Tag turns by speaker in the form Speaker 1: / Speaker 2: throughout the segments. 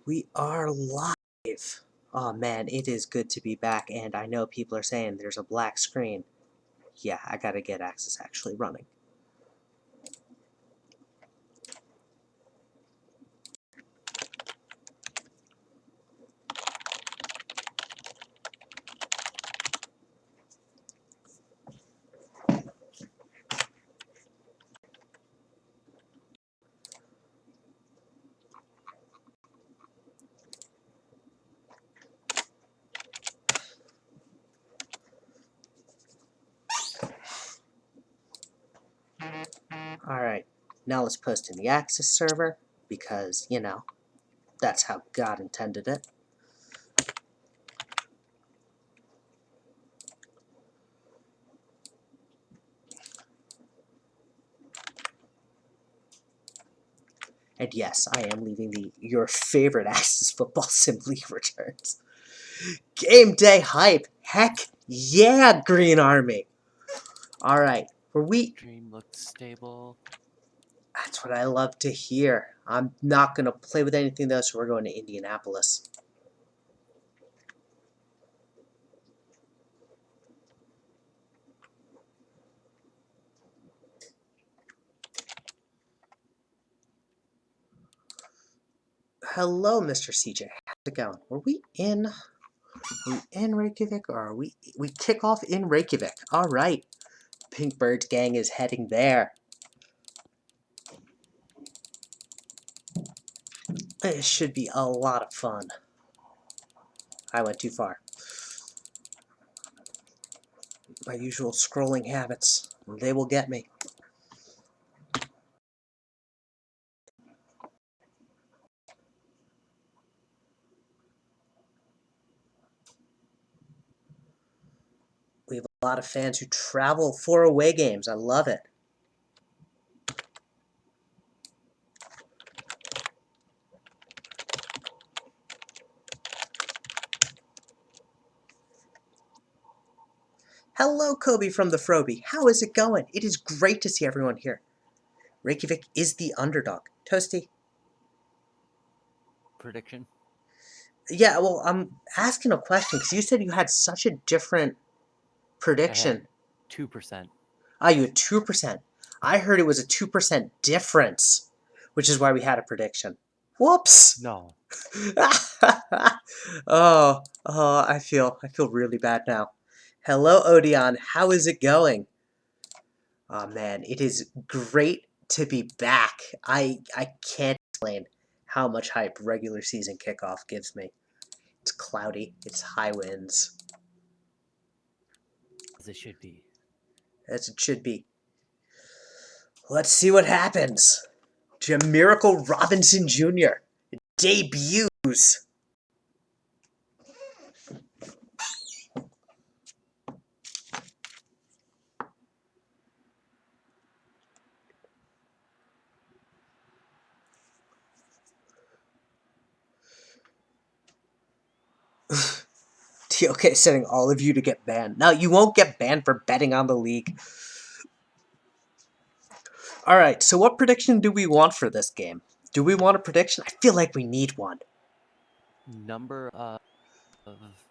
Speaker 1: We are live. Oh man, it is good to be back, and I know people are saying there's a black screen. Yeah, I gotta get Access actually running. Alright, now let's post in the Access server, because, you know, that's how God intended it. And yes, I am leaving your favorite Access Football Sim League returns. Game day hype! Heck yeah, Green Army! Alright,
Speaker 2: Dream looked stable.
Speaker 1: That's what I love to hear. I'm not going to play with anything though, so we're going to Indianapolis. Hello, Mr. CJ. How's it going? Are we in Reykjavik, or are we kick off in Reykjavik? All right. Pinkbird's gang is heading there. It should be a lot of fun. I went too far. My usual scrolling habits, they will get me. We have a lot of fans who travel for away games. I love it. Hello, Kobe from the Froby. How is it going? It is great to see everyone here. Reykjavik is the underdog. Toasty?
Speaker 2: Prediction?
Speaker 1: Yeah, well, I'm asking a question because you said you had such a different prediction.
Speaker 2: 2%.
Speaker 1: Ah, you had 2%. I heard it was a 2% difference, which is why we had a prediction. Whoops!
Speaker 2: No.
Speaker 1: I feel really bad now. Hello, Odeon. How is it going? Oh man, it is great to be back. I can't explain how much hype regular season kickoff gives me. It's cloudy, it's high winds,
Speaker 2: As it should be.
Speaker 1: as it should be. Let's see what happens. Miracle Robinson Jr. debuts. TOK setting all of you to get banned. Now, you won't get banned for betting on the league. Alright, so what prediction do we want for this game? Do we want a prediction? I feel like we need one.
Speaker 2: Number of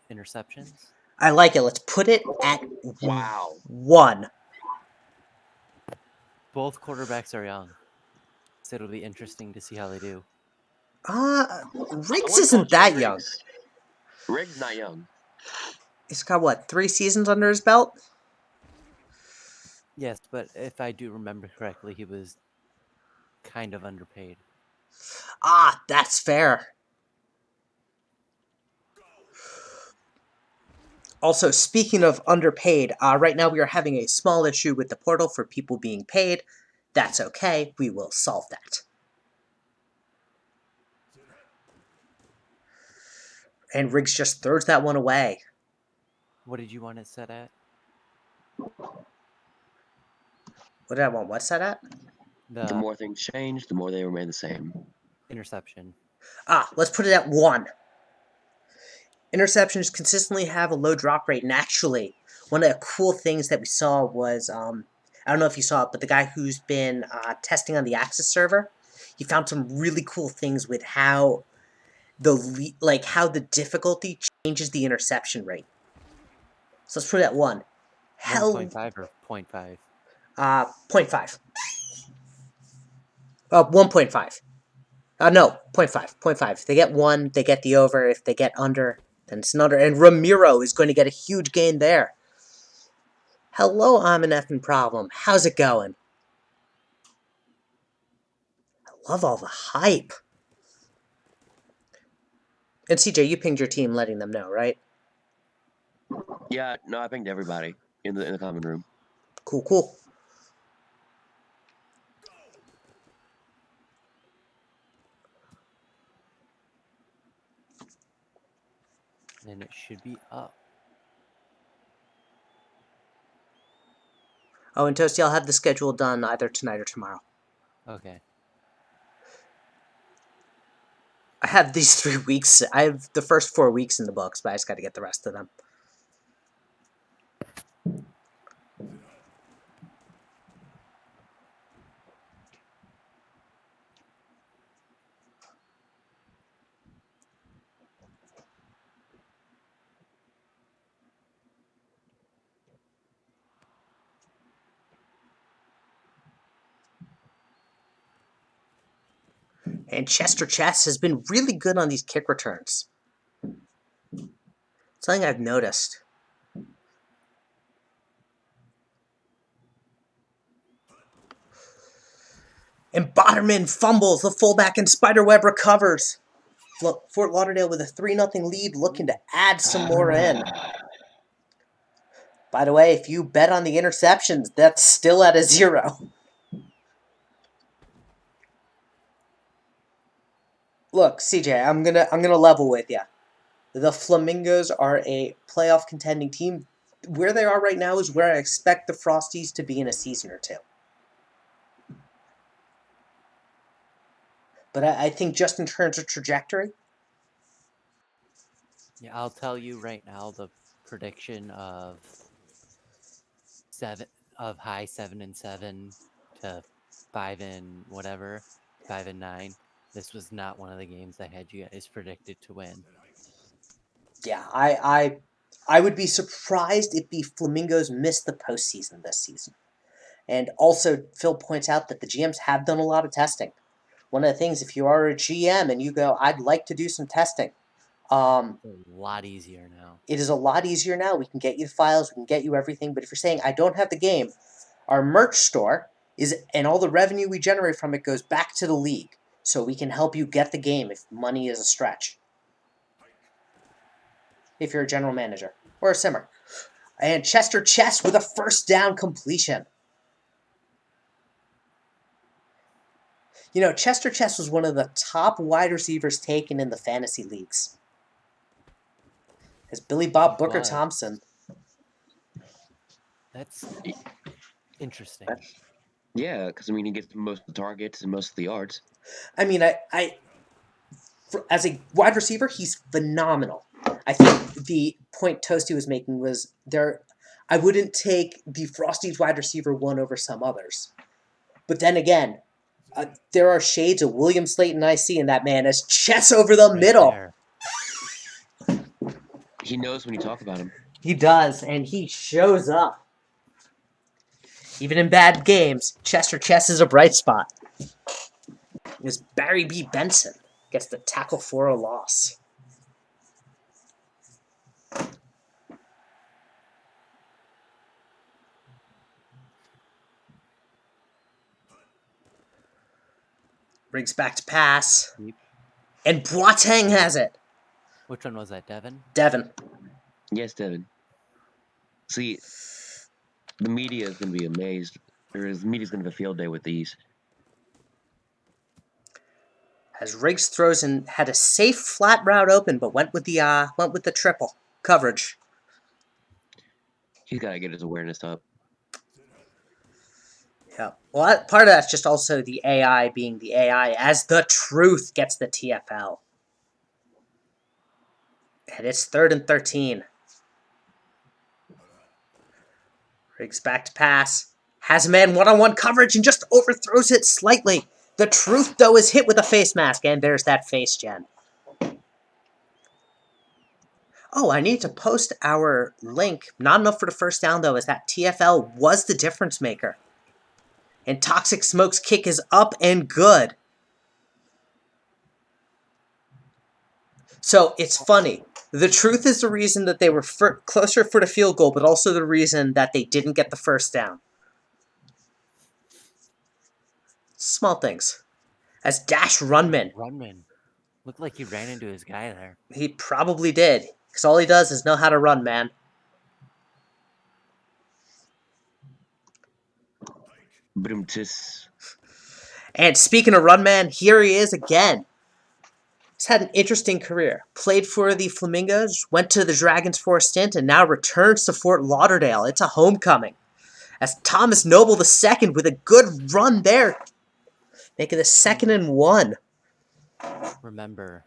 Speaker 2: interceptions?
Speaker 1: I like it. Let's put it at 1.
Speaker 2: Both quarterbacks are young. So it'll be interesting to see how they do.
Speaker 1: Riggs isn't that young.
Speaker 3: Riggs not young.
Speaker 1: He's got, what, 3 seasons under his belt?
Speaker 2: Yes, but if I do remember correctly, he was kind of underpaid.
Speaker 1: Ah, that's fair. Also, speaking of underpaid, right now we are having a small issue with the portal for people being paid. That's okay. We will solve that. And Riggs just throws that one away.
Speaker 2: What did you want it set at?
Speaker 1: What did I want? What's that at?
Speaker 3: The more things change, the more they remain the same.
Speaker 2: Interception.
Speaker 1: Let's put it at 1. Interceptions consistently have a low drop rate, and actually, one of the cool things that we saw was, I don't know if you saw it, but the guy who's been testing on the Access server, he found some really cool things with how like how the difficulty changes the interception rate. So let's put it at 1.
Speaker 2: 1.5 or 0.5?
Speaker 1: 0.5. 1.5. No, 0.5. 0.5. If they get 1, they get the over. If they get under, then it's an under. And Ramiro is going to get a huge gain there. Hello, I'm an effing problem. How's it going? I love all the hype. And CJ, you pinged your team letting them know, right?
Speaker 3: Yeah, no, I pinged everybody in the common room.
Speaker 1: Cool, cool.
Speaker 2: And it should be up.
Speaker 1: Oh, and Toasty, I'll have the schedule done either tonight or tomorrow.
Speaker 2: Okay.
Speaker 1: I have these 3 weeks. I have the first 4 weeks in the books, but I just got to get the rest of them. And Chester Chess has been really good on these kick returns. Something I've noticed. And Botterman fumbles. The fullback and Spiderweb recovers. Fort Lauderdale with a 3-0 lead, looking to add some more in. By the way, if you bet on the interceptions, that's still at a 0. Look, CJ, I'm gonna level with you. The Flamingos are a playoff contending team. Where they are right now is where I expect the Frosties to be in a season or 2. But I think just in terms of trajectory,
Speaker 2: Yeah, I'll tell you right now the prediction of high 7-7 to 5-9. This was not one of the games I had you guys predicted to win.
Speaker 1: yeah, I would be surprised if the Flamingos missed the postseason this season. And also, Phil points out that the GMs have done a lot of testing. One of the things, if you are a GM and you go, I'd like to do some testing,
Speaker 2: It's a lot easier now.
Speaker 1: it is a lot easier now. We can get you the files, we can get you everything. But if you're saying, I don't have the game, our merch store and all the revenue we generate from it goes back to the league. So we can help you get the game if money is a stretch. If you're a general manager or a simmer. And Chester Chess with a first down completion. You know, Chester Chess was one of the top wide receivers taken in the fantasy leagues. As Billy Bob Booker Thompson.
Speaker 2: That's interesting.
Speaker 3: Yeah, because I mean, he gets most of the targets and most of the yards.
Speaker 1: I mean, as a wide receiver, he's phenomenal. I think the point Toasty was making was I wouldn't take the Frosties wide receiver 1 over some others. But then again, there are shades of William Slayton I see in that man as Chess over the middle.
Speaker 2: There.
Speaker 3: He knows when you talk about him.
Speaker 1: He does, and he shows up. Even in bad games, Chester Chess is a bright spot. As Barry B. Benson gets the tackle for a loss. Brings back to pass.
Speaker 2: Deep.
Speaker 1: And Boateng has it.
Speaker 2: Which one was that, Devin?
Speaker 1: Devin.
Speaker 3: Yes, Devin. See, the media is going to be amazed. The media is going to have a field day with these.
Speaker 1: As Riggs throws and had a safe flat route open, but went with the triple coverage.
Speaker 3: He's got to get his awareness up.
Speaker 1: Yeah. Well, part of that's just also the AI being the AI, as the truth gets the TFL. And it's 3rd and 13. Riggs back to pass. Has a man one-on-one coverage and just overthrows it slightly. The truth, though, is hit with a face mask. And there's that face, Jen. Oh, I need to post our link. Not enough for the first down, though, is that TFL was the difference maker. And Toxic Smoke's kick is up and good. So it's funny. The truth is the reason that they were closer for the field goal, but also the reason that they didn't get the first down. Small things. As Dash Runman.
Speaker 2: Runman. Looked like he ran into his guy there.
Speaker 1: He probably did. Because all he does is know how to run, man.
Speaker 3: Broomtis.
Speaker 1: And speaking of run, man, here he is again. He's had an interesting career. Played for the Flamingos, went to the Dragons for a stint, and now returns to Fort Lauderdale. It's a homecoming. As Thomas Noble II with a good run there. Making the 2nd and 1.
Speaker 2: Remember,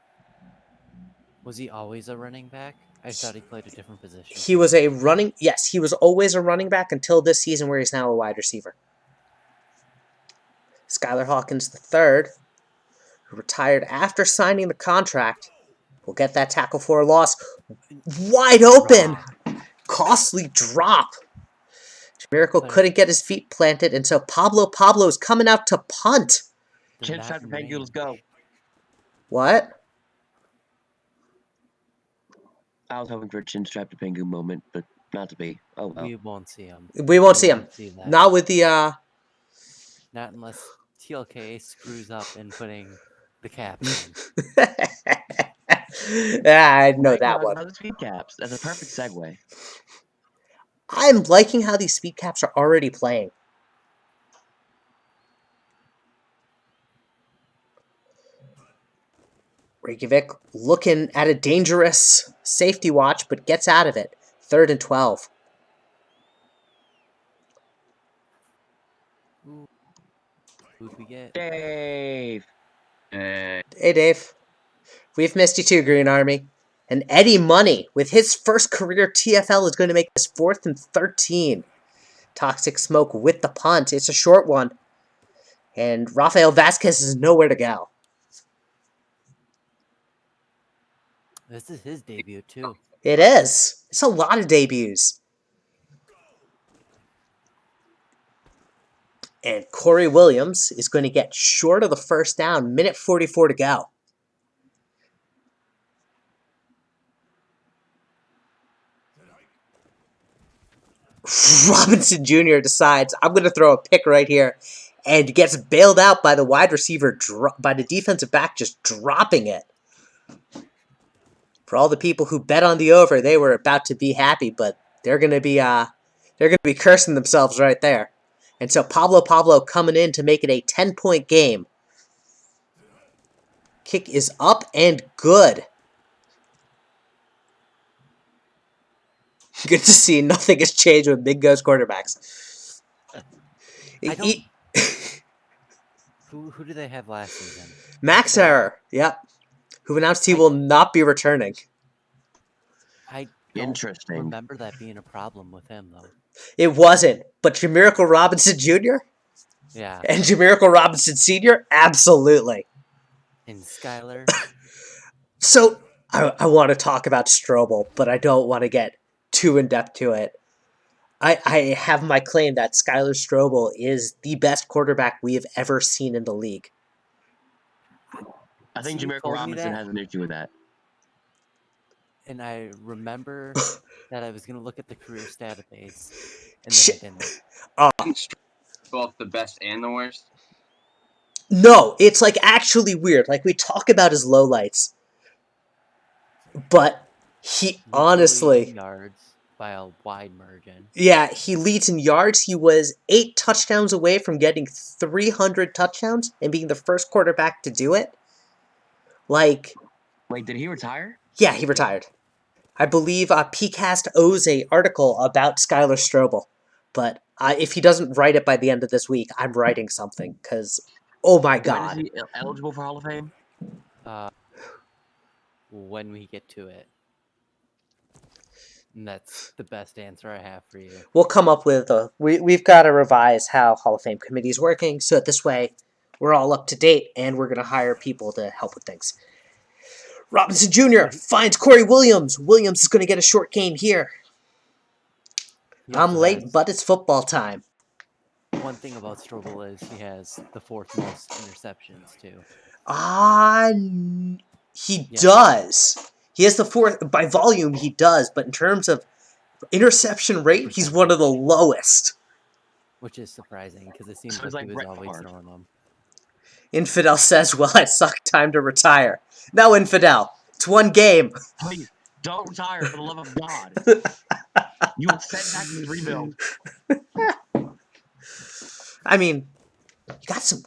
Speaker 2: was he always a running back? I thought he played a different position.
Speaker 1: He was a running... Yes, he was always a running back until this season where he's now a wide receiver. Skylar Hawkins III, who retired after signing the contract, will get that tackle for a loss. Wide open! Costly drop. Miracle couldn't get his feet planted, and so Pablo's coming out to punt.
Speaker 3: Chin strap to Pengu, let's go.
Speaker 1: What?
Speaker 3: I was hoping for a chin strap to Pengu moment, but not to be. Oh well.
Speaker 2: We won't see him.
Speaker 1: We won't see him. Not with the,
Speaker 2: Not unless TLK screws up in putting the caps in.
Speaker 1: Yeah, I know that one.
Speaker 3: The speed caps. That's a perfect segue.
Speaker 1: I'm liking how these speed caps are already playing. Reykjavik looking at a dangerous safety watch, but gets out of it. 3rd and 12.
Speaker 2: Who'd we get?
Speaker 3: Dave.
Speaker 1: Hey, Dave. We've missed you too, Green Army. And Eddie Money, with his first career TFL, is going to make this 4th and 13. Toxic Smoke with the punt. It's a short one. And Rafael Vasquez is nowhere to go.
Speaker 2: This is his debut, too.
Speaker 1: It is. It's a lot of debuts. And Corey Williams is going to get short of the first down. Minute 44 to go. Robinson Jr. decides, I'm going to throw a pick right here. And gets bailed out by the wide receiver, by the defensive back just dropping it. For all the people who bet on the over, they were about to be happy, but they're going to be cursing themselves right there. And so Pablo coming in to make it a 10-point game. Kick is up and good. Good to see nothing has changed with Big Go's quarterbacks.
Speaker 2: Who did they have last season?
Speaker 1: Max Error, yep. Who announced he will not be returning.
Speaker 2: I don't remember that being a problem with him, though.
Speaker 1: It wasn't, but Jamirical Robinson Jr.?
Speaker 2: Yeah.
Speaker 1: And Jamirical Robinson Sr.? Absolutely.
Speaker 2: And Skylar?
Speaker 1: So, I want to talk about Strobel, but I don't want to get too in-depth to it. I have my claim that Skylar Strobel is the best quarterback we have ever seen in the league.
Speaker 3: I think Jamirical Robinson has an issue with that.
Speaker 2: And I remember that I was going to look at the career database, and then I didn't.
Speaker 4: Both the best and the worst?
Speaker 1: No, it's like actually weird. Like we talk about his lowlights, but he honestly
Speaker 2: yards by a wide margin.
Speaker 1: Yeah, he leads in yards. He was 8 touchdowns away from getting 300 touchdowns and being the first quarterback to do it. Like,
Speaker 3: wait, did he retire?
Speaker 1: Yeah, he retired. I believe PCast owes an article about Skylar Strobel, but if he doesn't write it by the end of this week, I'm writing something because, oh my god,
Speaker 3: When is he eligible for Hall of Fame?
Speaker 2: When we get to it. And that's the best answer I have for you.
Speaker 1: We'll come up with we've got to revise how Hall of Fame committee is working, so this way we're all up to date and we're going to hire people to help with things. Robinson Jr.
Speaker 2: But
Speaker 1: finds Corey Williams. Williams is going to get a short gain here.
Speaker 2: he
Speaker 1: I'm
Speaker 2: also
Speaker 1: late,
Speaker 2: has
Speaker 1: but it's football time.
Speaker 2: one thing about Strobel is he has the 4th most interceptions too.
Speaker 1: He
Speaker 2: Yes.
Speaker 1: does. He has the 4th by volume. He does, but in terms of interception rate, he's one of the
Speaker 2: Percentage.
Speaker 1: lowest.
Speaker 2: Which is surprising because it seems
Speaker 3: So it's
Speaker 2: like he
Speaker 3: like
Speaker 2: was
Speaker 3: Brett
Speaker 2: always
Speaker 3: Favre.
Speaker 2: throwing them.
Speaker 1: Infidel says, "Well, I suck. Time to retire." No, Infidel. It's one game.
Speaker 3: Please don't retire for the love of God. You will set back this rebuild.
Speaker 1: I mean, you got some.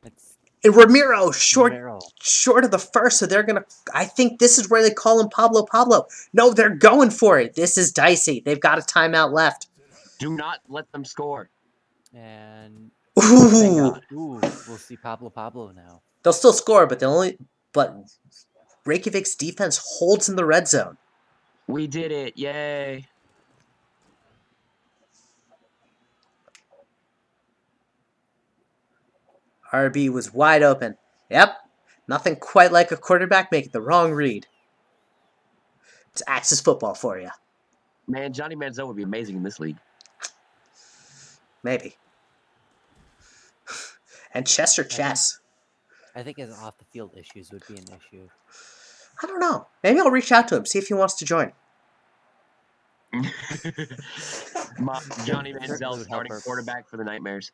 Speaker 2: It's
Speaker 1: And Ramiro short
Speaker 2: Romero.
Speaker 1: of the first, so they're gonna. I think this is where they call him Pablo Pablo. No, they're going for it. This is dicey. They've got a timeout left.
Speaker 3: Do not let them score.
Speaker 2: And
Speaker 3: Thank
Speaker 1: Ooh,
Speaker 3: God.
Speaker 2: we'll see Pablo now.
Speaker 1: they'll still score, but but Reykjavik's defense holds in the red zone.
Speaker 3: We did it. Yay.
Speaker 1: RB was wide open. Yep, nothing quite like a quarterback making the wrong read. It's Axis football for you.
Speaker 3: Man, Johnny Manziel would be amazing in this league.
Speaker 1: Maybe. And Chester Chess.
Speaker 2: I think his off the field issues would be an issue.
Speaker 1: I don't know. Maybe I'll reach out to him, see if he wants to join.
Speaker 3: Johnny
Speaker 2: Certainly
Speaker 3: Manziel,
Speaker 2: would help
Speaker 3: starting
Speaker 2: our-
Speaker 3: quarterback for the Nightmares.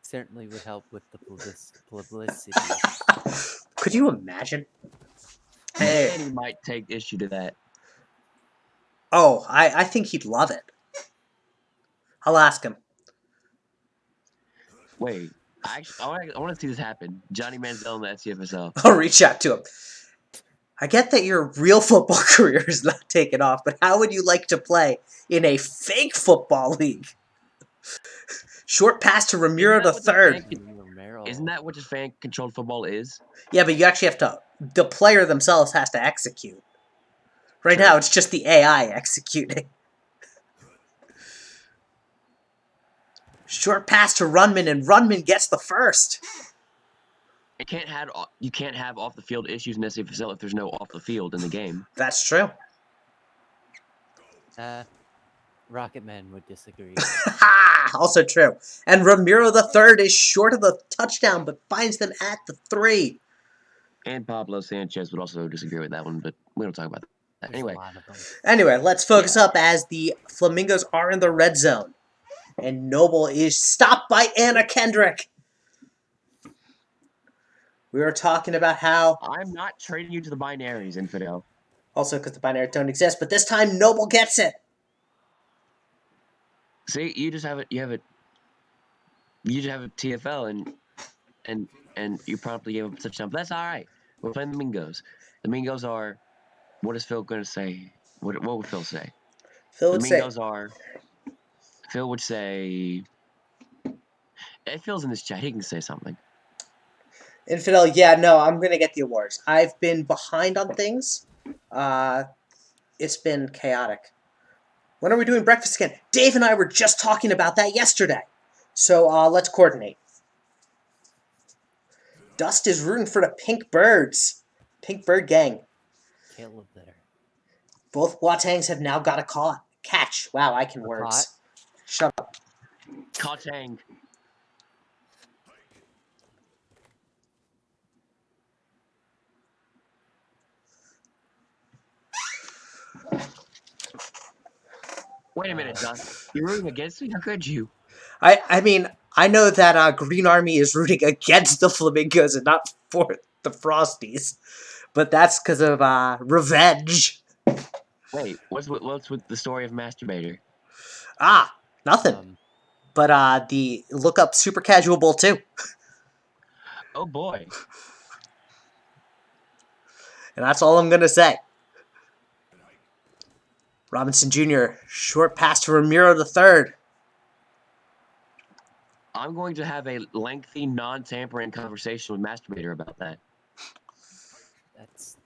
Speaker 2: Certainly would help with the publicity.
Speaker 1: Could you imagine? Hey.
Speaker 3: Danny might take issue to that.
Speaker 1: Oh, I think he'd love it. I'll ask him.
Speaker 3: Wait, I want to see this happen. Johnny Manziel in the SCFSL.
Speaker 1: I'll reach out to him. I get that your real football career is not taking off, but how would you like to play in a fake football league? Short pass to Ramiro the third.
Speaker 2: Romero.
Speaker 3: Isn't that what just fan-controlled football is?
Speaker 1: Yeah, but you actually have to. The player themselves has to execute. Right
Speaker 3: True.
Speaker 1: now, it's just the AI executing. Short pass to Runman, and Runman gets the first.
Speaker 3: You can't have off the field issues in SCFSL if there's no off the field in the game.
Speaker 1: That's true.
Speaker 2: Rocketman would disagree.
Speaker 1: Also true. And Ramiro the third is short of the touchdown, but finds them at the 3.
Speaker 3: And Pablo Sanchez would also disagree with that one, but we don't talk about that.
Speaker 2: There's
Speaker 3: Anyway,
Speaker 2: a lot of them.
Speaker 1: Anyway, let's focus up as the Flamingos are in the red zone. And Noble is stopped by Anna Kendrick. We were talking about how,
Speaker 3: I'm not trading you to the binaries, Infidel.
Speaker 1: also because the binary don't exist, but this time Noble gets it.
Speaker 3: See, you just have it. You just have a TFL, and you promptly gave up a touchdown. But that's all right. We're playing the Mingos. The Mingos are. What is Phil going to say? What would Phil say?
Speaker 1: Phil
Speaker 3: The
Speaker 1: would say,
Speaker 3: Mingos are. Phil would say. If Phil's in this chat, he can say something.
Speaker 1: Infidel, yeah, no, I'm going to get the awards. I've been behind on things. It's been chaotic. When are we doing breakfast again? Dave and I were just talking about that yesterday. So let's coordinate. Dust is rooting for the Pink Birds. Pink Bird Gang.
Speaker 2: Caleb there.
Speaker 1: Both Watangs have now got a catch. Wow, I can words.
Speaker 2: Caught.
Speaker 1: Shut up.
Speaker 3: Kotang. Wait a minute, Dust. You're rooting against me? How could you?
Speaker 1: I mean, I know that Green Army is rooting against the Flamingos and not for the Frosties. But that's because of revenge.
Speaker 3: Wait, what's with the story of Masturbator?
Speaker 1: Nothing. But the look up Super Casual Bowl 2.
Speaker 3: Oh boy.
Speaker 1: And that's all I'm going to say. Robinson Jr., short pass to Ramiro the third.
Speaker 3: I'm going to have a lengthy, non-tampering conversation with Masturbator about that.
Speaker 2: That's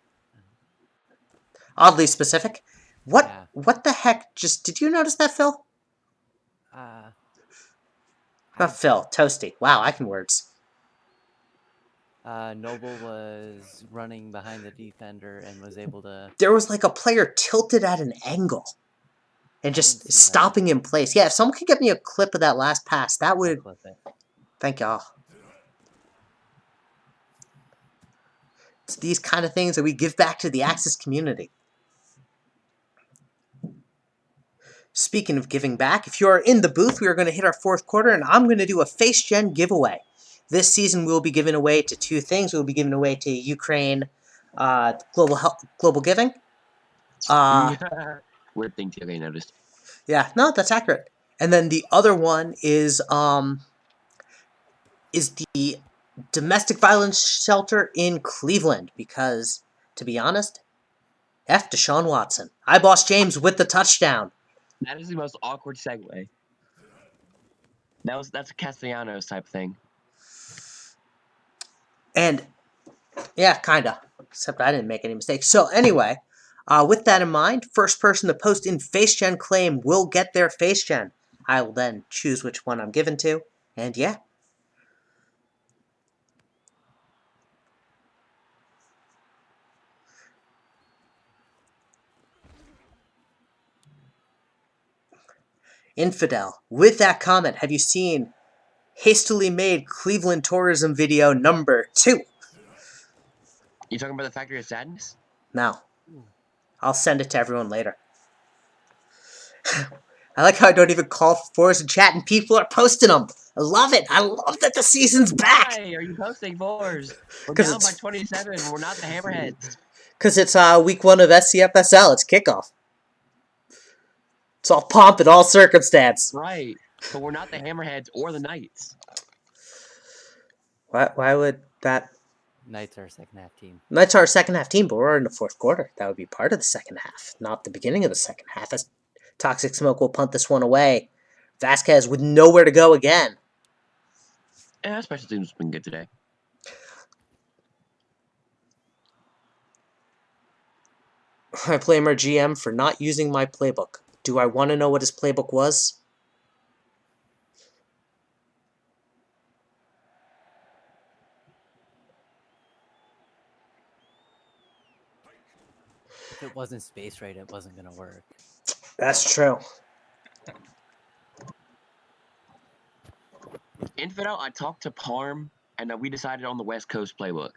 Speaker 1: Oddly specific. What
Speaker 2: Yeah.
Speaker 1: What the heck? Did you notice that, Phil?
Speaker 2: I
Speaker 1: Not Phil. Toasty. Wow, I can words.
Speaker 2: Noble was running behind the defender and was able to.
Speaker 1: There was like a player tilted at an angle and
Speaker 2: I didn't
Speaker 1: just
Speaker 2: see that.
Speaker 1: stopping in place. Yeah, if someone could get me a clip of that last pass, that
Speaker 2: I'll
Speaker 1: would.
Speaker 2: clip it.
Speaker 1: Thank y'all. It's these kind of things that we give back to the Axis community. Speaking of giving back, if you are in the booth, we are going to hit our fourth quarter, and I'm going to do a Face Gen giveaway. This season, we'll be giving away to two things. We'll be giving away to Ukraine global giving.
Speaker 3: Weird thing TK noticed.
Speaker 1: Yeah, no, that's accurate. And then the other one is the domestic violence shelter in Cleveland, because, to be honest, F Deshaun Watson. I boss James with the touchdown.
Speaker 3: That is the most awkward segue. That's a Castellanos type thing.
Speaker 1: And, yeah, kinda. Except I didn't make any mistakes. So, anyway, with that in mind, first person to post in FaceGen claim will get their FaceGen. I will then choose which one I'm given to, and yeah. Infidel, with that comment, have you seen hastily made Cleveland tourism video number 2?
Speaker 3: You talking about the Factory of Sadness?
Speaker 1: No. I'll send it to everyone later. I like how I don't even call for fours in chat and people are posting them. I love it. I love that the season's back.
Speaker 3: Why are you posting fours? We're
Speaker 1: 'Cause
Speaker 3: down
Speaker 1: it's-
Speaker 3: by 27. We're not the Hammerheads.
Speaker 1: Because it's week 1 of SCFSL. It's kickoff. It's all pomp and all circumstance.
Speaker 3: Right. But we're not the Hammerheads or the Knights.
Speaker 1: Why would that...
Speaker 2: Knights are a second half team.
Speaker 1: Knights are our second half team, but we're in the fourth quarter. That would be part of the second half, not the beginning of the second half. As Toxic Smoke will punt this one away. Vasquez with nowhere to go again.
Speaker 3: Yeah, special teams has been good today.
Speaker 1: I blame our GM for not using my playbook. Do I want to know what his playbook was?
Speaker 2: If it wasn't space right, it wasn't going to work.
Speaker 1: That's true.
Speaker 3: Infidel, I talked to Parm, and we decided on the West Coast playbook.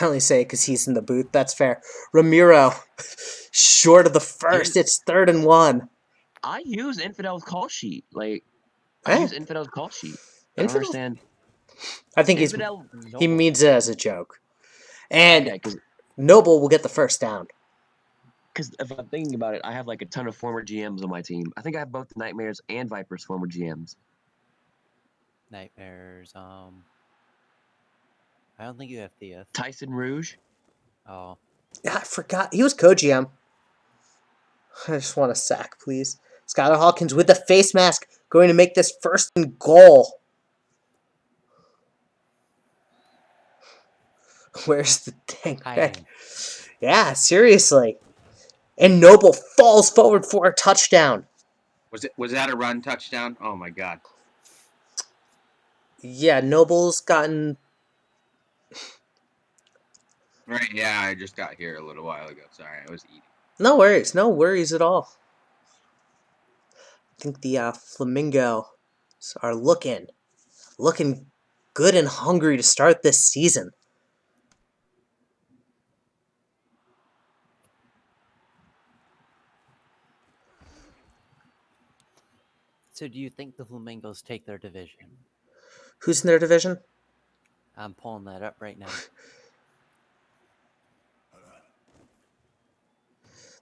Speaker 1: I only say it because he's in the booth. That's fair. Ramiro, short of the first. It's 3rd and 1.
Speaker 3: I use Infidel's call sheet. Like, I use Infidel's call sheet. I don't
Speaker 1: Infidel?
Speaker 3: understand.
Speaker 1: I think
Speaker 3: Infidel,
Speaker 1: he means it as a joke. And
Speaker 3: okay,
Speaker 1: Noble will get the first down.
Speaker 3: because if I'm thinking about it, I have like a ton of former GMs on my team. I think I have both the Nightmares and Vipers former GMs.
Speaker 2: Nightmares. I don't think you have Thea.
Speaker 3: Tyson Rouge.
Speaker 2: Oh.
Speaker 1: Yeah, I forgot. He was co-GM. I just want a sack, please. Skylar Hawkins with the face mask going to make this 1st and goal. Where's the dang pick? Yeah, seriously. And Noble falls forward for a touchdown.
Speaker 4: Was that a run touchdown? Oh my god.
Speaker 1: Yeah, Noble's gotten...
Speaker 4: Right, yeah, I just got here a little while ago. Sorry, I was eating.
Speaker 1: No worries at all. I think the Flamingos are looking good and hungry to start this season.
Speaker 2: So do you think the Flamingos take their division?
Speaker 1: Who's in their division?
Speaker 2: I'm pulling that up right now.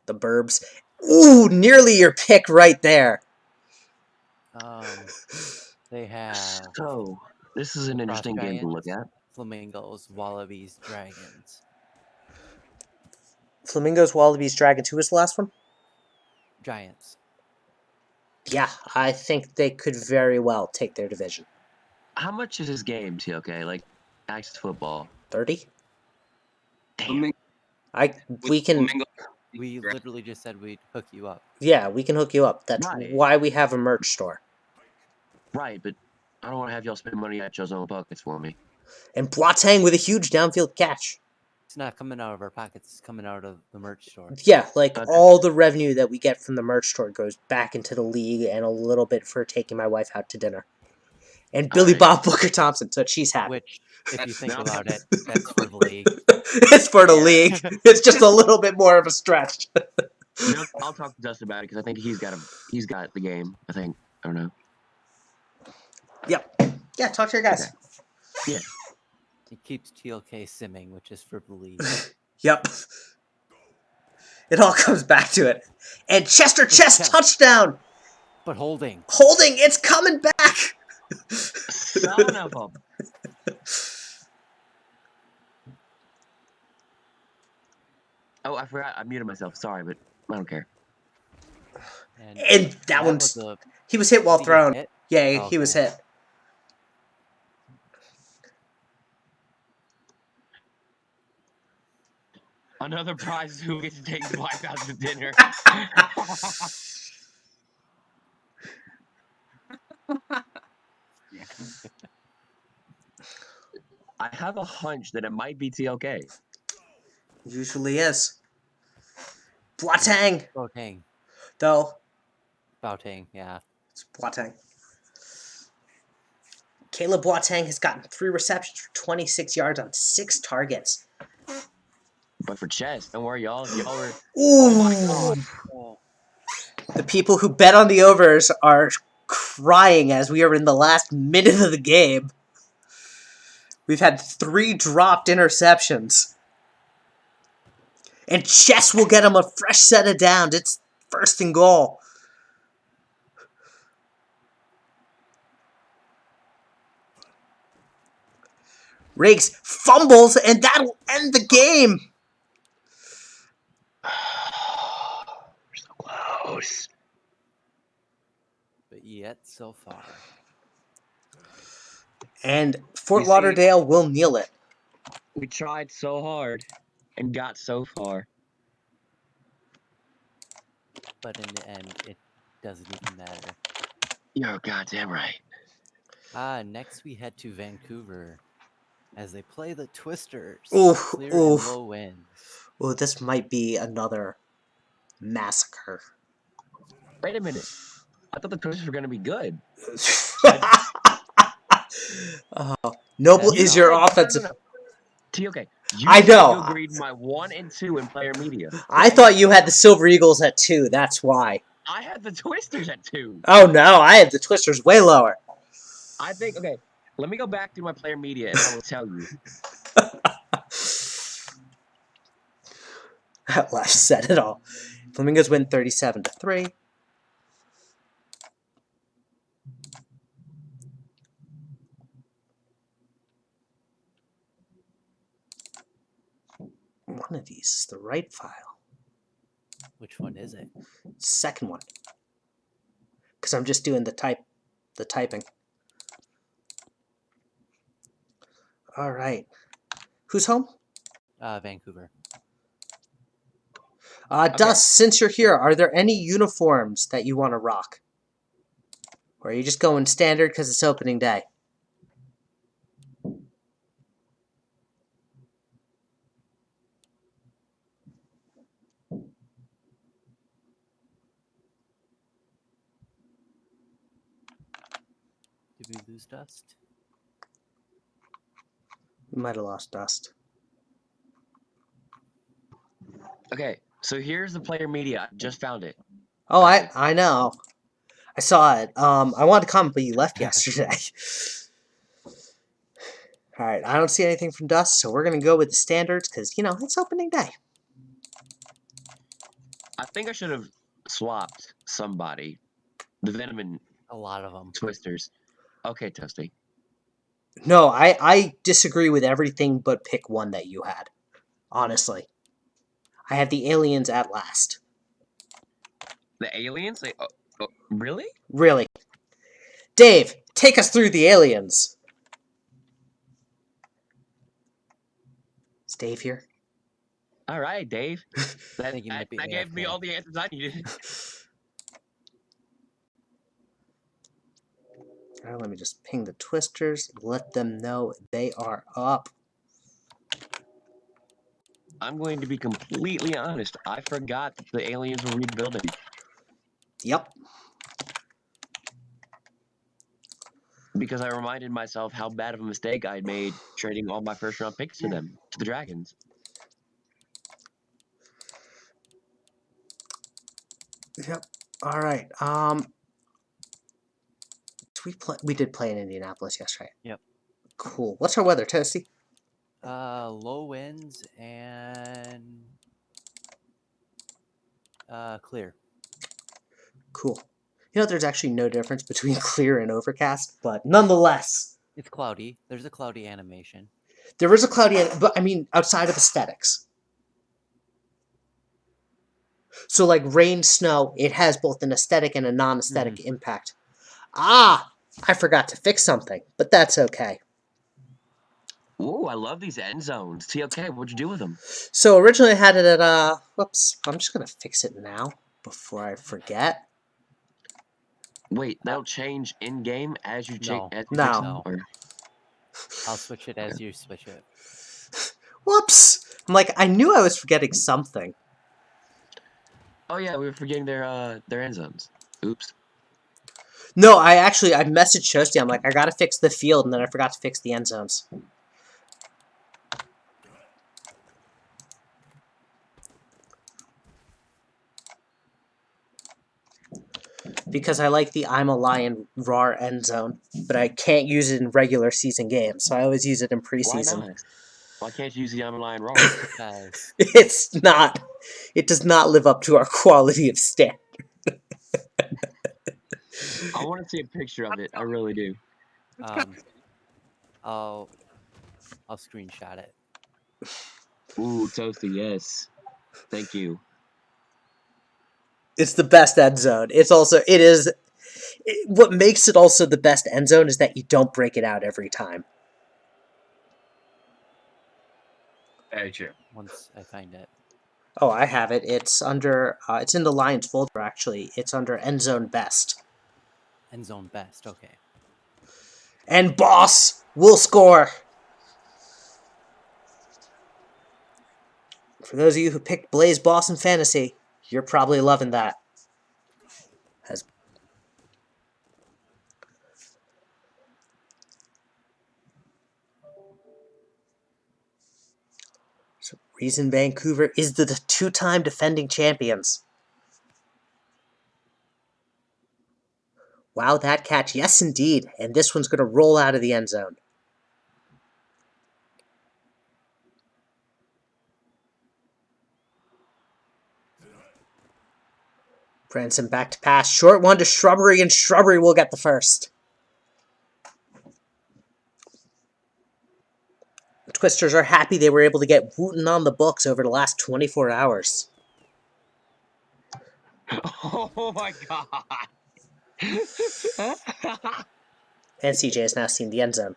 Speaker 1: The Burbs. Ooh, nearly your pick right there.
Speaker 2: They have
Speaker 3: So, this is an interesting game to look at.
Speaker 2: Flamingos, Wallabies, Dragons.
Speaker 1: Flamingos, Wallabies, Dragons. Who was the last one?
Speaker 2: Giants.
Speaker 1: Yeah, I think they could very well take their division.
Speaker 3: How much is this game, TLK? Like, Axis football?
Speaker 1: 30?
Speaker 3: Damn.
Speaker 2: We literally just said we'd hook you up.
Speaker 1: Yeah, we can hook you up. That's
Speaker 3: Right.
Speaker 1: why we have a merch store.
Speaker 3: Right, but I don't want to have y'all spend money at y'all's own pockets for me.
Speaker 1: And Boateng with a huge downfield catch.
Speaker 2: It's not coming out of our pockets. It's coming out of the merch store.
Speaker 1: Yeah, like
Speaker 3: Okay.
Speaker 1: all the revenue that we get from the merch store goes back into the league and a little bit for taking my wife out to dinner. And Billy
Speaker 3: Alright.
Speaker 1: Bob Booker Thompson, so she's happy.
Speaker 2: Which, if you
Speaker 4: That's
Speaker 2: think
Speaker 3: not-
Speaker 2: about it, that's for the league.
Speaker 1: It's for the
Speaker 3: Yeah.
Speaker 1: league. It's just a little bit more of a stretch.
Speaker 3: You know, I'll talk to Dustin about it because I think he's got the game. I think. I don't know.
Speaker 1: Yep. Yeah, talk to your guys.
Speaker 3: Okay.
Speaker 2: It keeps TLK simming, which is for the league.
Speaker 1: Yep. It all comes back to it. And Chester Chest
Speaker 2: Chest.
Speaker 1: touchdown!
Speaker 2: But holding.
Speaker 1: Holding, it's coming back!
Speaker 3: Son of a. Oh, I forgot. I muted myself. Sorry, but I don't care.
Speaker 1: And that one's...
Speaker 2: was a
Speaker 1: He was hit while
Speaker 2: did he get
Speaker 1: thrown.
Speaker 2: hit?
Speaker 1: Yeah,
Speaker 2: Oh,
Speaker 1: he was
Speaker 2: okay.
Speaker 1: hit.
Speaker 3: Another prize is who gets to take his wife out to dinner. I have a hunch that it might be TLK.
Speaker 1: Usually is. Boateng,
Speaker 2: Boateng.
Speaker 1: though.
Speaker 2: Boateng, yeah.
Speaker 1: It's Boateng. Caleb Boateng has gotten 3 receptions for 26 yards on 6 targets.
Speaker 3: But for chess, don't worry, y'all. Y'all are.
Speaker 1: Ooh!
Speaker 3: Oh my god!
Speaker 2: Oh,
Speaker 1: The people who bet on the overs are crying as we are in the last minute of the game. We've had 3 dropped interceptions. And Chess will get him a fresh set of downs. It's 1st and goal. Riggs fumbles, and that'll end the game.
Speaker 3: We're so close.
Speaker 2: but yet so far.
Speaker 1: And Fort
Speaker 3: You see-
Speaker 1: Lauderdale will kneel it.
Speaker 3: We tried so hard and got so far.
Speaker 2: But in the end, it doesn't even matter.
Speaker 3: You're goddamn right.
Speaker 2: Next we head to Vancouver as they play the Twisters.
Speaker 1: Oof,
Speaker 2: Clear
Speaker 1: oof.
Speaker 2: and low winds.
Speaker 1: Oh, this might be another massacre.
Speaker 3: Wait a minute. I thought the Twisters were going to be good.
Speaker 1: Noble
Speaker 2: That's
Speaker 1: is your
Speaker 2: not-
Speaker 1: offensive.
Speaker 3: No. Okay.
Speaker 1: I know.
Speaker 3: You agreed my 1 and 2 in player media.
Speaker 1: I thought you had the Silver Eagles at 2. That's why.
Speaker 3: I had the Twisters at 2.
Speaker 1: Oh no, I had the Twisters way lower.
Speaker 3: I think, okay, let me go back through my player media and I will tell you.
Speaker 1: That left said it all. Flamingos win 37-3. One of these is the right file.
Speaker 2: Which one is it?
Speaker 1: Second one. Because I'm just doing the typing. All right. Who's home?
Speaker 2: Vancouver.
Speaker 1: Dust, since you're here, are there any uniforms that you want to rock? Or are you just going standard because it's opening day?
Speaker 2: Did we lose Dust?
Speaker 1: We might have lost Dust.
Speaker 3: Okay, so here's the player media. I just found it.
Speaker 1: Oh, I know. I saw it. I wanted to comment, but you left yesterday. All right, I don't see anything from Dust, so we're going to go with the standards because, you know, it's opening day.
Speaker 3: I think I should have swapped somebody. The Venom and
Speaker 2: A lot of them.
Speaker 3: Twisters. Okay, Toasty.
Speaker 1: No, I disagree with everything but pick one that you had. Honestly. I have the aliens at last.
Speaker 3: The aliens? Like, really?
Speaker 1: Really. Dave, take us through the aliens. Is Dave here?
Speaker 3: All right, Dave. That,
Speaker 2: think he might be
Speaker 3: that gave me
Speaker 2: AFK.
Speaker 3: all the answers I needed.
Speaker 1: Let me just ping the Twisters, let them know they are up.
Speaker 3: I'm going to be completely honest. I forgot that the aliens were rebuilding.
Speaker 1: Yep.
Speaker 3: Because I reminded myself how bad of a mistake I'd made trading all my first round picks to them, to the Dragons.
Speaker 1: Yep. All right. We did play in Indianapolis yesterday.
Speaker 2: Yep.
Speaker 1: Cool. What's our weather, Toasty?
Speaker 2: Low winds and clear.
Speaker 1: Cool. You know, there's actually no difference between clear and overcast, but nonetheless,
Speaker 2: It's cloudy. There's a cloudy animation.
Speaker 1: there is a cloudy, but I mean, outside of aesthetics. So, like rain, snow, it has both an aesthetic and a non-aesthetic impact. Ah, I forgot to fix something, but that's okay.
Speaker 3: Ooh, I love these end zones. TLK, what'd you do with them?
Speaker 1: So originally I had it at whoops, I'm just gonna fix it now before I forget.
Speaker 3: Wait, that'll change in game as you
Speaker 2: No.
Speaker 3: as you
Speaker 1: No.
Speaker 3: fix them?
Speaker 2: No.
Speaker 3: Or...
Speaker 2: I'll switch it as you switch it.
Speaker 1: Whoops! I'm like, I knew I was forgetting something.
Speaker 3: Oh yeah, we were forgetting their end zones. Oops.
Speaker 1: No, I messaged Toasty, I'm like, I gotta fix the field, and then I forgot to fix the end zones. Because I like the I'm a Lion RAR end zone, but I can't use it in regular season games, so I always use it in preseason.
Speaker 3: Why not? Why can't you use the online raw?
Speaker 2: Guys.
Speaker 1: It's not. It does not live up to our quality of standard.
Speaker 3: I want to see a picture of it. I really do.
Speaker 2: I'll screenshot it.
Speaker 3: Ooh, Toasty, yes. Thank you.
Speaker 1: It's the best end zone. What makes it also the best end zone is that you don't break it out every time.
Speaker 4: Very true.
Speaker 2: Once I find it.
Speaker 1: Oh, I have it. It's under. It's in the Lions folder actually. It's under end zone best.
Speaker 2: End zone best. Okay.
Speaker 1: And boss will score. For those of you who picked Blaze Boss in fantasy, you're probably loving that. So, reason Vancouver is the two-time defending champions. Wow, that catch. Yes, indeed. And this one's going to roll out of the end zone. Branson back to pass. Short one to Shrubbery, and Shrubbery will get the first. The Twisters are happy they were able to get Wooten on the books over the last 24 hours.
Speaker 3: Oh my god.
Speaker 1: And CJ has now seen the end zone.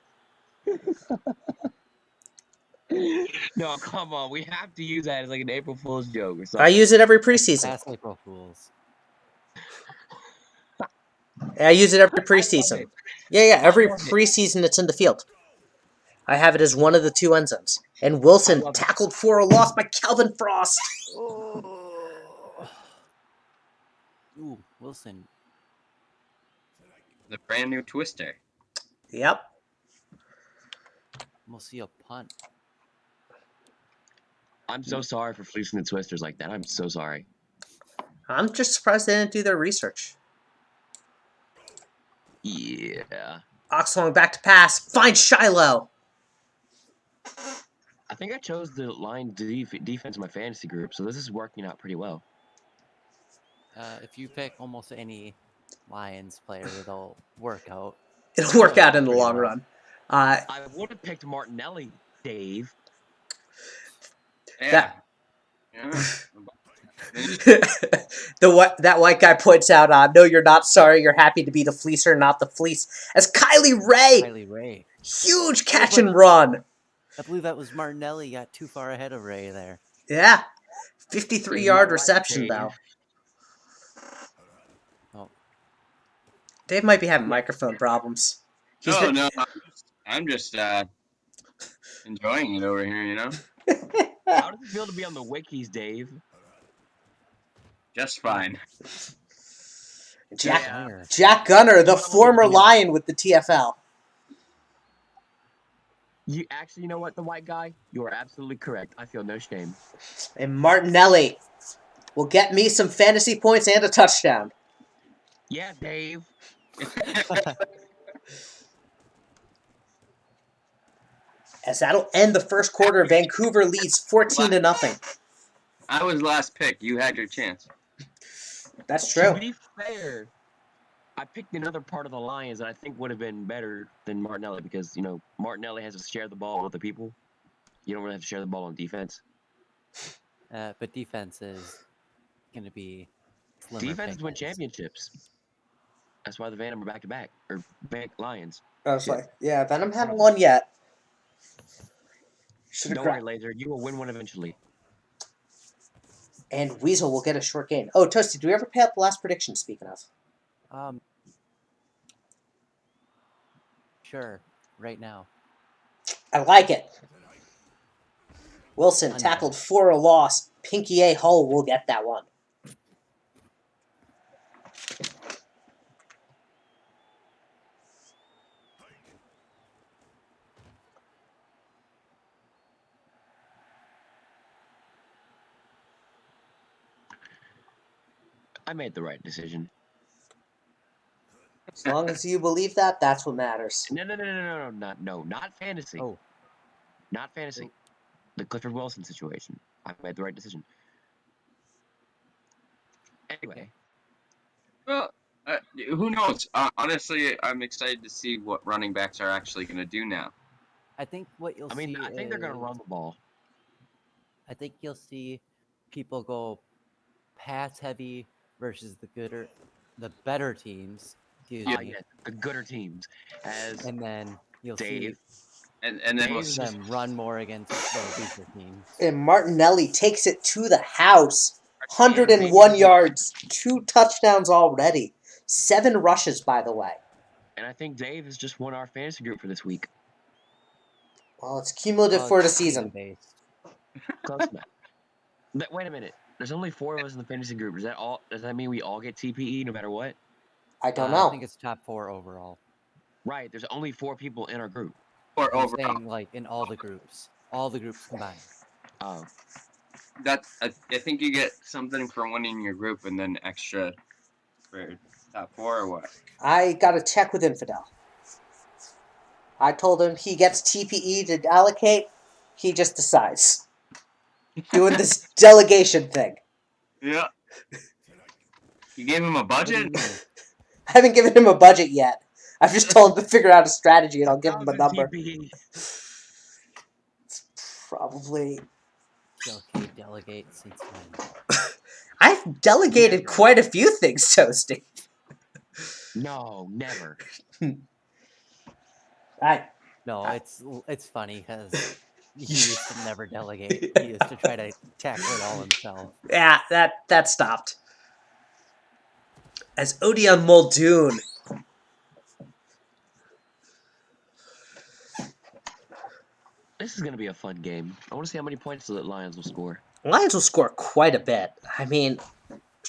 Speaker 3: No, come on. We have to use that as like an April Fool's joke or something.
Speaker 1: I use it every preseason.
Speaker 2: Past April Fools.
Speaker 1: I use it every preseason. Yeah, every preseason it's in the field. I have it as one of the two end zones. And Wilson tackled for a loss by Calvin Frost.
Speaker 2: Oh. Ooh, Wilson.
Speaker 4: The brand new Twister.
Speaker 1: Yep.
Speaker 2: We'll see a punt.
Speaker 3: I'm so sorry for fleecing the Twisters like that. I'm so sorry.
Speaker 1: I'm just surprised they didn't do their research.
Speaker 3: Yeah.
Speaker 1: Oxlong back to pass. Finds Shiloh.
Speaker 3: I think I chose the line defense in my fantasy group, so this is working out pretty well.
Speaker 2: If you pick almost any Lions player, it'll work out.
Speaker 1: It'll work out in the long run.
Speaker 3: I would have picked Martinelli, Dave.
Speaker 4: Yeah.
Speaker 1: That white guy points out, no, you're not sorry. You're happy to be the fleecer, not the fleece. As Kylie Ray. Huge catch and run.
Speaker 2: I believe that was Martinelli got too far ahead of Ray there.
Speaker 1: Yeah. 53-yard reception, though.
Speaker 2: Oh.
Speaker 1: Dave might be having microphone problems. He's
Speaker 4: Oh
Speaker 1: been.
Speaker 4: no, I'm just enjoying it over here. You know,
Speaker 3: How does it feel to be on the wikis, Dave?
Speaker 4: just fine.
Speaker 1: Jack
Speaker 2: Gunner.
Speaker 1: Jack Gunner, the
Speaker 3: You wanna look at
Speaker 1: former
Speaker 3: the
Speaker 1: Lion with the TFL.
Speaker 3: You actually, you know what, the white guy? You are absolutely correct. I feel no shame.
Speaker 1: And Martinelli will get me some fantasy points and a touchdown.
Speaker 3: Yeah, Dave.
Speaker 1: As that'll end the first quarter, Vancouver leads 14-0.
Speaker 4: I was last pick. You had your chance.
Speaker 1: That's
Speaker 3: To
Speaker 1: true.
Speaker 3: be fair, I picked another part of the Lions that I think would have been better than Martinelli because, you know, Martinelli has to share the ball with the people. You don't really have to share the ball on defense.
Speaker 2: But defense is going to be slimmer
Speaker 3: Defenses win
Speaker 2: pickings.
Speaker 3: championships. That's why the Venom are back to back or back Lions.
Speaker 1: I was
Speaker 3: Shit.
Speaker 1: like, yeah, Venom haven't won yet. Should have
Speaker 3: Don't worry,
Speaker 1: grabbed.
Speaker 3: Laser. You will win one eventually.
Speaker 1: And Weasel will get a short gain. Oh, Toasty, do we ever pay up the last prediction, speaking of?
Speaker 2: Sure. Right now.
Speaker 1: I like it. Wilson
Speaker 2: Under.
Speaker 1: tackled for a loss. Pinky A. Hull will get that one.
Speaker 3: I made the right decision.
Speaker 1: As long as you believe that, that's what matters.
Speaker 3: No, not fantasy.
Speaker 2: Oh.
Speaker 3: Not fantasy. The Clifford Wilson situation. I made the right decision. Anyway,
Speaker 4: Well, who knows? Honestly, I'm excited to see what running backs are actually going to do now.
Speaker 2: I think what you'll see
Speaker 3: I think they're going to run the ball.
Speaker 2: I think you'll see people go pass heavy versus the better teams. Excuse me.
Speaker 3: Yes, the gooder teams. As
Speaker 2: And then you'll
Speaker 3: Dave.
Speaker 4: And then we'll
Speaker 3: Dave
Speaker 2: see them run more against the weaker teams.
Speaker 1: And Martinelli takes it to the house. 101 yards, 2 touchdowns already. 7 rushes, by the way.
Speaker 3: And I think Dave has just won our fantasy group for this week.
Speaker 1: Well, it's cumulative for the
Speaker 2: It's
Speaker 1: season.
Speaker 2: team-based.
Speaker 3: Close enough. But wait a minute. There's only 4 of us in the fantasy group. Does that mean we all get TPE no matter what?
Speaker 1: I don't know.
Speaker 2: I think it's top 4 overall.
Speaker 3: Right. There's only 4 people in our group.
Speaker 4: or
Speaker 2: I'm
Speaker 4: overall.
Speaker 2: saying like in all the groups combined.
Speaker 3: Oh.
Speaker 4: I think you get something for winning your group and then extra for top 4 or what?
Speaker 1: I got to check with Infidel. I told him he gets TPE to allocate. He just decides. Doing this delegation thing.
Speaker 4: Yeah. You gave him a
Speaker 2: What do you
Speaker 4: budget?
Speaker 2: mean?
Speaker 1: I haven't given him a budget yet. I've just told him to figure out a strategy and I'll give him a number.
Speaker 3: TPE.
Speaker 1: Probably.
Speaker 2: Okay, delegate since when?
Speaker 1: I've delegated quite a few things, Toasty.
Speaker 3: No, never.
Speaker 2: No, it's funny because he used to never delegate. He used to try to tackle it all himself.
Speaker 1: Yeah, that stopped. As Odion Muldoon.
Speaker 3: This is going to be a fun game. I want to see how many points the Lions will score.
Speaker 1: Lions will score quite a bit. I mean,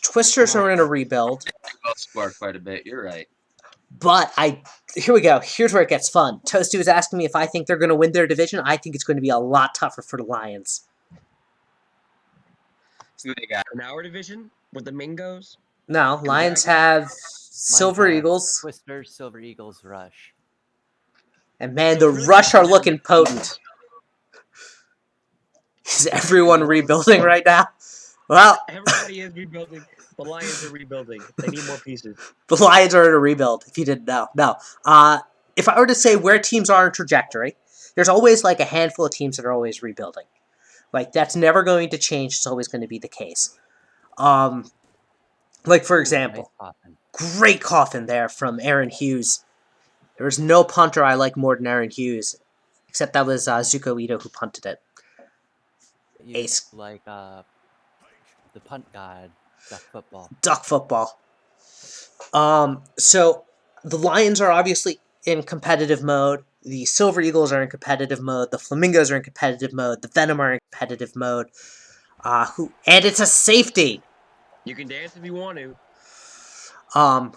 Speaker 1: Twisters are in a rebuild.
Speaker 4: They'll score quite a bit. You're right.
Speaker 1: But here we go. Here's where it gets fun. Toasty was asking me if I think they're going to win their division. I think it's going to be a lot tougher for the Lions.
Speaker 4: Who they got?
Speaker 3: In our division with the Mingos?
Speaker 1: No, Lions have Silver
Speaker 2: Lions have
Speaker 1: Eagles.
Speaker 2: Twisters, Silver Eagles, Rush.
Speaker 1: And man,
Speaker 3: So
Speaker 1: the
Speaker 3: it's really
Speaker 1: Rush are
Speaker 3: gonna
Speaker 1: looking
Speaker 3: be-
Speaker 1: potent. Is everyone rebuilding right now? Well,
Speaker 3: Everybody is rebuilding. The Lions are rebuilding. They need more pieces.
Speaker 1: the Lions are in a rebuild, if you didn't know. No. If I were to say where teams are in trajectory, there's always like a handful of teams that are always rebuilding. Like, that's never going to change. It's always going to be the case. Like, for example,
Speaker 2: Nice coffin.
Speaker 1: great coffin there from Aaron Hughes. There's no punter I like more than Aaron Hughes, except that was Zuko Ito who punted it.
Speaker 2: You
Speaker 1: Ace.
Speaker 2: like the punt god, duck football.
Speaker 1: Duck football. So the Lions are obviously in competitive mode. The Silver Eagles are in competitive mode. The Flamingos are in competitive mode. The Venom are in competitive mode. And it's a safety.
Speaker 3: You can dance if you want to.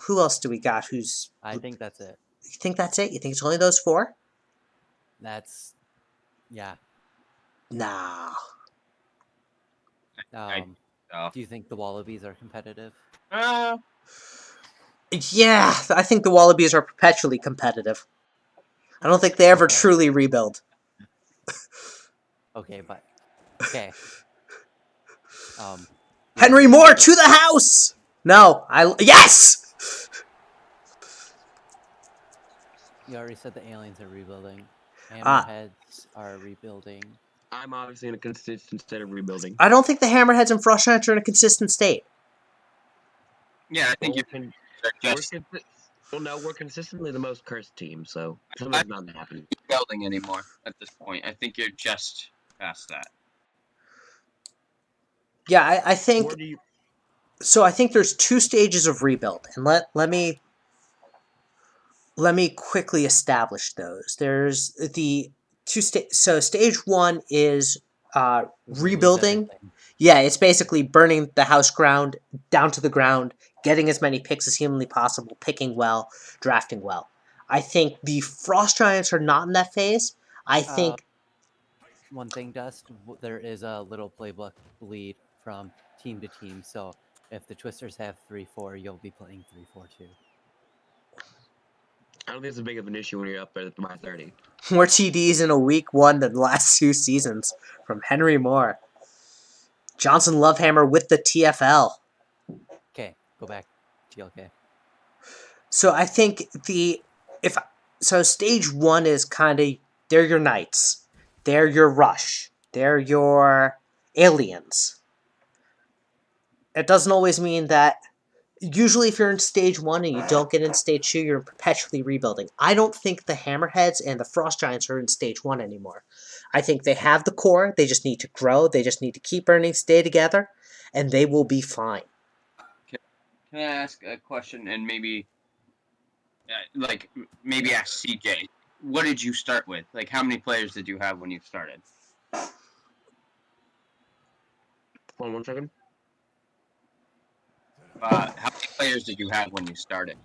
Speaker 1: Who else do we got?
Speaker 2: I think that's it.
Speaker 1: You think that's it? You think it's only those 4?
Speaker 2: That's yeah.
Speaker 1: Nah.
Speaker 2: Do you think the Wallabies are competitive?
Speaker 1: Yeah, I think the Wallabies are perpetually competitive. I don't think they ever
Speaker 2: Okay.
Speaker 1: truly rebuild.
Speaker 2: Okay, but okay.
Speaker 1: Henry Moore to the house. No, yes.
Speaker 2: You already said the aliens are rebuilding. Hammerheads are rebuilding.
Speaker 3: I'm obviously in a consistent state of rebuilding.
Speaker 1: I don't think the Hammerheads and Frost Giants are in a consistent state.
Speaker 4: Yeah, I think
Speaker 3: we're consistently the most cursed team, so something's not happening.
Speaker 4: Building anymore at this point. I think you're just past that.
Speaker 1: Yeah, I think. So I think there's 2 stages of rebuild, and let me quickly establish those. There's the 2 So stage 1 is rebuilding. Yeah, it's basically burning the house ground down to the ground, getting as many picks as humanly possible, picking well, drafting well. I think the Frost Giants are not in that phase. I think
Speaker 2: one thing, Dust, there is a little playbook bleed from team to team. So if the Twisters have 3-4, you'll be playing 3-4 too.
Speaker 3: I don't think it's as big of an issue when you're up there by 30.
Speaker 1: more TDs in a week 1 than the last 2 seasons from Henry Moore. Johnson Lovehammer with the TFL.
Speaker 2: Okay, go back. TLK.
Speaker 1: So I think stage 1 is kind of, they're your knights. They're your rush. They're your aliens. It doesn't always mean that. Usually if you're in stage 1 and you don't get in stage 2, you're perpetually rebuilding. I don't think the Hammerheads and the Frost Giants are in stage 1 anymore. I think they have the core. They just need to grow. They just need to keep earning, stay together, and they will be fine.
Speaker 4: Can I ask a question and maybe ask CJ? What did you start with? Like, how many players did you have when you started?
Speaker 3: Hold on 1 second.
Speaker 4: How many players did you have when you started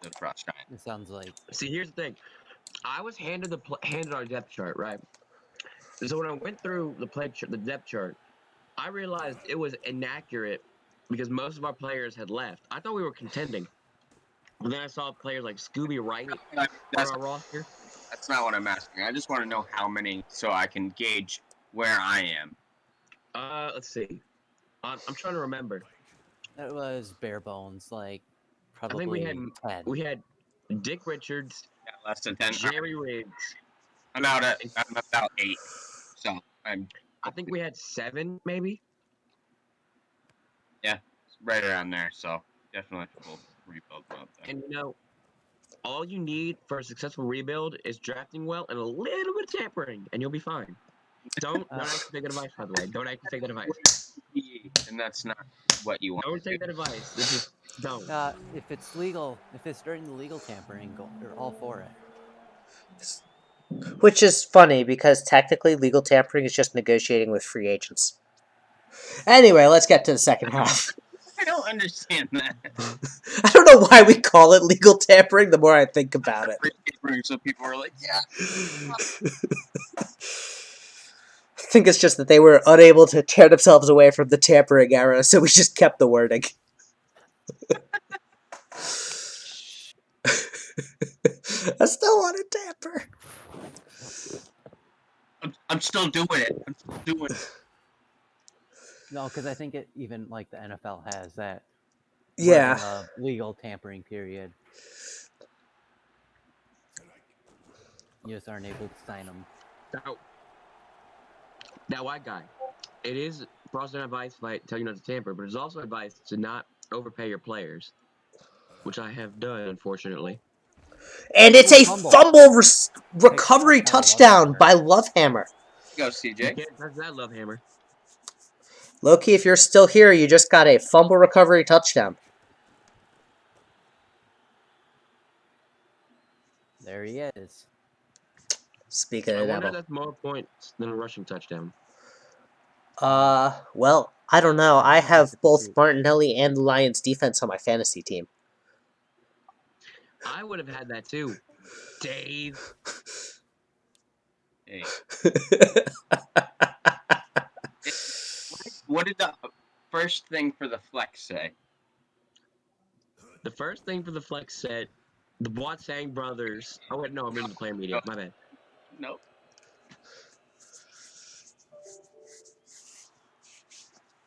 Speaker 4: the Frost Giant?
Speaker 2: It sounds like.
Speaker 3: See, here's the thing. I was handed our depth chart, right? So when I went through the depth chart, I realized it was inaccurate because most of our players had left. I thought we were contending. But then I saw players like Scooby Wright on our roster.
Speaker 4: That's not what I'm asking. I just want to know how many so I can gauge where I am.
Speaker 3: Let's see. I'm trying to remember.
Speaker 2: It was bare bones, like probably.
Speaker 3: I think
Speaker 2: 10.
Speaker 3: we had Dick Richards,
Speaker 4: less than 10.
Speaker 3: Jerry Riggs.
Speaker 4: I'm about 8. So
Speaker 3: I think we had 7, maybe.
Speaker 4: Yeah, right around there. So definitely full rebuild mode.
Speaker 3: And all you need for a successful rebuild is drafting well and a little bit of tampering, and you'll be fine. Don't actually take that advice, by the way. Don't actually take that advice.
Speaker 4: And that's not what you want.
Speaker 3: Don't take that advice. Just don't.
Speaker 2: If it's legal, if it's during the legal tampering, you're all for it.
Speaker 1: Which is funny because technically legal tampering is just negotiating with free agents. Anyway, let's get to the second half.
Speaker 4: I don't understand that.
Speaker 1: I don't know why we call it legal tampering the more I think about it.
Speaker 4: So people are like, yeah.
Speaker 1: I think it's just that they were unable to tear themselves away from the tampering era, so we just kept the wording. I still want to tamper.
Speaker 4: I'm still doing it.
Speaker 2: No, because I think it even like the NFL has that.
Speaker 1: Yeah.
Speaker 2: Legal tampering period. You just aren't able to sign them.
Speaker 3: Now, white guy, it is frosted advice if I tell you not to tamper, but it's also advice to not overpay your players, which I have done, unfortunately.
Speaker 1: And it's a fumble recovery touchdown by Lovehammer.
Speaker 4: Go, CJ.
Speaker 3: You can't touch that, Lovehammer.
Speaker 1: Loki, if you're still here, you just got a fumble recovery touchdown.
Speaker 2: There he is.
Speaker 1: Speaking
Speaker 3: I
Speaker 1: of
Speaker 3: wonder
Speaker 1: devil.
Speaker 3: if that's more points than a rushing touchdown.
Speaker 1: Well, I don't know. I
Speaker 2: I think
Speaker 1: have
Speaker 2: it's a
Speaker 1: both
Speaker 2: two.
Speaker 1: Martinelli and the Lions defense on my fantasy team.
Speaker 3: I would have had that too. Dave.
Speaker 4: Hey, what did the first thing for the flex say?
Speaker 3: The first thing for the flex set, the Boateng brothers. Oh wait, no, I'm into the player media.
Speaker 4: No,
Speaker 3: My bad.
Speaker 4: no.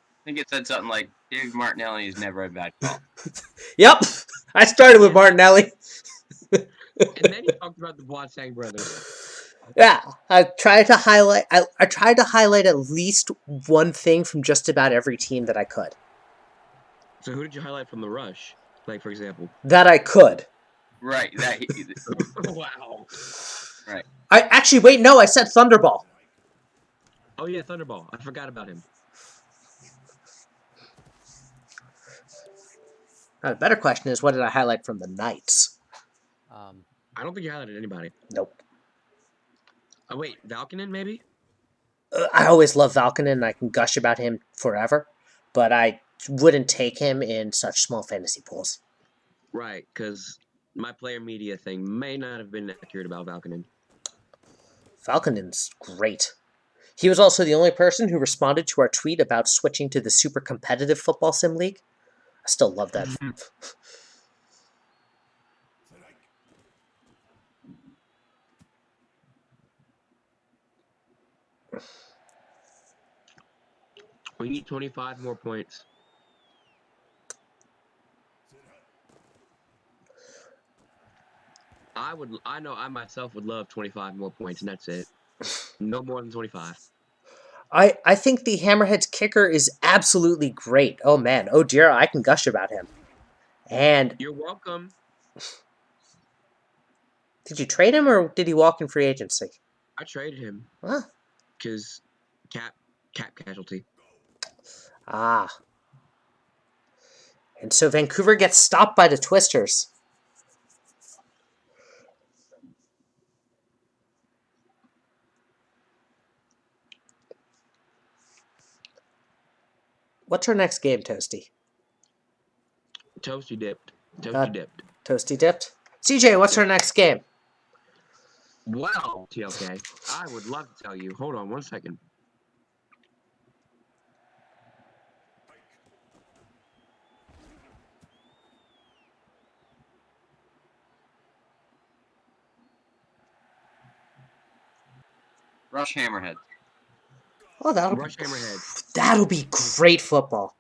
Speaker 4: I think it said something like David Martinelli is never a bad call.
Speaker 1: Yep, I started with
Speaker 3: Yeah.
Speaker 1: Martinelli.
Speaker 3: And then he talked about the Boateng brothers.
Speaker 1: Yeah, I tried to highlight. I tried to highlight at least one thing from just about every team that I could.
Speaker 3: So who did you highlight from the rush? Like for example.
Speaker 1: That I could.
Speaker 4: Right.
Speaker 3: Wow.
Speaker 4: Right.
Speaker 1: I actually wait. No, I said Thunderball.
Speaker 3: Oh yeah, Thunderball. I forgot about him.
Speaker 1: Now, the better question is, what did I highlight from the Knights?
Speaker 3: I don't think you highlighted anybody.
Speaker 1: Nope.
Speaker 3: Oh wait, Valkonen maybe?
Speaker 1: I always love Valkonen, and I can gush about him forever, but I wouldn't take him in such small fantasy pools.
Speaker 3: Right, because my player media thing may not have been accurate about Valkonen.
Speaker 1: Valkonen's great. He was also the only person who responded to our tweet about switching to the super competitive football sim league. I still love that.
Speaker 3: We need 25 more points. I know I myself would love 25 more points, and that's it. No more than 25.
Speaker 1: I think the Hammerhead's kicker is absolutely great. Oh man, oh dear, I can gush about him. And
Speaker 3: You're welcome.
Speaker 1: did you trade him or did he walk in free agency?
Speaker 3: I traded him
Speaker 1: Huh?
Speaker 3: because cap casualty.
Speaker 1: Ah. And so Vancouver gets stopped by the Twisters. What's our next game, Toasty?
Speaker 3: Toasty dipped.
Speaker 1: Uh,
Speaker 3: Toasty dipped.
Speaker 1: Toasty dipped? CJ, what's our next game?
Speaker 3: Well, TLK, I would love to tell you. Hold on one second.
Speaker 4: Rush Hammerhead.
Speaker 1: Oh,
Speaker 3: Rush Hammerhead.
Speaker 1: that'll be great football.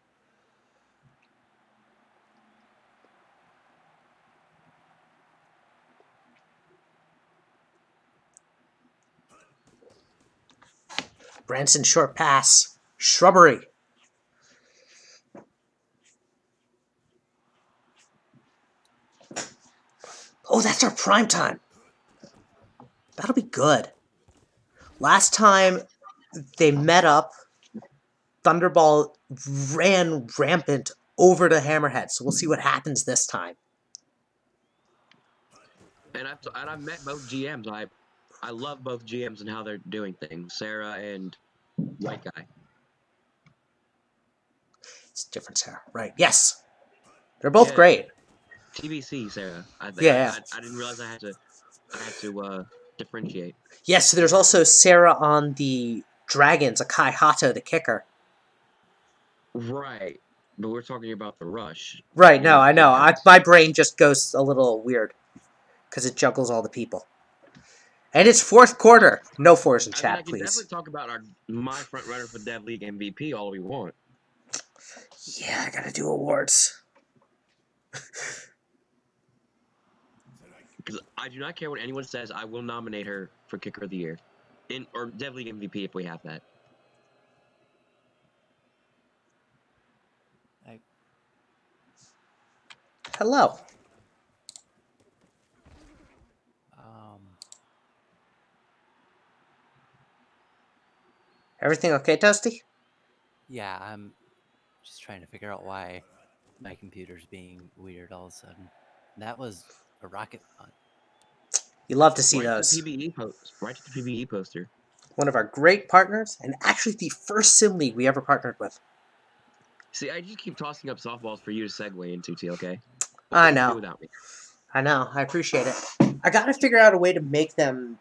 Speaker 1: Branson short pass. Shrubbery. Oh, that's our prime time. That'll be good. Last time they met up, Thunderball ran rampant over to Hammerhead, so we'll see what happens this time.
Speaker 3: And I've met both GMs. I love both GMs and how they're doing things. Sarah and White Guy.
Speaker 1: It's different, Sarah. Right. Yes. They're both
Speaker 3: Yeah.
Speaker 1: great.
Speaker 3: TBC Sarah. I think
Speaker 1: Yeah.
Speaker 3: I didn't realize I had to differentiate.
Speaker 1: Yes, so there's also Sarah on the Dragons, Akai Hato, the kicker.
Speaker 3: Right. But we're talking about the rush.
Speaker 1: Right, no, I know.
Speaker 3: defense.
Speaker 1: My brain just goes a little weird because it juggles all the people. And it's fourth quarter. No fours in
Speaker 3: I mean, I
Speaker 1: chat,
Speaker 3: can definitely
Speaker 1: please.
Speaker 3: talk about my front runner for Dev League MVP all we want.
Speaker 1: Yeah, I gotta do awards.
Speaker 3: Because I do not care what anyone says. I will nominate her for Kicker of the Year, or Dev League MVP if we have that.
Speaker 1: Hello. Everything okay, Toasty?
Speaker 2: Yeah, I'm just trying to figure out why my computer's being weird all of a sudden. That was a rocket fun.
Speaker 1: You love to see
Speaker 3: Right to
Speaker 1: those.
Speaker 3: the PBE post. Right to the PBE poster.
Speaker 1: One of our great partners, and actually the first sim league we ever partnered with.
Speaker 3: See, I just keep tossing up softballs for you to segue into, TLK. What
Speaker 1: I
Speaker 3: would you do
Speaker 1: know.
Speaker 3: without me?
Speaker 1: I know. I appreciate it. I gotta figure out a way to make them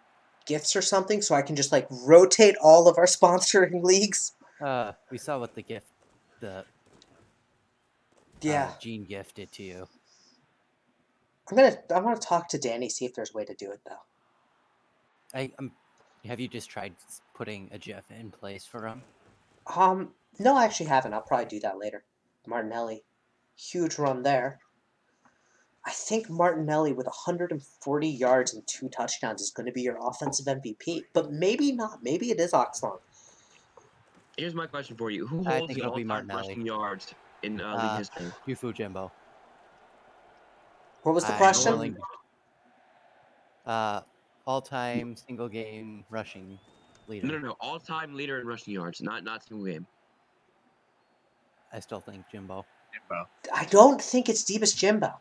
Speaker 1: gifts or something so I can just like rotate all of our sponsoring leagues.
Speaker 2: We saw what the
Speaker 1: Yeah.
Speaker 2: Gene gift did to you.
Speaker 1: I want to talk to Danny, see if there's a way to do it though.
Speaker 2: Have you just tried putting a GIF in place for him?
Speaker 1: No, I actually haven't. I'll probably do that later. Martinelli. Huge run there. I think Martinelli with 140 yards and 2 touchdowns is going to be your offensive MVP, but maybe not. Maybe it is Oxlong.
Speaker 3: Here's my question for you: Who
Speaker 2: I
Speaker 3: holds
Speaker 2: think
Speaker 3: the
Speaker 2: it'll be
Speaker 3: all-time
Speaker 2: Martinelli.
Speaker 3: rushing yards in league history?
Speaker 2: Yufu Jimbo.
Speaker 1: What was the
Speaker 2: I'm
Speaker 1: question?
Speaker 2: willing. All-time single game rushing leader.
Speaker 3: No. All-time leader in rushing yards, not single game.
Speaker 2: I still think Jimbo.
Speaker 1: I don't think it's Deepest Jimbo.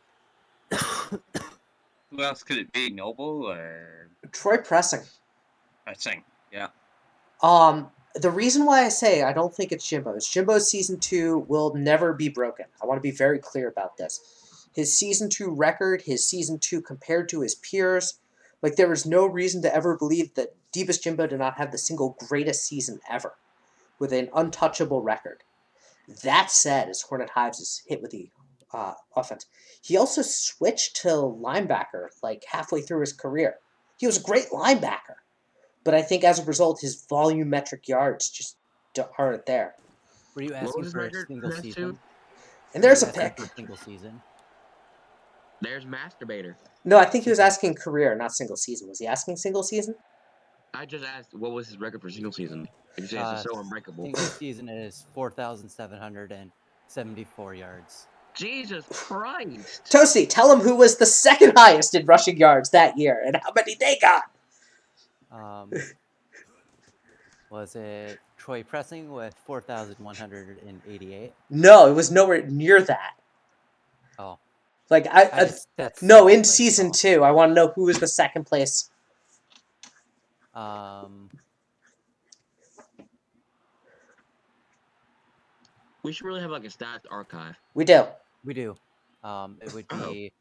Speaker 4: Who else could it be? Noble or
Speaker 1: Troy Pressing.
Speaker 4: Pressing? Yeah.
Speaker 1: The reason why I say I don't think it's Jimbo is Jimbo's season 2 will never be broken. I want to be very clear about this. His season 2 record, his season 2 compared to his peers, like there is no reason to ever believe that Deepest Jimbo did not have the single greatest season ever with an untouchable record. That said, as Hornet Hives is hit with the offense, he also switched to linebacker like halfway through his career. He was a great linebacker. But I think as a result, his volumetric yards just aren't there.
Speaker 2: Were you
Speaker 3: What
Speaker 2: asking
Speaker 3: was his
Speaker 2: for a
Speaker 3: record?
Speaker 2: single
Speaker 3: Last
Speaker 2: season?
Speaker 3: two?
Speaker 1: And
Speaker 2: Were
Speaker 1: there's
Speaker 2: you
Speaker 1: a
Speaker 2: asking
Speaker 1: pick.
Speaker 2: for a single season?
Speaker 3: There's Masturbator.
Speaker 1: No, I think he was
Speaker 2: Season.
Speaker 1: asking career, not single season. Was he asking single season?
Speaker 3: I just asked what was his record for single season. Because it's so unbreakable.
Speaker 2: Single season is 4,774 yards.
Speaker 3: Jesus Christ!
Speaker 1: Toasty, tell him who was the second highest in rushing yards that year and how many they got.
Speaker 2: Was it Troy Pressing with 4,188?
Speaker 1: No, it was nowhere near that.
Speaker 2: Oh,
Speaker 1: Like
Speaker 2: that's
Speaker 1: no, in
Speaker 2: second place,
Speaker 1: season
Speaker 2: though.
Speaker 1: 2, I want to know who was the second place.
Speaker 3: We should really have like a stats archive.
Speaker 1: We do.
Speaker 2: We do. It would be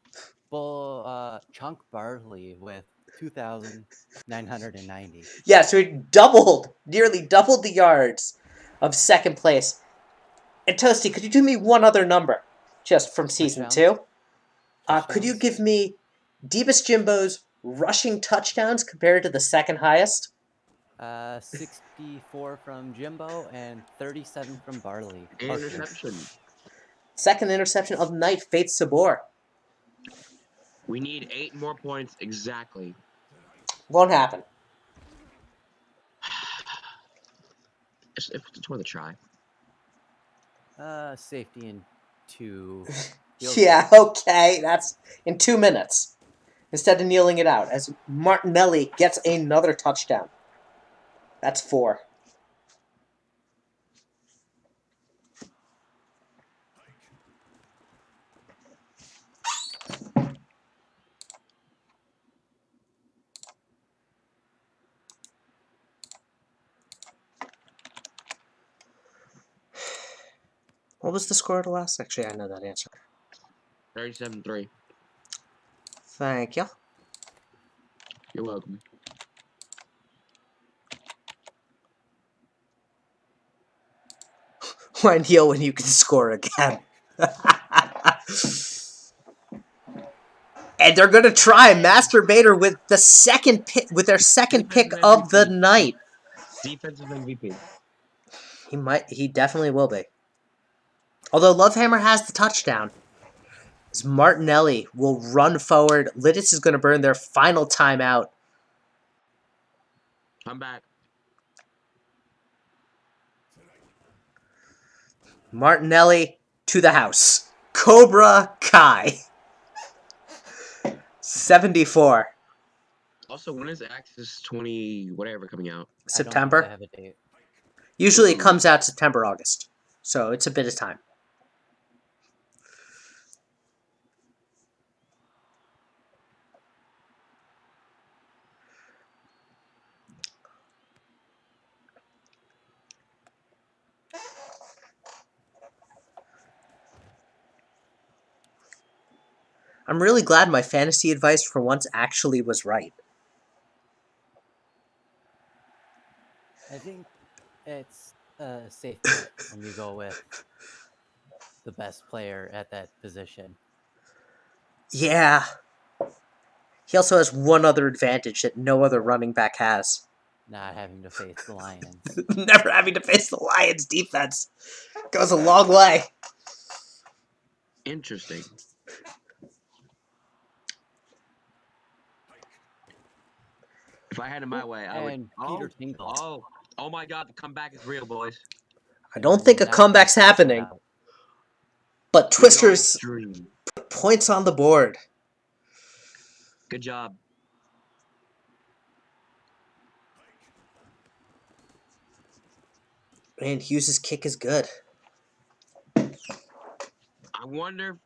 Speaker 2: Chunk Barley with 2,990.
Speaker 1: Yeah, so he nearly doubled the yards of second place. And Toasty, could you do me one other number, just from season
Speaker 2: Touchdowns?
Speaker 1: 2? Could you
Speaker 2: Touchdowns?
Speaker 1: give me Deepest Jimbo's rushing touchdowns compared to the second highest?
Speaker 2: 64 from Jimbo and 37 from Barley.
Speaker 3: Interception.
Speaker 1: Second interception of the night, Faith Sabor.
Speaker 3: We need 8 more points exactly.
Speaker 1: Won't happen.
Speaker 3: It's worth a try.
Speaker 2: Safety in 2.
Speaker 1: Yeah, okay, that's in 2 minutes. Instead of kneeling it out, as Martinelli gets another touchdown. That's 4. What was the score of the last? Actually, I know that answer.
Speaker 3: 37-3.
Speaker 1: Thank you.
Speaker 3: You're welcome.
Speaker 1: Why kneel when you can score again? And they're gonna try Masturbator with the second pick, with their second pick
Speaker 3: Defensive
Speaker 1: of the
Speaker 3: MVP.
Speaker 1: night.
Speaker 3: Defensive MVP.
Speaker 1: He definitely will be. Although Lovehammer has the touchdown. As Martinelli will run forward. Lidis is going to burn their final timeout.
Speaker 3: I'm back.
Speaker 1: Martinelli to the house. Cobra Kai. 74.
Speaker 3: Also, when is Axis 20 whatever coming out?
Speaker 1: September.
Speaker 2: I don't think they have a date.
Speaker 1: Usually it comes out September, August. So it's a bit of time. I'm really glad my fantasy advice for once actually was right.
Speaker 2: I think it's a safe bet when you go with the best player at that position.
Speaker 1: Yeah. He also has one other advantage that no other running back has.
Speaker 2: Not having to face the Lions.
Speaker 1: Never having to face the Lions defense. Goes a long way.
Speaker 3: Interesting. If I had it my way, I would.
Speaker 2: And Peter Tingle.
Speaker 3: Oh my God! The comeback is real, boys.
Speaker 1: I don't think a
Speaker 2: Not gonna
Speaker 1: comeback's
Speaker 2: count that
Speaker 1: happening,
Speaker 2: out.
Speaker 1: but
Speaker 3: We can always
Speaker 1: Twisters
Speaker 3: dream.
Speaker 1: put points on the board.
Speaker 3: Good job.
Speaker 1: And Hughes' kick is good.
Speaker 3: I wonder.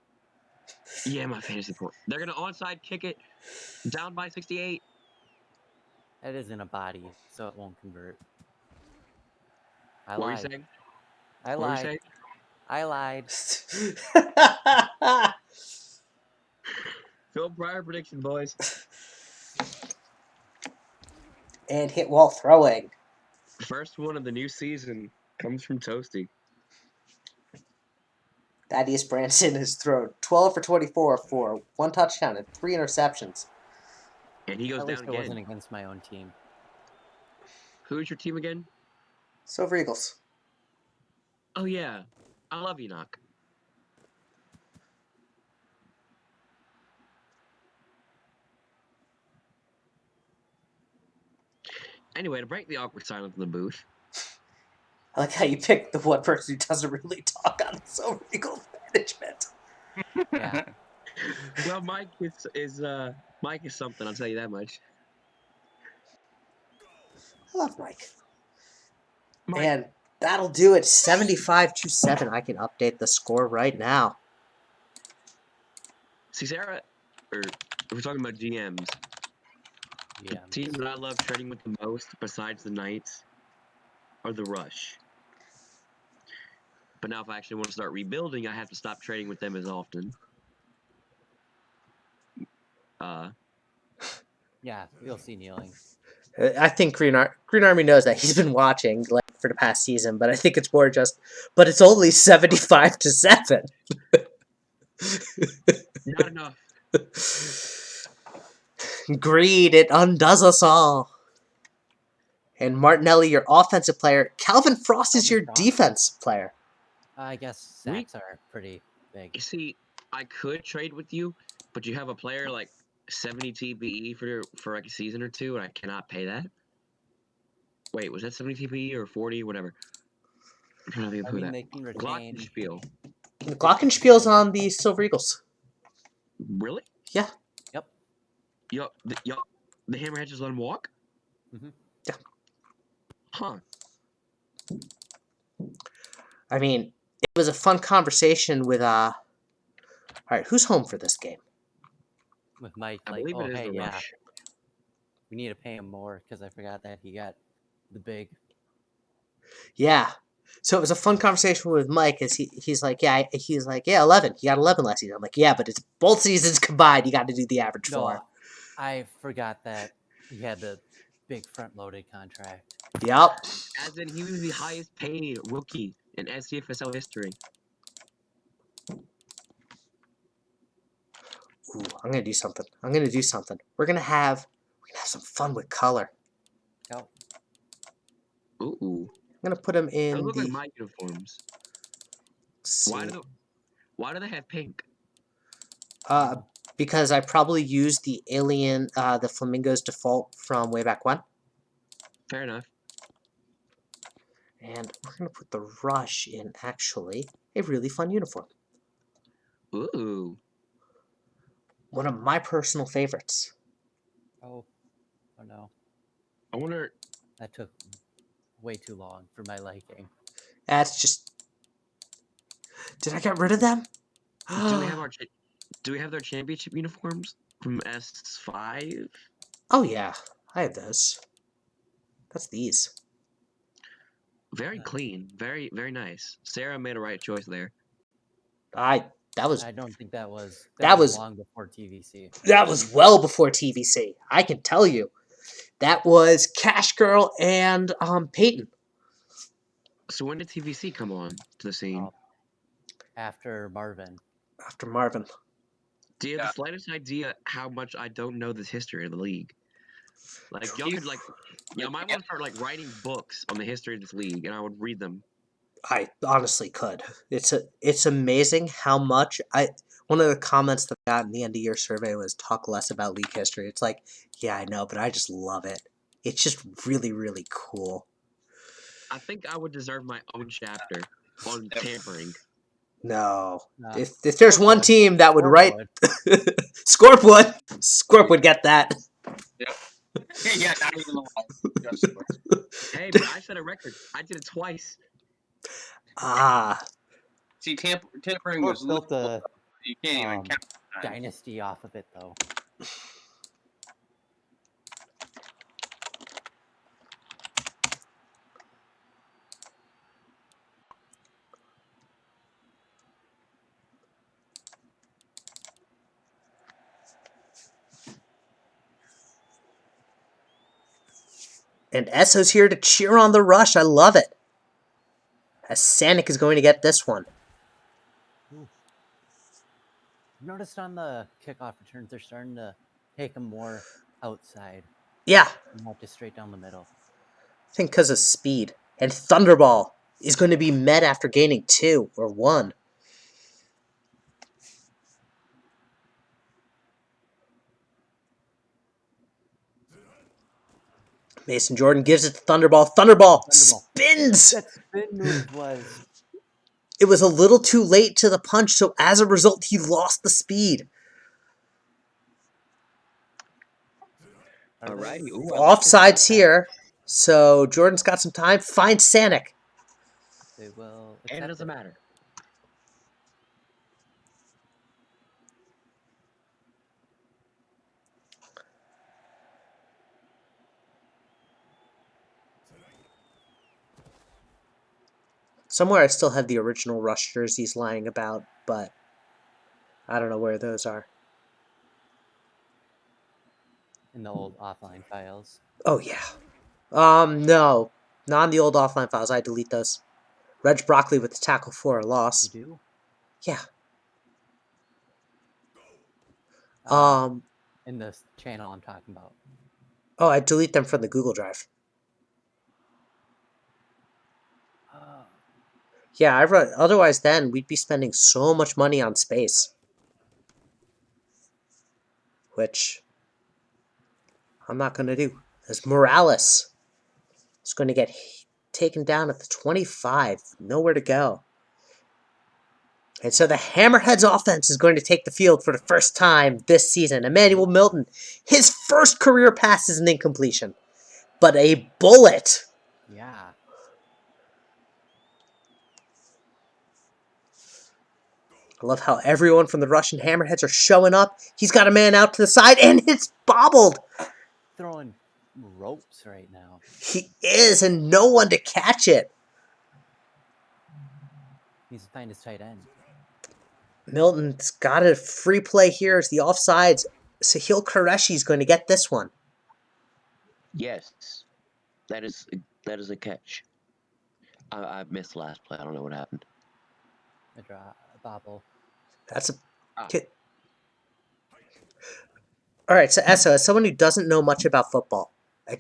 Speaker 3: Yeah, my fantasy point. They're gonna onside kick it, down by 68.
Speaker 2: That isn't a body, so it won't convert. I
Speaker 3: What were you
Speaker 2: lied.
Speaker 3: saying?
Speaker 2: I
Speaker 3: What were you
Speaker 2: lied.
Speaker 3: saying?
Speaker 2: I lied.
Speaker 3: Phil Pryor prediction, boys.
Speaker 1: And hit while throwing.
Speaker 3: First one of the new season comes from Toasty.
Speaker 1: Thaddeus Branson has thrown 12 for 24 for 1 touchdown and 3 interceptions.
Speaker 3: And he goes
Speaker 2: At
Speaker 3: down
Speaker 2: least it
Speaker 3: again.
Speaker 2: wasn't against my own team.
Speaker 3: Who's your team again?
Speaker 1: Silver Eagles.
Speaker 3: Oh, yeah. I love Enoch. Anyway, to break the awkward silence in the booth.
Speaker 1: I like how you picked the one person who doesn't really talk on the Silver Eagles management.
Speaker 2: Yeah.
Speaker 3: Well, Mike is something, I'll tell you that much.
Speaker 1: I love Mike.
Speaker 3: Mike,
Speaker 1: And that'll do it. 75-7. I can update the score right now.
Speaker 3: see, Sarah, or if we're talking about GMs, the
Speaker 2: Yeah.
Speaker 3: team that I love trading with the most, besides the Knights, are the Rush. But now, if I actually want to start rebuilding, I have to stop trading with them as often.
Speaker 2: Yeah, you'll see kneeling.
Speaker 1: I think Green Army knows that. He's been watching like for the past season, but I think it's more just. But it's only 75-7.
Speaker 3: Not enough.
Speaker 1: Greed, it undoes us all. And Martinelli, your offensive player. Calvin Frost is your defense player.
Speaker 2: I guess sacks are pretty big.
Speaker 3: You see, I could trade with you, but you have a player like 70 TPE for like a season or two, and I cannot pay that. Wait, was that 70 TPE or 40, whatever? I'm trying to think of
Speaker 2: I
Speaker 3: who
Speaker 2: mean,
Speaker 3: that.
Speaker 2: they can retain.
Speaker 3: Glockenspiel.
Speaker 1: The Glockenspiel's on the Silver Eagles.
Speaker 3: Really?
Speaker 1: Yeah.
Speaker 2: Yep.
Speaker 3: The Hammerhead just let him walk?
Speaker 2: Mhm.
Speaker 1: Yeah.
Speaker 3: Huh.
Speaker 1: I mean, it was a fun conversation with All right, who's home for this game?
Speaker 2: With Mike,
Speaker 3: I
Speaker 2: like,
Speaker 3: believe
Speaker 2: oh,
Speaker 3: it is
Speaker 2: hey,
Speaker 3: the
Speaker 2: yeah,
Speaker 3: Rush.
Speaker 2: we need to pay him more because I forgot that he got the big.
Speaker 1: Yeah. So it was a fun conversation with Mike as he's like, yeah, 11. He got 11 last season. I'm like, yeah, but it's both seasons combined. You got to do the average
Speaker 2: No,
Speaker 1: for.
Speaker 2: I forgot that he had the big front-loaded contract.
Speaker 1: Yep.
Speaker 3: As in, he was the highest paid rookie in SCFSL history.
Speaker 1: Ooh, I'm gonna do something. We're gonna have some fun with color.
Speaker 2: Oh,
Speaker 3: Ooh.
Speaker 1: I'm gonna put him
Speaker 3: Those
Speaker 1: in
Speaker 3: look like
Speaker 1: the.
Speaker 3: my uniforms.
Speaker 1: Let's see.
Speaker 3: Why do they have pink?
Speaker 1: Because I probably used the alien, the Flamingo's default from way back when.
Speaker 3: Fair enough.
Speaker 1: And we're gonna put the Rush in actually a really fun uniform.
Speaker 3: Ooh.
Speaker 1: One of my personal favorites.
Speaker 2: oh no,
Speaker 3: I wonder.
Speaker 2: that took way too long for my liking.
Speaker 1: That's just. Did I get rid of them?
Speaker 3: Do we have do we have their championship uniforms from S5?
Speaker 1: Oh yeah, I have those. That's these.
Speaker 3: Very clean. Very, very nice. Sarah made a right choice there.
Speaker 1: I That was
Speaker 2: I don't think that was
Speaker 1: that was
Speaker 2: long before TVC.
Speaker 1: that was well before TVC. I can tell you. That was Cash Girl and Peyton
Speaker 3: So when did TVC come on to the scene?
Speaker 2: After Marvin.
Speaker 1: after Marvin.
Speaker 3: Do you have
Speaker 4: Yeah.
Speaker 3: the slightest idea how much I don't know this history of the league? Like y'all
Speaker 4: You-
Speaker 3: could y'all might want to start like writing books on the history of this league, and I would read them.
Speaker 1: I honestly could. It's amazing how much I. One of the comments that I got in the end of year survey was talk less about league history. It's like, yeah, I know, but I just love it. It's just really, really cool.
Speaker 3: I think I would deserve my own chapter on
Speaker 4: Yep.
Speaker 3: tampering.
Speaker 1: No,
Speaker 2: Uh,
Speaker 1: if there's one
Speaker 2: Scorpwood.
Speaker 1: team that would write,
Speaker 2: Scorpwood.
Speaker 1: Scorp would get that.
Speaker 4: Yep. Yeah, not even a lie. Just
Speaker 3: Hey, but I set a record. I did it twice.
Speaker 1: Ah,
Speaker 4: see, tampering
Speaker 2: Scorp
Speaker 4: was
Speaker 2: built
Speaker 4: legal.
Speaker 2: a
Speaker 4: You can't even
Speaker 2: um,
Speaker 4: count the times.
Speaker 2: dynasty off of it, though.
Speaker 1: and Esso's here to cheer on the rush. I love it. As Sanic is going to get this one.
Speaker 2: Ooh. I've noticed on the kickoff returns, they're starting to take them more outside,
Speaker 1: Yeah,
Speaker 2: not just straight down the middle.
Speaker 1: I think because of speed. And Thunderball is going to be met after gaining 2 or 1. Mason Jordan gives it to Thunderball. Thunderball spins!
Speaker 2: That spin move was
Speaker 1: It was a little too late to the punch, so as a result, he lost the speed.
Speaker 3: Alrighty. Ooh, I like this
Speaker 1: Offsides
Speaker 3: attack.
Speaker 1: here, so Jordan's got some time. Finds Sanic.
Speaker 2: They will.
Speaker 3: And it doesn't matter.
Speaker 1: Somewhere I still have the original Rush jerseys lying about, but I don't know where those are.
Speaker 2: In the old offline files.
Speaker 1: Oh, yeah. No. Not in the old offline files. I delete those. Reg Broccoli with the tackle for a
Speaker 2: You
Speaker 1: loss.
Speaker 2: do?
Speaker 1: Yeah.
Speaker 2: In this channel I'm talking about.
Speaker 1: Oh, I delete them from the Google Drive. Yeah, I wrote. Otherwise, then we'd be spending so much money on space, which I'm not going to do. As Morales is going to get taken down at the 25, nowhere to go. And so the Hammerheads offense is going to take the field for the first time this season. Emmanuel Milton, his first career pass is an incompletion, but a bullet.
Speaker 2: Yeah.
Speaker 1: I love how everyone from the Russian Hammerheads are showing up. He's got a man out to the side, and it's bobbled.
Speaker 2: Throwing ropes right now.
Speaker 1: He is, and no one to catch it.
Speaker 2: Needs to find his tight end.
Speaker 1: Milton's got a free play here as the offsides. Sahil Qureshi's going to get this one.
Speaker 3: Yes, that is a catch. I missed the last play. I don't know what happened.
Speaker 2: A bobble.
Speaker 1: That's a
Speaker 3: Ah.
Speaker 1: hit. All right, so Esso, as someone who doesn't know much about football,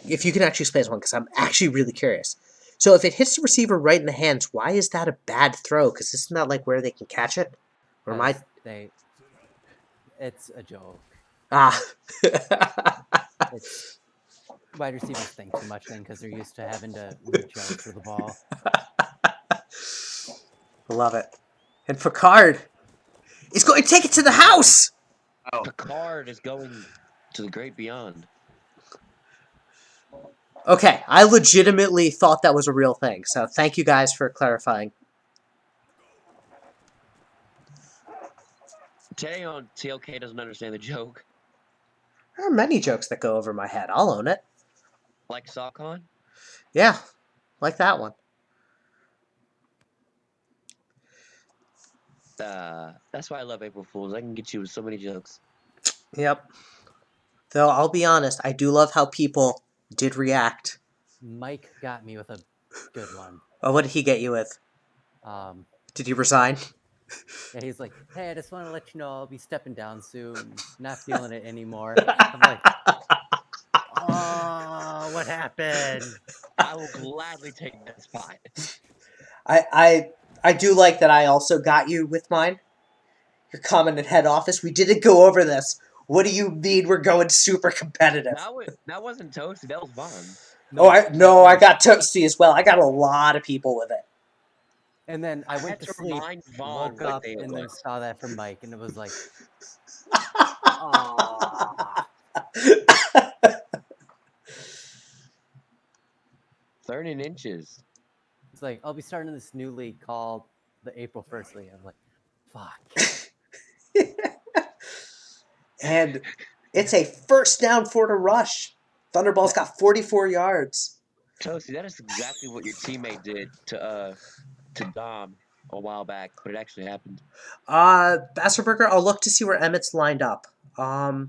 Speaker 1: if you can actually explain this one, because I'm actually really curious. So if it hits the receiver right in the hands, why is that a bad throw? Because isn't that like where they can catch it? Or am I...
Speaker 2: It's a joke.
Speaker 1: Ah.
Speaker 2: It's wide receivers think too much then because they're used to having to reach out for the ball.
Speaker 1: Love it. And Picard is going to take it to the house.
Speaker 4: Oh,
Speaker 3: Picard is going to the great beyond.
Speaker 1: Okay, I legitimately thought that was a real thing, so thank you guys for clarifying.
Speaker 3: Today on TLK doesn't understand the joke.
Speaker 1: There are many jokes that go over my head. I'll own it.
Speaker 3: Like Saucon?
Speaker 1: Yeah, like that one.
Speaker 3: That's why I love April Fools. I can get you with so many jokes.
Speaker 1: Yep. Though I'll be honest, I do love how people did react.
Speaker 2: Mike got me with a good one.
Speaker 1: Oh, what did he get you with?
Speaker 2: Um,
Speaker 1: Did he resign?
Speaker 2: yeah, he's like, "Hey, I just want to let you know I'll be stepping down soon. Not feeling it anymore." I'm like, "Oh, what happened?"
Speaker 3: I will gladly take that spot.
Speaker 1: I do like that I also got you with mine. Your comment at head office. We didn't go over this. What do you mean we're going super competitive?
Speaker 3: That wasn't Toasty. That was Vaughn.
Speaker 1: No, I got Toasty as well. I got a lot of people with it.
Speaker 2: And then I went
Speaker 3: had
Speaker 2: to
Speaker 3: to
Speaker 2: sleep,
Speaker 3: remind Vaughn
Speaker 2: woke
Speaker 3: what
Speaker 2: up,
Speaker 3: day it
Speaker 2: and then
Speaker 3: was.
Speaker 2: saw that from Mike, and it was like, "Oh."
Speaker 3: 30 inches.
Speaker 2: It's like, I'll be starting this new league called the April 1st League. I'm like, fuck.
Speaker 1: And it's a first down for the rush. Thunderball's got 44 yards.
Speaker 3: Toasty, that is exactly what your teammate did to Dom a while back, but it actually happened.
Speaker 1: Basserberger, I'll look to see where Emmett's lined up. I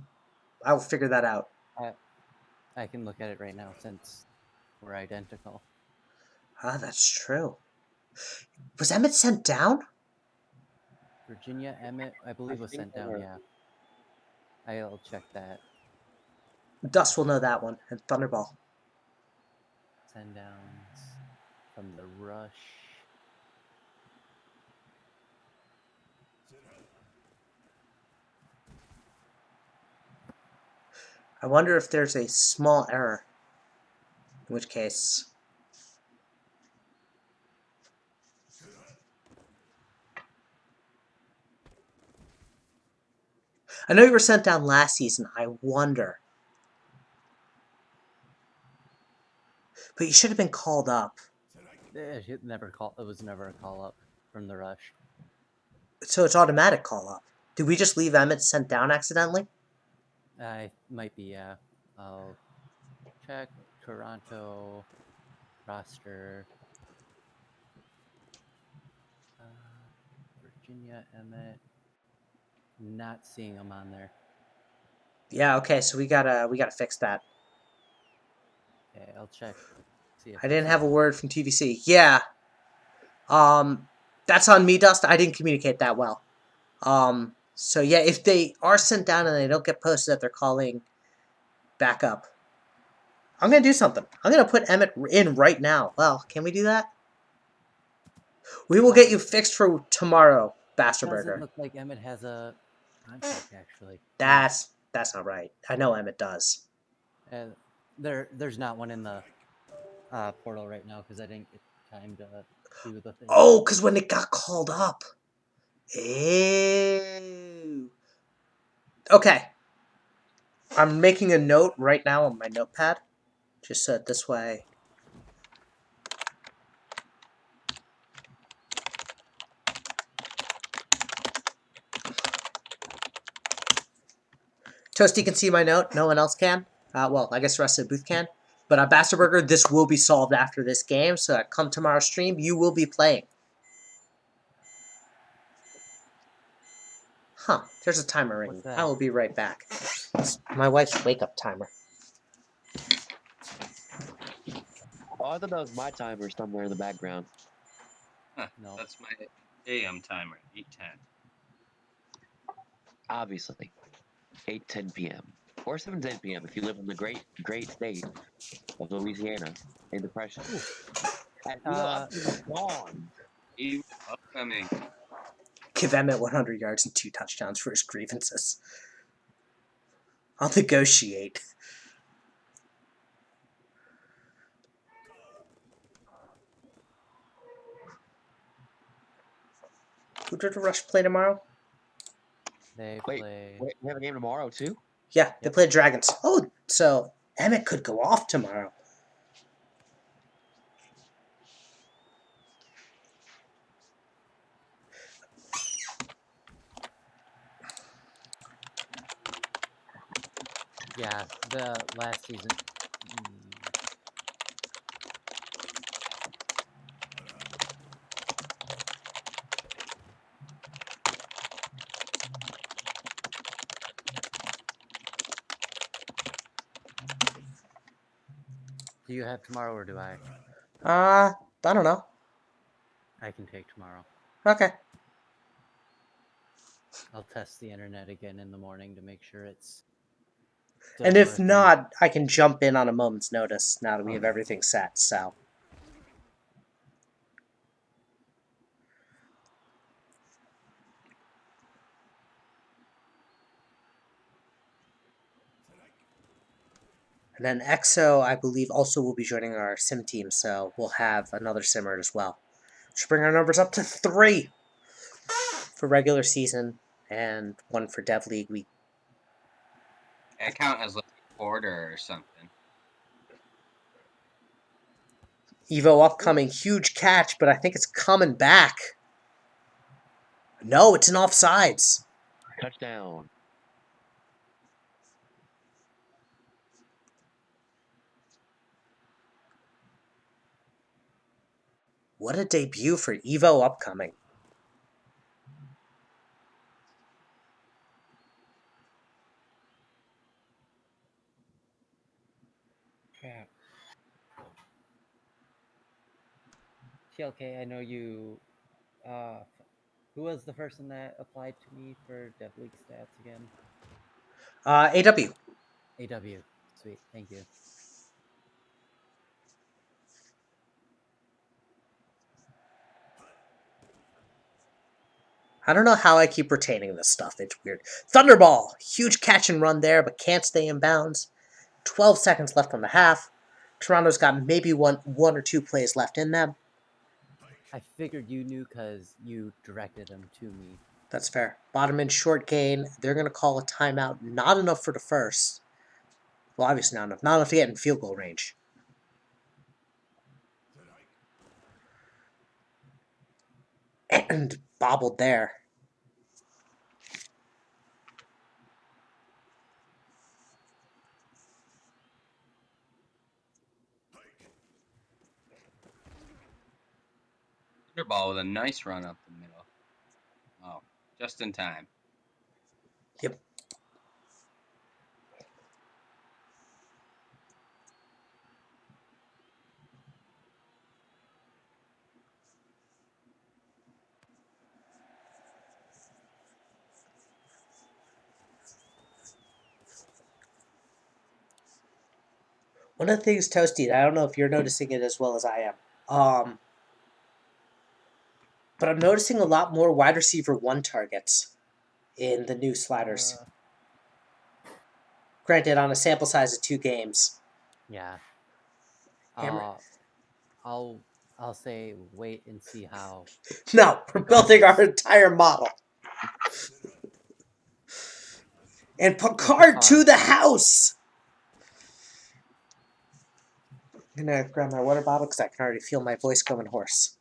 Speaker 1: will figure that out.
Speaker 2: I can look at it right now since we're identical.
Speaker 1: That's true. Was Emmett sent down?
Speaker 2: Virginia Emmett, I believe, was sent down, yeah. I'll check that.
Speaker 1: Dust will know that one. And Thunderball.
Speaker 2: Send downs from the rush.
Speaker 1: I wonder if there's a small error. In which case... I know you were sent down last season. I wonder. But you should have been called up.
Speaker 2: It was never a call up from the rush.
Speaker 1: So it's automatic call up. Did we just leave Emmett sent down accidentally?
Speaker 2: I might be, yeah. I'll check Toronto roster. Virginia Emmett. Not seeing him on there.
Speaker 1: Yeah, okay, so we gotta fix that.
Speaker 2: Okay, I'll check. See if
Speaker 1: I didn't have a word from TVC. Yeah. That's on me, Dust. I didn't communicate that well. So yeah, if they are sent down and they don't get posted that they're calling back up, I'm gonna do something. I'm gonna put Emmett in right now. Well, can we do that? We will get you fixed for tomorrow,
Speaker 2: Doesn't
Speaker 1: Basserberger.
Speaker 2: look like Emmett has a contract, actually.
Speaker 1: That's not right. I know Emmett does.
Speaker 2: There's not one in the portal right now because I didn't get time to do the thing.
Speaker 1: Oh, because when it got called up. Ew. Okay. I'm making a note right now on my notepad. Just so this way. Toasty can see my note. No one else can. Well, I guess the rest of the booth can. But Basserberger, this will be solved after this game. So come tomorrow's stream, you will be playing. Huh. There's a timer ringing. I will be right back. It's my wife's wake-up timer.
Speaker 3: Oh, I thought that was my timer somewhere in the background.
Speaker 4: Huh,
Speaker 2: No.
Speaker 4: That's my AM timer, 8:10.
Speaker 3: Obviously, 8:10 p.m. or 7:10 p.m. if you live in the great state of Louisiana in Depression. At up to the dawn.
Speaker 4: Eve upcoming.
Speaker 1: Give Emmett 100 yards and 2 touchdowns for his grievances. I'll negotiate. Who did the Rush play tomorrow?
Speaker 2: They
Speaker 3: Wait,
Speaker 2: play.
Speaker 3: we have a game tomorrow too?
Speaker 1: Yeah, they played Dragons. Oh, so Emmett could go off tomorrow.
Speaker 2: Yeah, the last season. Do you have tomorrow or do I?
Speaker 1: I don't know.
Speaker 2: I can take tomorrow.
Speaker 1: Okay.
Speaker 2: I'll test the internet again in the morning to make sure it's still
Speaker 1: And if
Speaker 2: working.
Speaker 1: not, I can jump in on a moment's notice now that we have
Speaker 2: Okay.
Speaker 1: everything set, so. And then EXO, I believe, also will be joining our sim team, so we'll have another simmer as well. Should bring our numbers up to 3 for regular season and 1 for Dev League. We
Speaker 4: I count as like a quarter or something.
Speaker 1: Evo upcoming, huge catch, but I think it's coming back. No, it's an offsides.
Speaker 3: Touchdown.
Speaker 1: What a debut for Evo upcoming.
Speaker 2: Crap. TLK, I know you. Who was the person that applied to me for Dev League stats again?
Speaker 1: AW.
Speaker 2: AW. Sweet. Thank you.
Speaker 1: I don't know how I keep retaining this stuff. It's weird. Thunderball. Huge catch and run there, but can't stay in bounds. 12 seconds left on the half. Toronto's got maybe one or two plays left in them.
Speaker 2: I figured you knew because you directed them to me.
Speaker 1: That's fair. Bottom in short gain. They're going to call a timeout. Not enough for the first. Well, obviously not enough. Not enough to get in field goal range. And bobbled there.
Speaker 4: Thunderball with a nice run up the middle. Oh, just in time.
Speaker 1: Yep. One of the things, Toasty, I don't know if you're noticing it as well as I am. But I'm noticing a lot more wide receiver 1 targets in the new sliders. Granted, on a sample size of 2 games.
Speaker 2: Yeah.
Speaker 1: Hammer.
Speaker 2: I'll say wait and see how.
Speaker 1: No, we're building our entire model. And Picard to the house! I'm gonna grab my water bottle because I can already feel my voice going hoarse.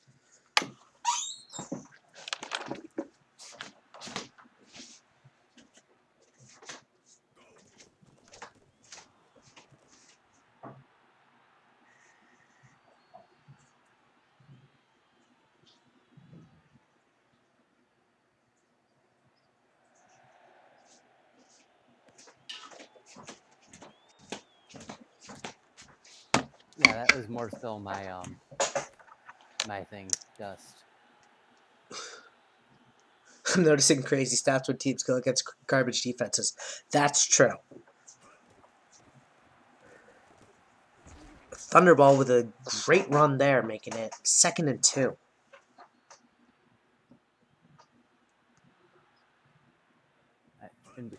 Speaker 2: Yeah, that was more so my thing. Dust.
Speaker 1: I'm noticing crazy stats when teams go against garbage defenses. That's true. Thunderball with a great run there, making it 2nd and 2.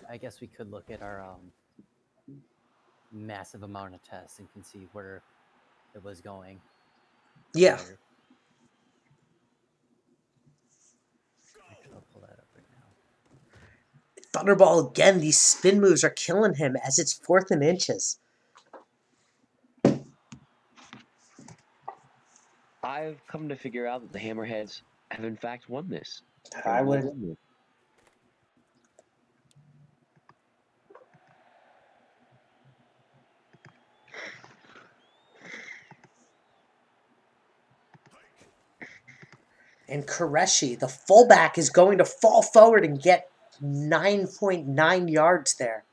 Speaker 2: I guess we could look at our massive amount of tests and can see where it was going.
Speaker 1: Yeah.
Speaker 2: Actually, I'll pull that up right now.
Speaker 1: Thunderball again. These spin moves are killing him as it's 4th and inches.
Speaker 3: I've come to figure out that the Hammerheads have in fact won this.
Speaker 1: I would. And Koreshi, the fullback, is going to fall forward and get 9.9 yards there.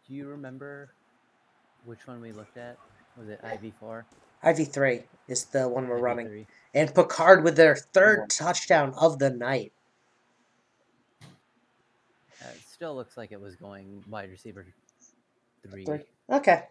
Speaker 2: Do you remember which one we looked at? Was it IV4?
Speaker 1: IV3 is the one we're running.
Speaker 2: IV3.
Speaker 1: And Picard with their third touchdown of the night.
Speaker 2: It still looks like it was going wide receiver 3.
Speaker 1: Three. Okay.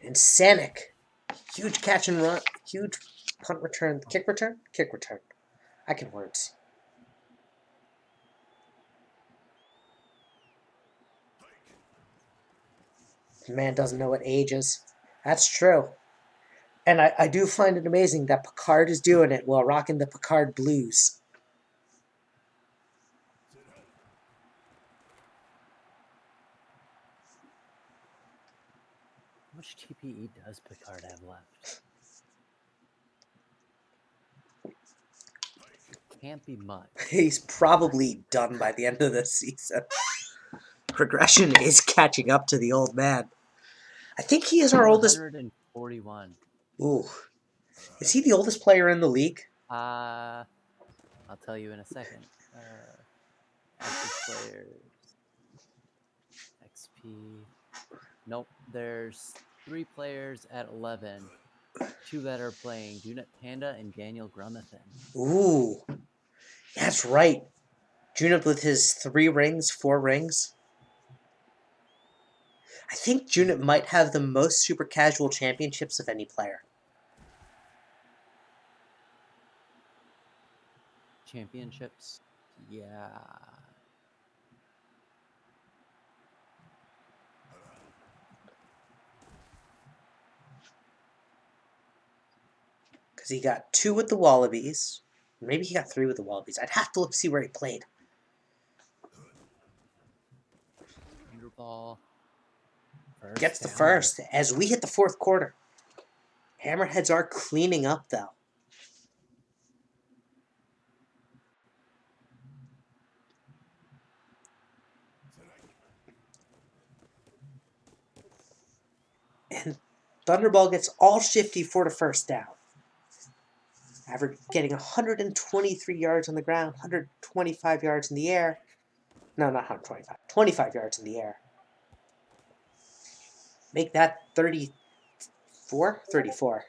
Speaker 1: And Sanic. Huge catch and run. Huge punt return. Kick return? Kick return. I can words. Man doesn't know what age is. That's true. And I do find it amazing that Picard is doing it while rocking the Picard blues.
Speaker 2: How much TPE does Picard have left? Can't be much.
Speaker 1: He's probably done by the end of the season. Progression is catching up to the old man. I think he is our oldest.
Speaker 2: 141.
Speaker 1: Ooh. Is he the oldest player in the league?
Speaker 2: I'll tell you in a second. Active players. XP. Nope. There's 3 players at 11. 2 that are playing Junit Panda and Daniel Grumathan.
Speaker 1: Ooh. That's right. Junip with his 3 rings, 4 rings. I think Junip might have the most super casual championships of any player.
Speaker 2: Championships? Yeah.
Speaker 1: Because he got 2 with the Wallabies. Maybe he got 3 with the Wallabies. I'd have to look to see where he played.
Speaker 2: Underball. First
Speaker 1: Gets the
Speaker 2: down.
Speaker 1: first as we hit the 4th quarter. Hammerheads are cleaning up, though. And Thunderball gets all shifty for the first down. Average getting 123 yards on the ground, 125 yards in the air. No, not 125. 25 yards in the air. Make that 34? 34.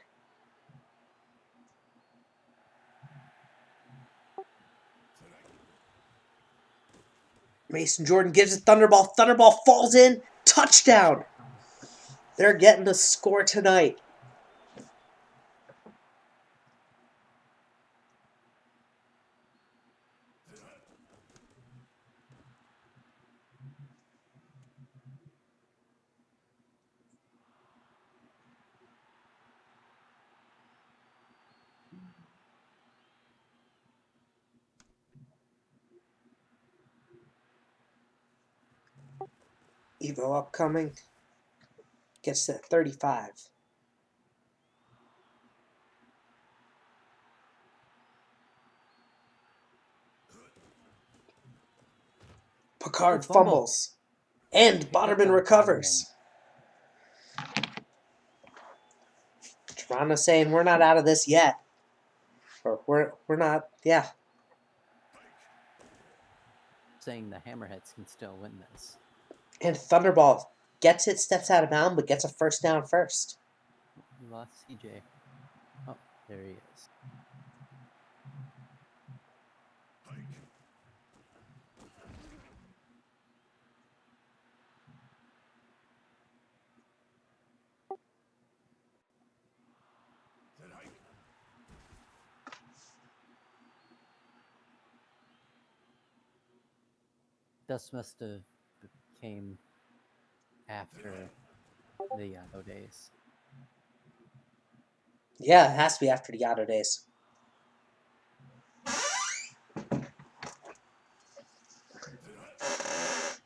Speaker 1: Mason Jordan gives it Thunderball. Thunderball falls in. Touchdown! They're getting the score tonight. Evo upcoming. Gets to 35. Picard fumbles. And Bonnerman recovers. Toronto saying we're not out of this yet. Or we're not, yeah.
Speaker 2: Saying the Hammerheads can still win this.
Speaker 1: And Thunderball gets it, steps out of bounds, but gets a first down first.
Speaker 2: We lost CJ. Oh, there he is. This must have came after the Yano days.
Speaker 1: Yeah, it has to be after the Yado days.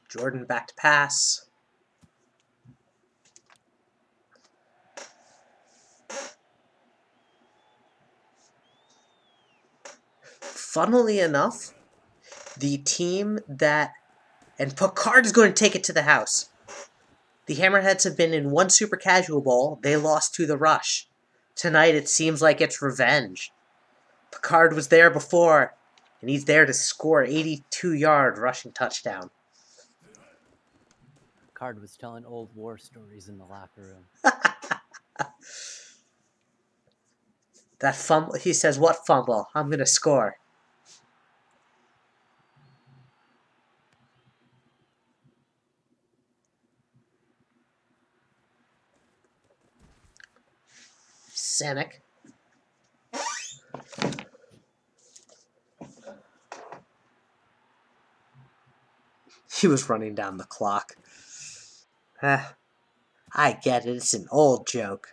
Speaker 1: Jordan back to pass. Funnily enough, the team that... And Picard is going to take it to the house. The Hammerheads have been in one Super Casual Bowl. They lost to the Rush. Tonight it seems like it's revenge. Picard was there before, and he's there to score 82-yard rushing touchdown.
Speaker 2: Card was telling old war stories in the locker room.
Speaker 1: That fumble, he says, what fumble? I'm going to score. Sanic. He was running down the clock. I get it, it's an old joke.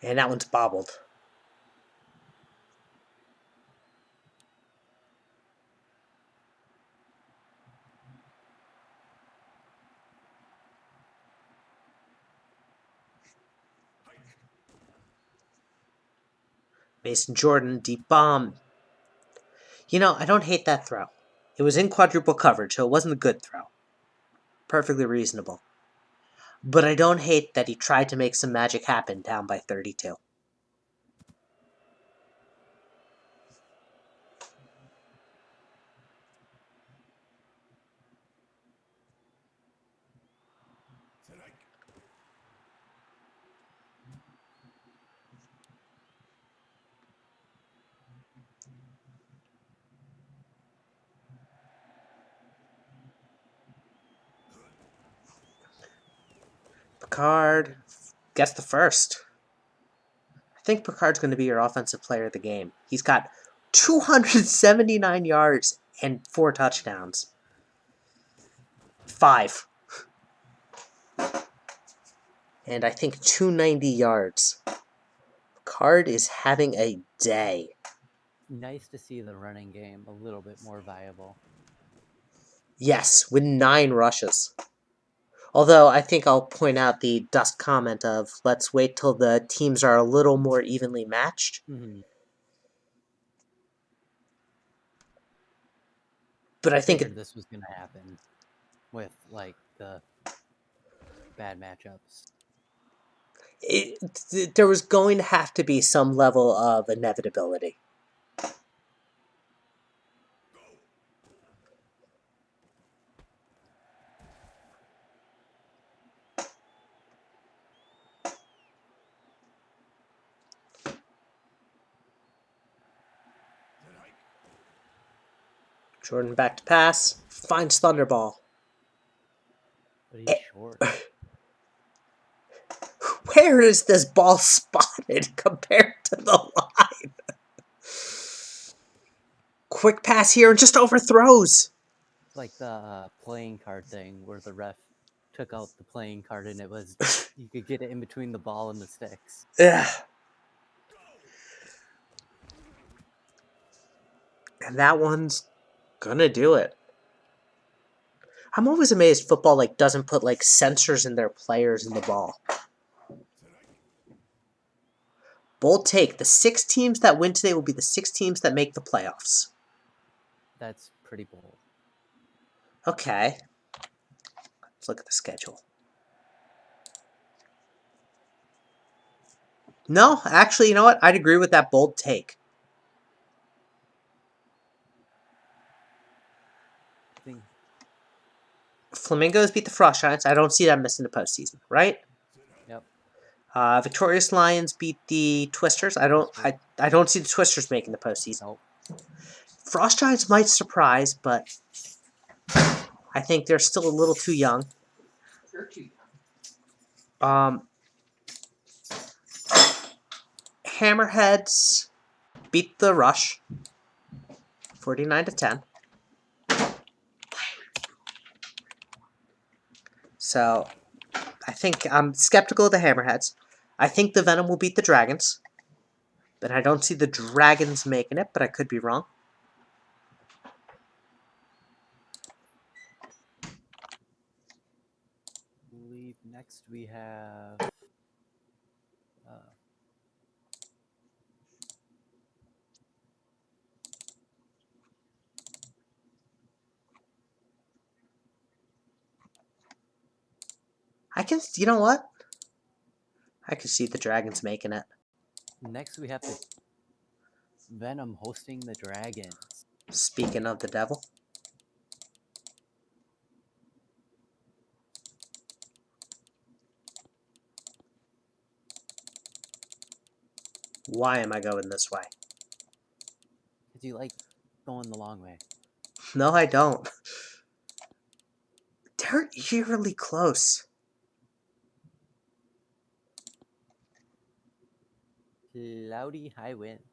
Speaker 1: And that one's bobbled. Mason Jordan, deep bomb. You know, I don't hate that throw. It was in quadruple coverage, so it wasn't a good throw. Perfectly reasonable. But I don't hate that he tried to make some magic happen down by 32. Picard gets the first. I think Picard's going to be your offensive player of the game. He's got 279 yards and 4 touchdowns. 5. And I think 290 yards. Picard is having a day.
Speaker 2: Nice to see the running game a little bit more viable.
Speaker 1: Yes, with 9 rushes. Although I think I'll point out the dust comment of let's wait till the teams are a little more evenly matched.
Speaker 2: Mm-hmm.
Speaker 1: But I think
Speaker 2: Figured this was going to happen with like the bad matchups.
Speaker 1: there was going to have to be some level of inevitability. Jordan back to pass. Finds Thunderball.
Speaker 2: But he's short.
Speaker 1: Where is this ball spotted compared to the line? Quick pass here and just overthrows.
Speaker 2: It's like the playing card thing where the ref took out the playing card and it was you could get it in between the ball and the sticks.
Speaker 1: Ugh. And that one's gonna do it. I'm always amazed football doesn't put sensors in their players in the ball. Bold take. The 6 teams that win today will be the 6 teams that make the playoffs.
Speaker 2: That's pretty bold.
Speaker 1: Okay. Let's look at the schedule. No, actually, you know what? I'd agree with that bold take.
Speaker 2: I think
Speaker 1: Flamingos beat the Frost Giants. I don't see them missing the postseason, right?
Speaker 2: Yep.
Speaker 1: Victorious Lions beat the Twisters. I don't see the Twisters making the postseason.
Speaker 2: Nope.
Speaker 1: Frost Giants might surprise, but I think they're still a little too young. Hammerheads beat the Rush 49-10. So I think I'm skeptical of the Hammerheads. I think the Venom will beat the Dragons. But I don't see the Dragons making it, but I could be wrong.
Speaker 2: we have.
Speaker 1: I can, you know what? I can see the dragons making it.
Speaker 2: Next, we have the Venom hosting the Dragons.
Speaker 1: Speaking of the devil. Why am I going this way?
Speaker 2: Because you like going the long way.
Speaker 1: No, I don't. They're eerily close.
Speaker 2: Cloudy high winds.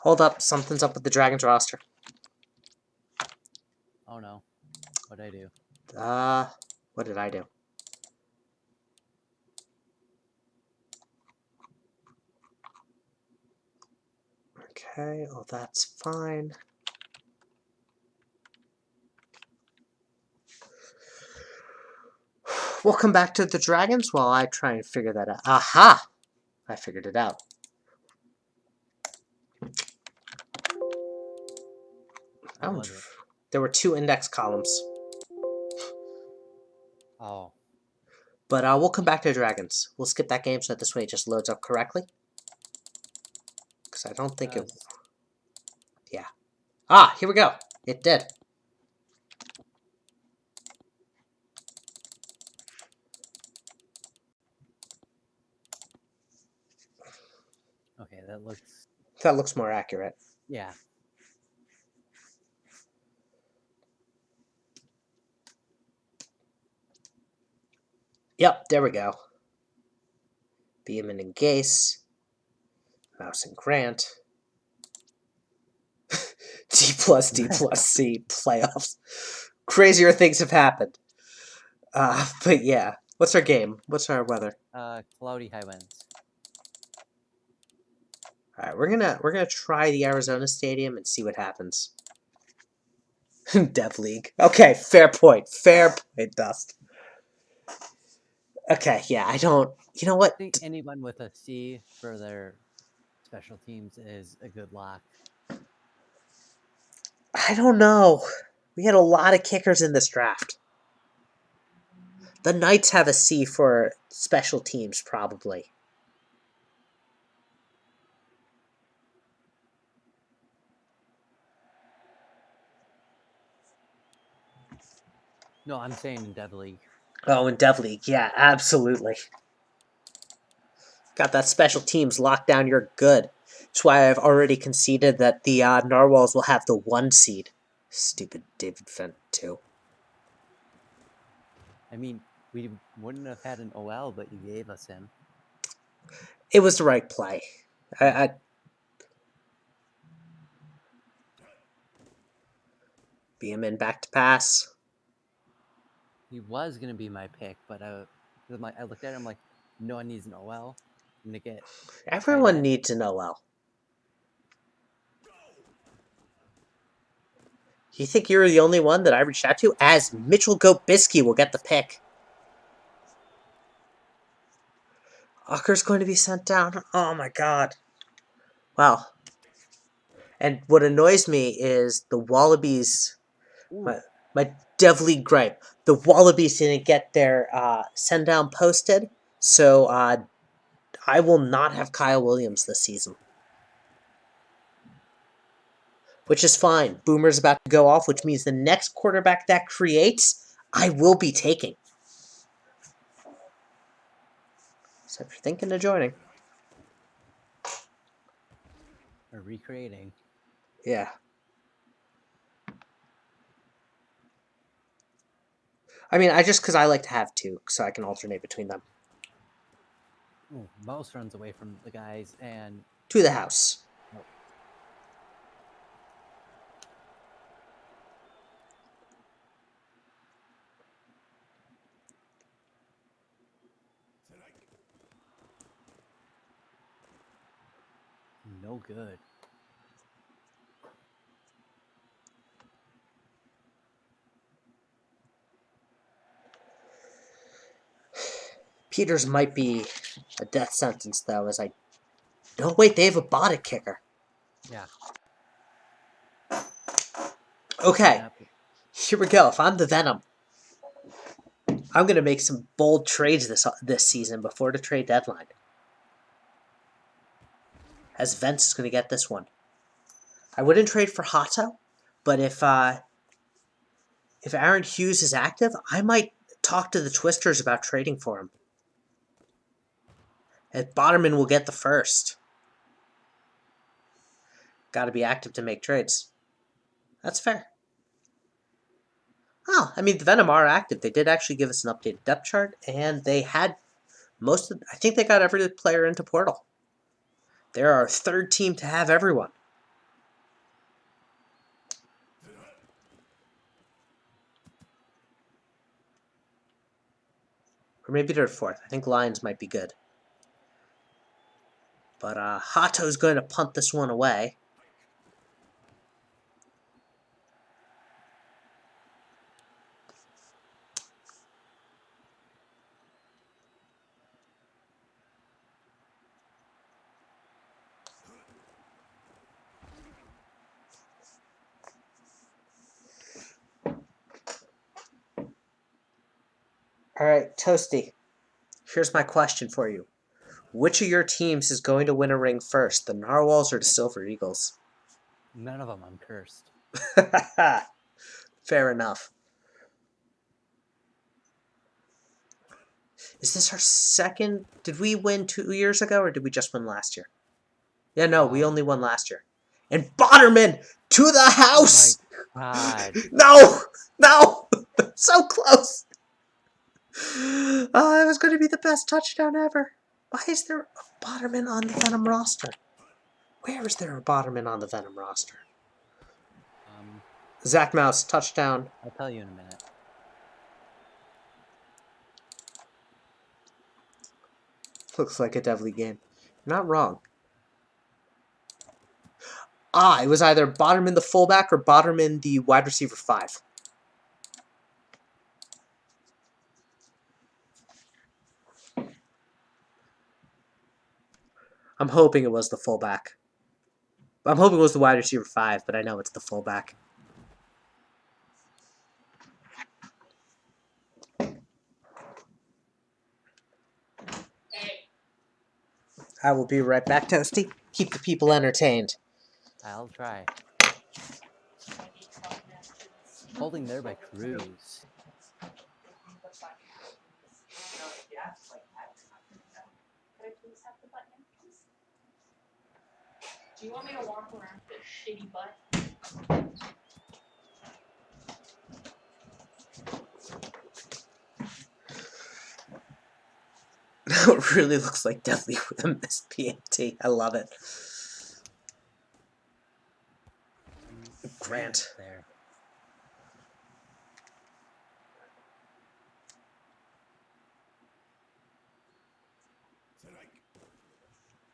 Speaker 1: Hold up, something's up with the Dragons roster.
Speaker 2: Oh no. What'd I do?
Speaker 1: What did I do? Okay, well that's fine. We'll come back to the Dragons while I try and figure that out. Aha! I figured it out.
Speaker 2: What was it?
Speaker 1: There were 2 index columns.
Speaker 2: Oh.
Speaker 1: But we'll come back to Dragons. We'll skip that game so that this way it just loads up correctly. Because I don't think it... Yeah. Ah, here we go. It did.
Speaker 2: Okay, that looks...
Speaker 1: That looks more accurate.
Speaker 2: Yeah.
Speaker 1: Yep, there we go. Beeman and Gase. Mouse and Grant. D plus C playoffs. Crazier things have happened. But yeah. What's our game? What's our weather?
Speaker 2: Cloudy high winds.
Speaker 1: Alright, we're gonna try the Arizona Stadium and see what happens. Dev League. Okay, fair point. Fair point, Dust. Okay, yeah, I don't... You know what?
Speaker 2: I think anyone with a C for their special teams is a good lock.
Speaker 1: I don't know. We had a lot of kickers in this draft. The Knights have a C for special teams, probably.
Speaker 2: No, I'm saying in Dev League.
Speaker 1: Oh, in Dev League, yeah, absolutely. Got that special teams locked down, you're good. That's why I've already conceded that the Narwhals will have the 1 seed. Stupid David Fent, too.
Speaker 2: I mean, we wouldn't have had an OL, but you gave us him.
Speaker 1: It was the right play. I Beam in back to pass.
Speaker 2: He was going to be my pick, but I looked at him like, no one needs an OL. I'm going to get...
Speaker 1: Everyone needs an OL. You think you're the only one that I reached out to? As Mitchell Gobisky will get the pick. Ucker's going to be sent down. Oh my god. Wow. And what annoys me is the Wallabies... My Dev League gripe. The Wallabies didn't get their send down posted, so I will not have Kyle Williams this season. Which is fine. Boomer's about to go off, which means the next quarterback that creates, I will be taking. So if you're thinking of joining.
Speaker 2: Or recreating.
Speaker 1: Yeah. I mean, because I like to have 2, so I can alternate between them.
Speaker 2: Ooh, Mouse runs away from the guys and...
Speaker 1: To the house.
Speaker 2: Nope. no good.
Speaker 1: Peters might be a death sentence, though, as I... No, wait, they have a botted kicker.
Speaker 2: Yeah.
Speaker 1: Okay,
Speaker 2: Yep.
Speaker 1: here we go. If I'm the Venom, I'm going to make some bold trades this season before the trade deadline. As Vince is going to get this one. I wouldn't trade for Hato, but if Aaron Hughes is active, I might talk to the Twisters about trading for him. And Bonnerman will get the first. Got to be active to make trades. That's fair. Oh, I mean, the Venom are active. They did actually give us an updated depth chart, and they had I think they got every player into Portal. They're our third team to have everyone. Or maybe they're fourth. I think Lions might be good. But Hato's going to punt this one away. All right, Toasty. Here's my question for you. Which of your teams is going to win a ring first, the Narwhals or the Silver Eagles?
Speaker 2: None of them. I'm cursed.
Speaker 1: Fair enough. Is this our second? Did we win 2 years ago, or did we just win last year? Yeah, no, we only won last year. And Bonnerman to the house!
Speaker 2: Oh my god.
Speaker 1: No! No! So close! That was going to be the best touchdown ever. Why is there a Bonnerman on the Venom roster? Where is there a Bonnerman on the Venom roster? Zach Mouse, touchdown.
Speaker 2: I'll tell you in a minute.
Speaker 1: Looks like a Devly game. You're not wrong. It was either Bonnerman the fullback or Bonnerman the wide receiver 5. I'm hoping it was the fullback. I'm hoping it was the wide receiver 5, but I know it's the fullback. I will be right back, Toasty. Keep the people entertained.
Speaker 2: I'll try. Holding there by Cruz.
Speaker 5: Do you want me to walk around this shitty butt?
Speaker 1: It really looks like Devly with a missed PMT. I love it. Grant.
Speaker 2: There.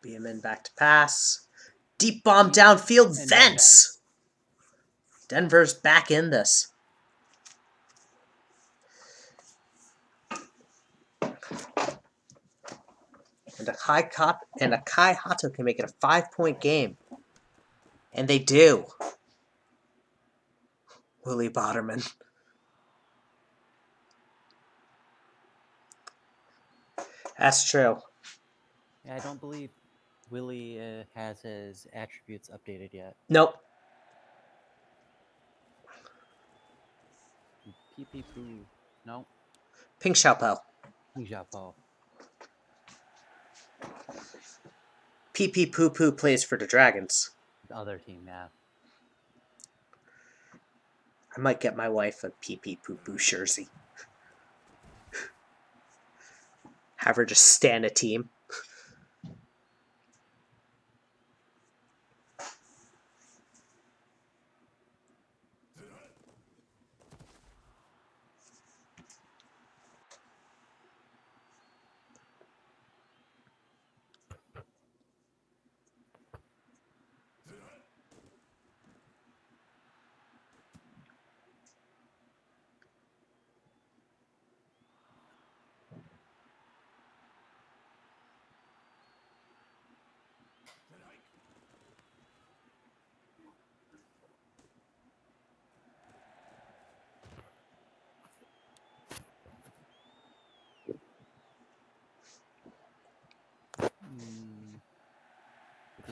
Speaker 1: Beeman back to pass. Deep bomb downfield.
Speaker 2: And
Speaker 1: Vents. Denver's back in this. And a Kai Hato can make it a 5-point game. And they do. Willie Botterman. That's true.
Speaker 2: Yeah, I don't believe Willie has his attributes updated yet.
Speaker 1: Nope.
Speaker 2: PP Poo. No.
Speaker 1: Pink Xiaopao.
Speaker 2: Xiaopo.
Speaker 1: PP Poo Poo plays for the Dragons.
Speaker 2: The other team, yeah.
Speaker 1: I might get my wife a PP Poo Poo jersey. Have her just stand a team.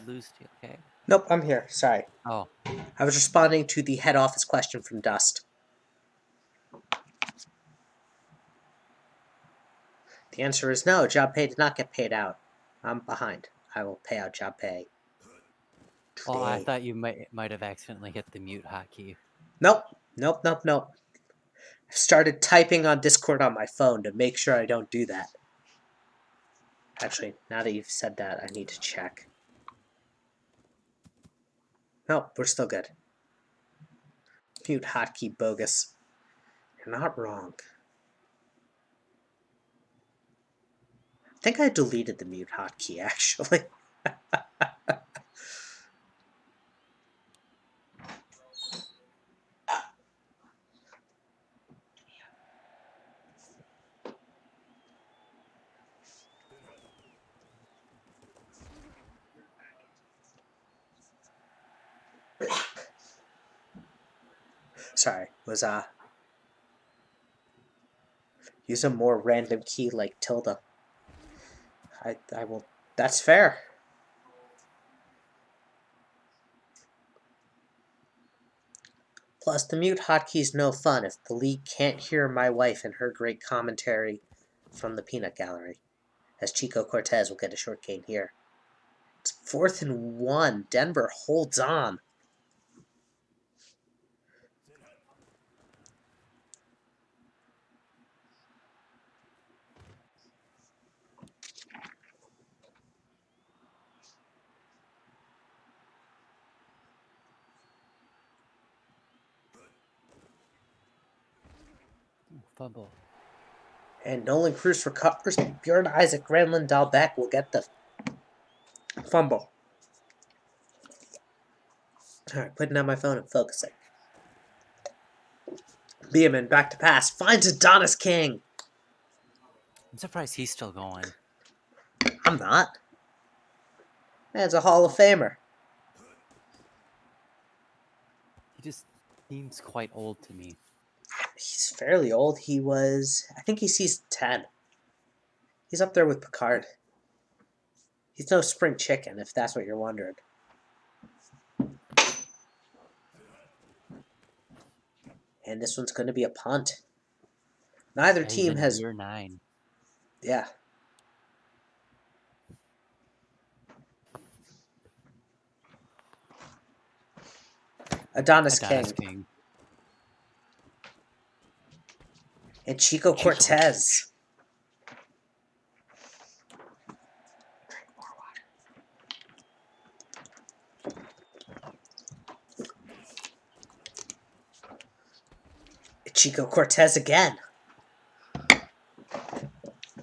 Speaker 2: lose TLK?
Speaker 1: Nope, I'm here. Sorry.
Speaker 2: Oh,
Speaker 1: I was responding to the head office question from Dust. The answer is no. Job pay did not get paid out. I'm behind. I will pay out job pay
Speaker 2: well, I
Speaker 1: today.
Speaker 2: thought you might have accidentally hit the mute hotkey.
Speaker 1: Nope. Nope, nope, nope. I've started typing on Discord on my phone to make sure I don't do that. Actually, now that you've said that, I need to check. Nope, we're still good. Mute hotkey bogus. You're not wrong. I think I deleted the mute hotkey, actually. Sorry, was use a more random key like tilde. I will. That's fair. Plus, the mute hotkey's no fun if the league can't hear my wife and her great commentary from the peanut gallery. As Chico Cortez will get a short gain here. It's 4th and 1. Denver holds on.
Speaker 2: Ooh, fumble.
Speaker 1: And Nolan Cruz recovers. Bjorn Isaac Granlund Dahlbeck will get the fumble. Alright, putting down my phone and focusing. Beeman back to pass. Finds Adonis King.
Speaker 2: I'm surprised he's still going.
Speaker 1: I'm not. Man's a Hall of Famer.
Speaker 2: He just seems quite old to me.
Speaker 1: He's fairly old. He was... I think he's season 10. He's up there with Picard. He's no spring chicken, if that's what you're wondering. And this one's going to be a punt. Neither
Speaker 2: Yeah, he's
Speaker 1: team
Speaker 2: in
Speaker 1: has...
Speaker 2: year 9.
Speaker 1: Yeah. Adonis King. And Chico Cortez. Chico Cortez again.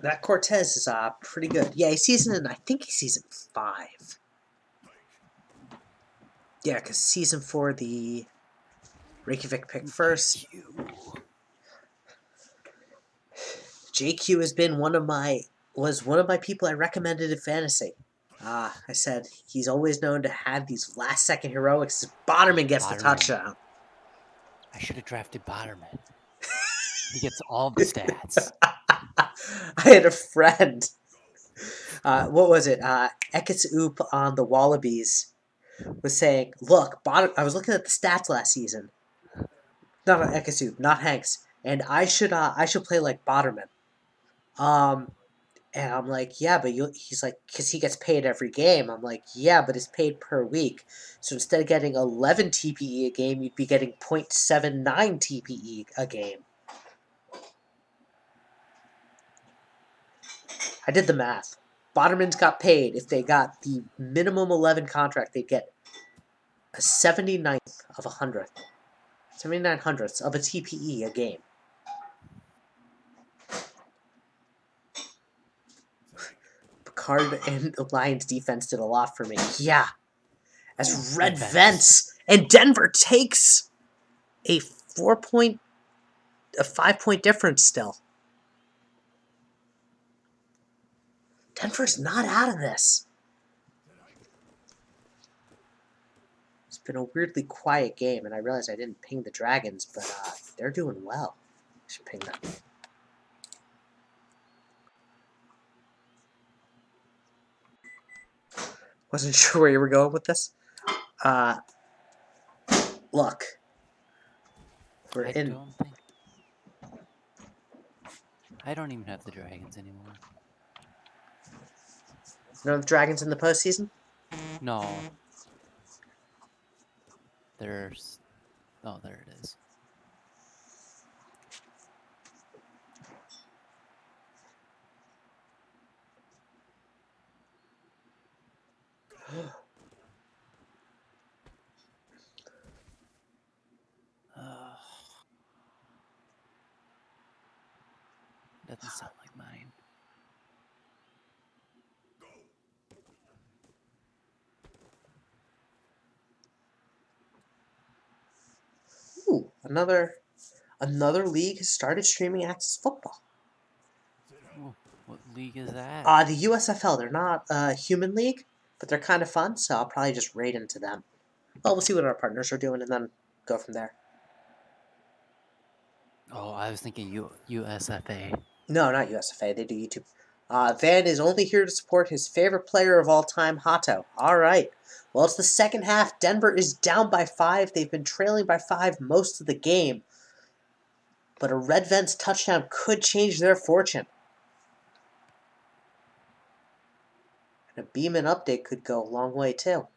Speaker 1: That Cortez is pretty good. Yeah, he's season, I think he's season 5. Yeah, because season 4, the Reykjavik pick first. JQ has been was one of my people I recommended in fantasy. I said he's always known to have these last second heroics. Botterman gets the touchdown.
Speaker 2: I should have drafted Botterman. He gets all the stats.
Speaker 1: I had a friend. What was it? Ekits Oop on the Wallabies was saying, "Look, I was looking at the stats last season. Not Ekits Oop, not Hanks, and I should play like Botterman." And I'm like, yeah, but he's like, because he gets paid every game. I'm like, yeah, but it's paid per week. So instead of getting 11 TPE a game, you'd be getting 0.79 TPE a game. I did the math. Botterman's got paid. If they got the minimum 11 contract, they'd get a 79th of a hundredth. 79 hundredths of a TPE a game. Picard and the Lions defense did a lot for me. Yeah. As Red Vents and Denver takes a 5-point difference still. Denver's not out of this. It's been a weirdly quiet game, and I realized I didn't ping the Dragons, but they're doing well. I should ping them. Wasn't sure where you were going with this. Look. We're
Speaker 2: I
Speaker 1: in.
Speaker 2: don't think. I don't even have the dragons anymore.
Speaker 1: No dragons in the postseason?
Speaker 2: No. There's. Oh, there it is. Doesn't sound like mine.
Speaker 1: Ooh, another league has started streaming Access Football.
Speaker 2: Ooh, what league is that?
Speaker 1: The USFL. They're not a human league, but they're kind of fun, so I'll probably just raid into them. Well, we'll see what our partners are doing and then go from there.
Speaker 2: Oh, I was thinking USFA.
Speaker 1: No, not USFA. They do YouTube. Van is only here to support his favorite player of all time, Hato. All right. Well, it's the second half. Denver is down by 5. They've been trailing by 5 most of the game. But a Red Vents touchdown could change their fortune. And a Beeman update could go a long way, too.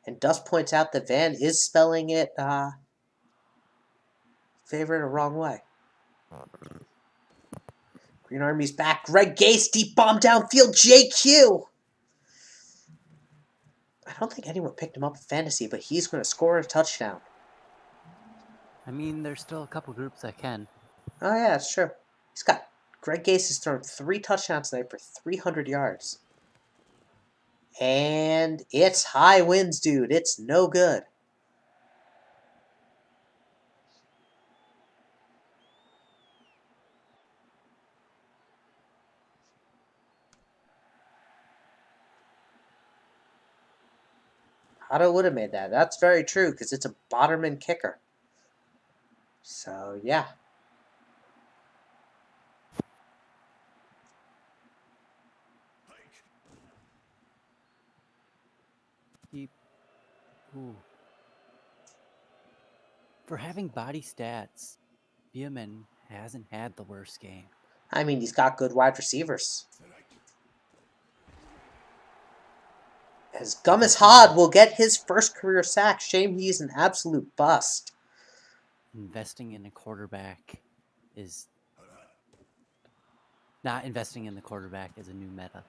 Speaker 1: And Dust points out that Van is spelling it favorite a wrong way. Green Army's back. Greg Gase, deep bomb downfield. JQ. I don't think anyone picked him up in fantasy, but he's going to score a touchdown.
Speaker 2: I mean, there's still a couple groups that can.
Speaker 1: Oh, yeah, that's true. Greg Gase has thrown 3 touchdowns tonight for 300 yards. And it's high winds, dude. It's no good. Otto would have made that. That's very true, because it's a Botterman kicker. So, yeah.
Speaker 2: Ooh. For having body stats, Beeman hasn't had the worst game.
Speaker 1: I mean, he's got good wide receivers. As Gummis Hod will get his first career sack. Shame he's an absolute bust.
Speaker 2: Investing in a quarterback is... Not investing in the quarterback is a new meta.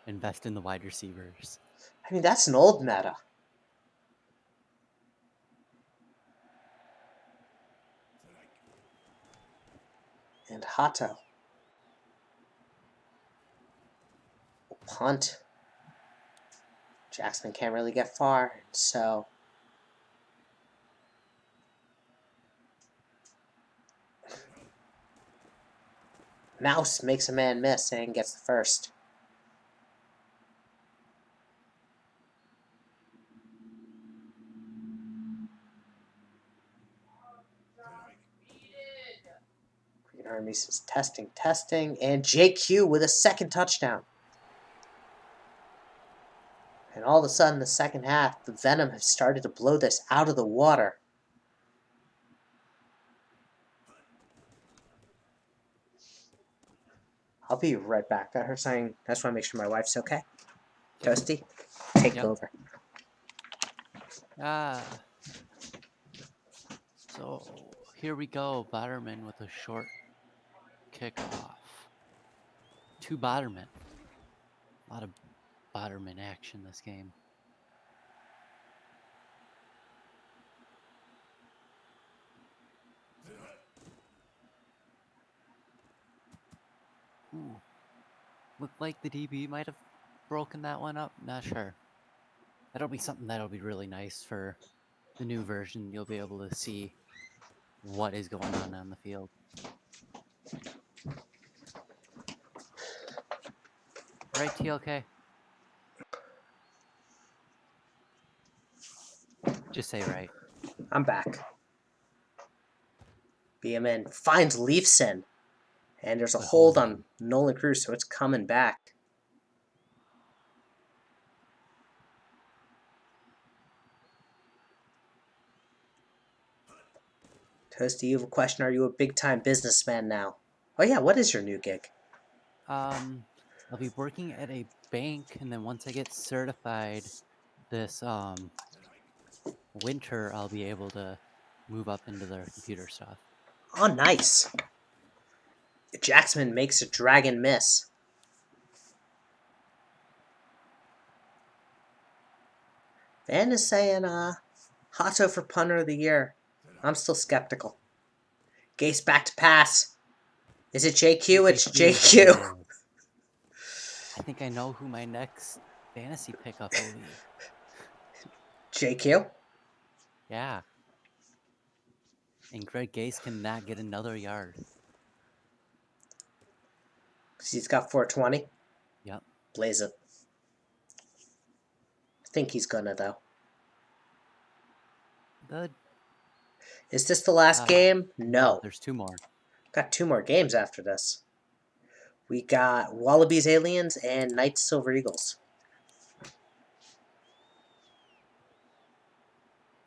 Speaker 2: Invest in the wide receivers.
Speaker 1: I mean, that's an old meta. And Hato. Punt. Jackson can't really get far, so... Mouse makes a man miss and gets the first. Green Army says testing, and JQ with a second touchdown. And all of a sudden, the second half, the Venom has started to blow this out of the water. I'll be right back. I heard saying, I just want to make sure my wife's okay. Toasty, take over.
Speaker 2: So, here we go. Botterman with a short kickoff. 2 Botterman. A lot of Botterman action this game. Ooh. Looked like the DB might have broken that one up. Not sure. That'll be something that'll be really nice for the new version. You'll be able to see what is going on the field. Right, TLK? Just say right.
Speaker 1: I'm back. BMN finds Leafson. And there's a
Speaker 2: Good
Speaker 1: hold
Speaker 2: holding.
Speaker 1: on Nolan Cruz, so it's coming back. Toasty, you have a question. Are you a big-time businessman now? Oh yeah, what is your new gig?
Speaker 2: I'll be working at a bank, and then once I get certified this winter, I'll be able to move up into their computer stuff.
Speaker 1: Oh, nice. Jacksman makes a dragon miss. Van is saying, Hato for punter of the year. I'm still skeptical. Gase back to pass. Is it JQ? It's
Speaker 2: JQ,
Speaker 1: JQ.
Speaker 2: it is. I think I know who my next fantasy pickup will be.
Speaker 1: JQ?
Speaker 2: Yeah. And Greg Gase cannot get another yard.
Speaker 1: He's got 420.
Speaker 2: Yep.
Speaker 1: Blaze it. I think he's gonna, though. Is this the last game? No.
Speaker 2: There's 2 more.
Speaker 1: Got 2 more games after this. We got Wallabies Aliens and Knights Silver Eagles.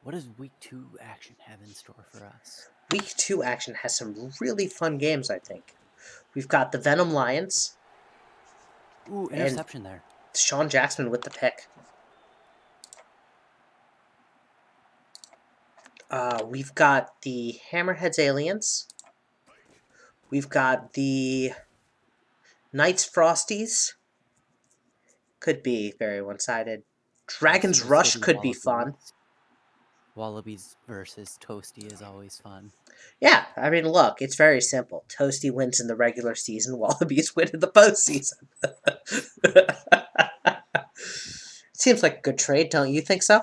Speaker 2: What does week 2 action have in store for us?
Speaker 1: Week 2 action has some really fun games, I think. We've got the Venom Lions.
Speaker 2: Ooh, interception there.
Speaker 1: Sean Jackson with the pick. We've got the Hammerheads Aliens. We've got the Knights Frosties. Could be very one-sided. Dragons
Speaker 2: Steel
Speaker 1: Rush
Speaker 2: City
Speaker 1: could be fun.
Speaker 2: Wallabies versus Toasty is always fun.
Speaker 1: Yeah, I mean, look, it's very simple. Toasty wins in the regular season, Wallabies win in the postseason. Seems like a good trade, don't you think so?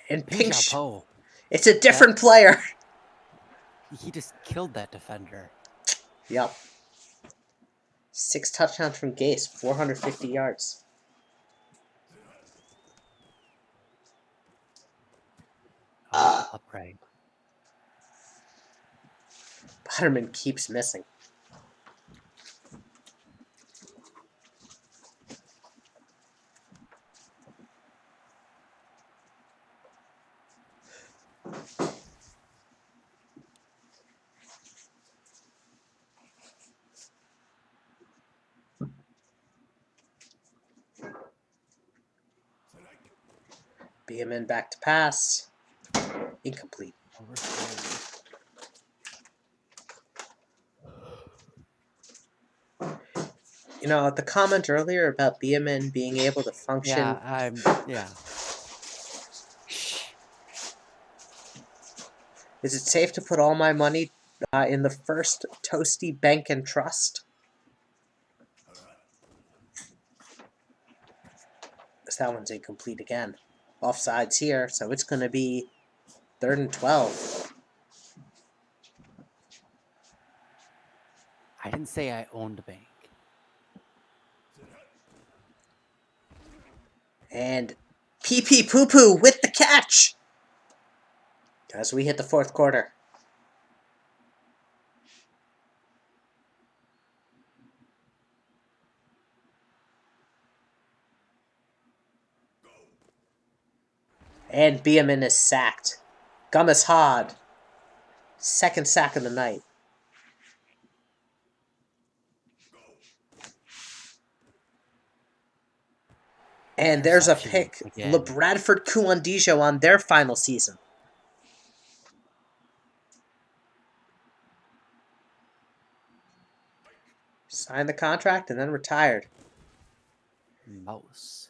Speaker 1: And Pink,
Speaker 2: Poe.
Speaker 1: it's a different player.
Speaker 2: He just killed that defender.
Speaker 1: Yep. 6 touchdowns from Gase, 450 yards.
Speaker 2: Oh, upright.
Speaker 1: Butterman keeps missing. Beeman back to pass. Incomplete.
Speaker 2: Overthrown.
Speaker 1: You know, the comment earlier about Beeman being able to function.
Speaker 2: Yeah.
Speaker 1: Is it safe to put all my money in the first Toasty Bank and Trust? That one's incomplete again. Offsides here, so it's going to be 3rd and 12.
Speaker 2: I didn't say I owned a bank.
Speaker 1: And Pee Poo Poo with the catch! As we hit the 4th quarter. And Beeman is sacked. Gummis Hod. 2nd sack of the night. And there's a pick. LeBradford Kuandijo on their final season. Signed the contract and then retired.
Speaker 2: Mouse.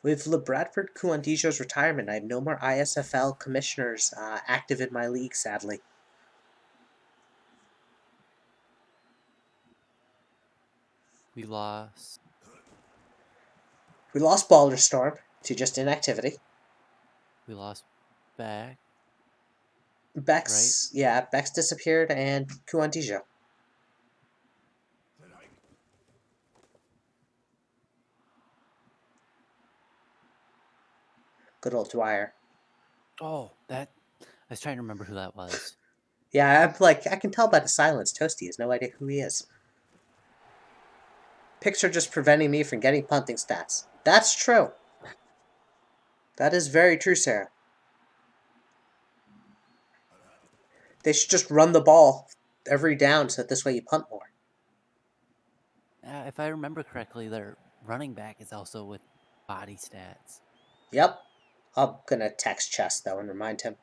Speaker 1: With LeBradford Kuandijo's retirement, I have no more ISFL commissioners active in my league, sadly.
Speaker 2: We lost
Speaker 1: Balderstorm to just inactivity.
Speaker 2: We lost Beck.
Speaker 1: Bex, right? Yeah, Bex disappeared and Kuandijo. Good old Dwyer.
Speaker 2: Oh, that. I was trying to remember who that was.
Speaker 1: Yeah, I'm like, I can tell by the silence. Toasty has no idea who he is. Picks are just preventing me from getting punting stats. That's true. That is very true, Sarah. They should just run the ball every down so that this way you punt more.
Speaker 2: If I remember correctly, their running back is also with body stats.
Speaker 1: Yep. I'm gonna text Chess though and remind him.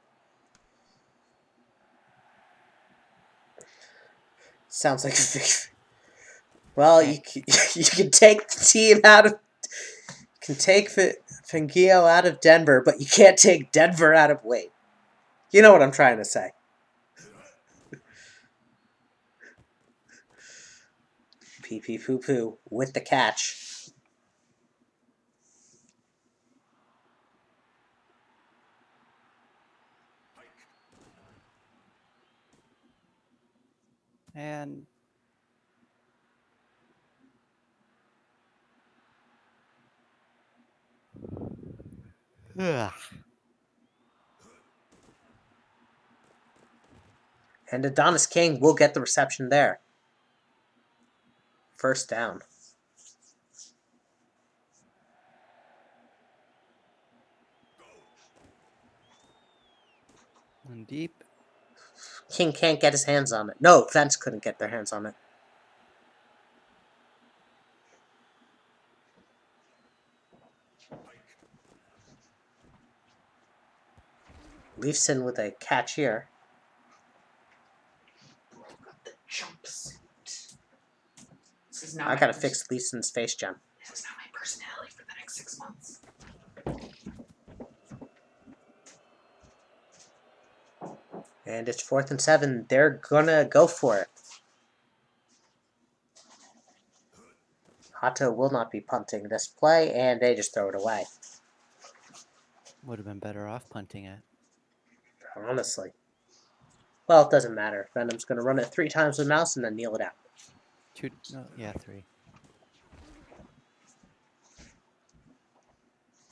Speaker 1: Sounds like well,
Speaker 2: Hey.
Speaker 1: you can take the team out of can take Fangio out of Denver, but you can't take Denver out of Wade. You know what I'm trying to say. Pee pee poo poo with the catch.
Speaker 2: And ugh.
Speaker 1: And Adonis King will get the reception there. First down.
Speaker 2: And deep.
Speaker 1: King can't get his hands on it. No, Fence couldn't get their hands on it. Leafson with a catch here.
Speaker 5: The jumpsuit. This is not
Speaker 1: I
Speaker 5: my
Speaker 1: gotta
Speaker 5: pers-
Speaker 1: fix Leafson's face gem.
Speaker 5: This is not my personality for the next 6 months.
Speaker 1: And it's 4th and 7. They're gonna go for it. Hato will not be punting this play, and they just throw it away.
Speaker 2: Would have been better off punting it.
Speaker 1: Honestly. Well, it doesn't matter. Venom's gonna run it 3 times with Mouse and then kneel it out.
Speaker 2: Yeah, 3.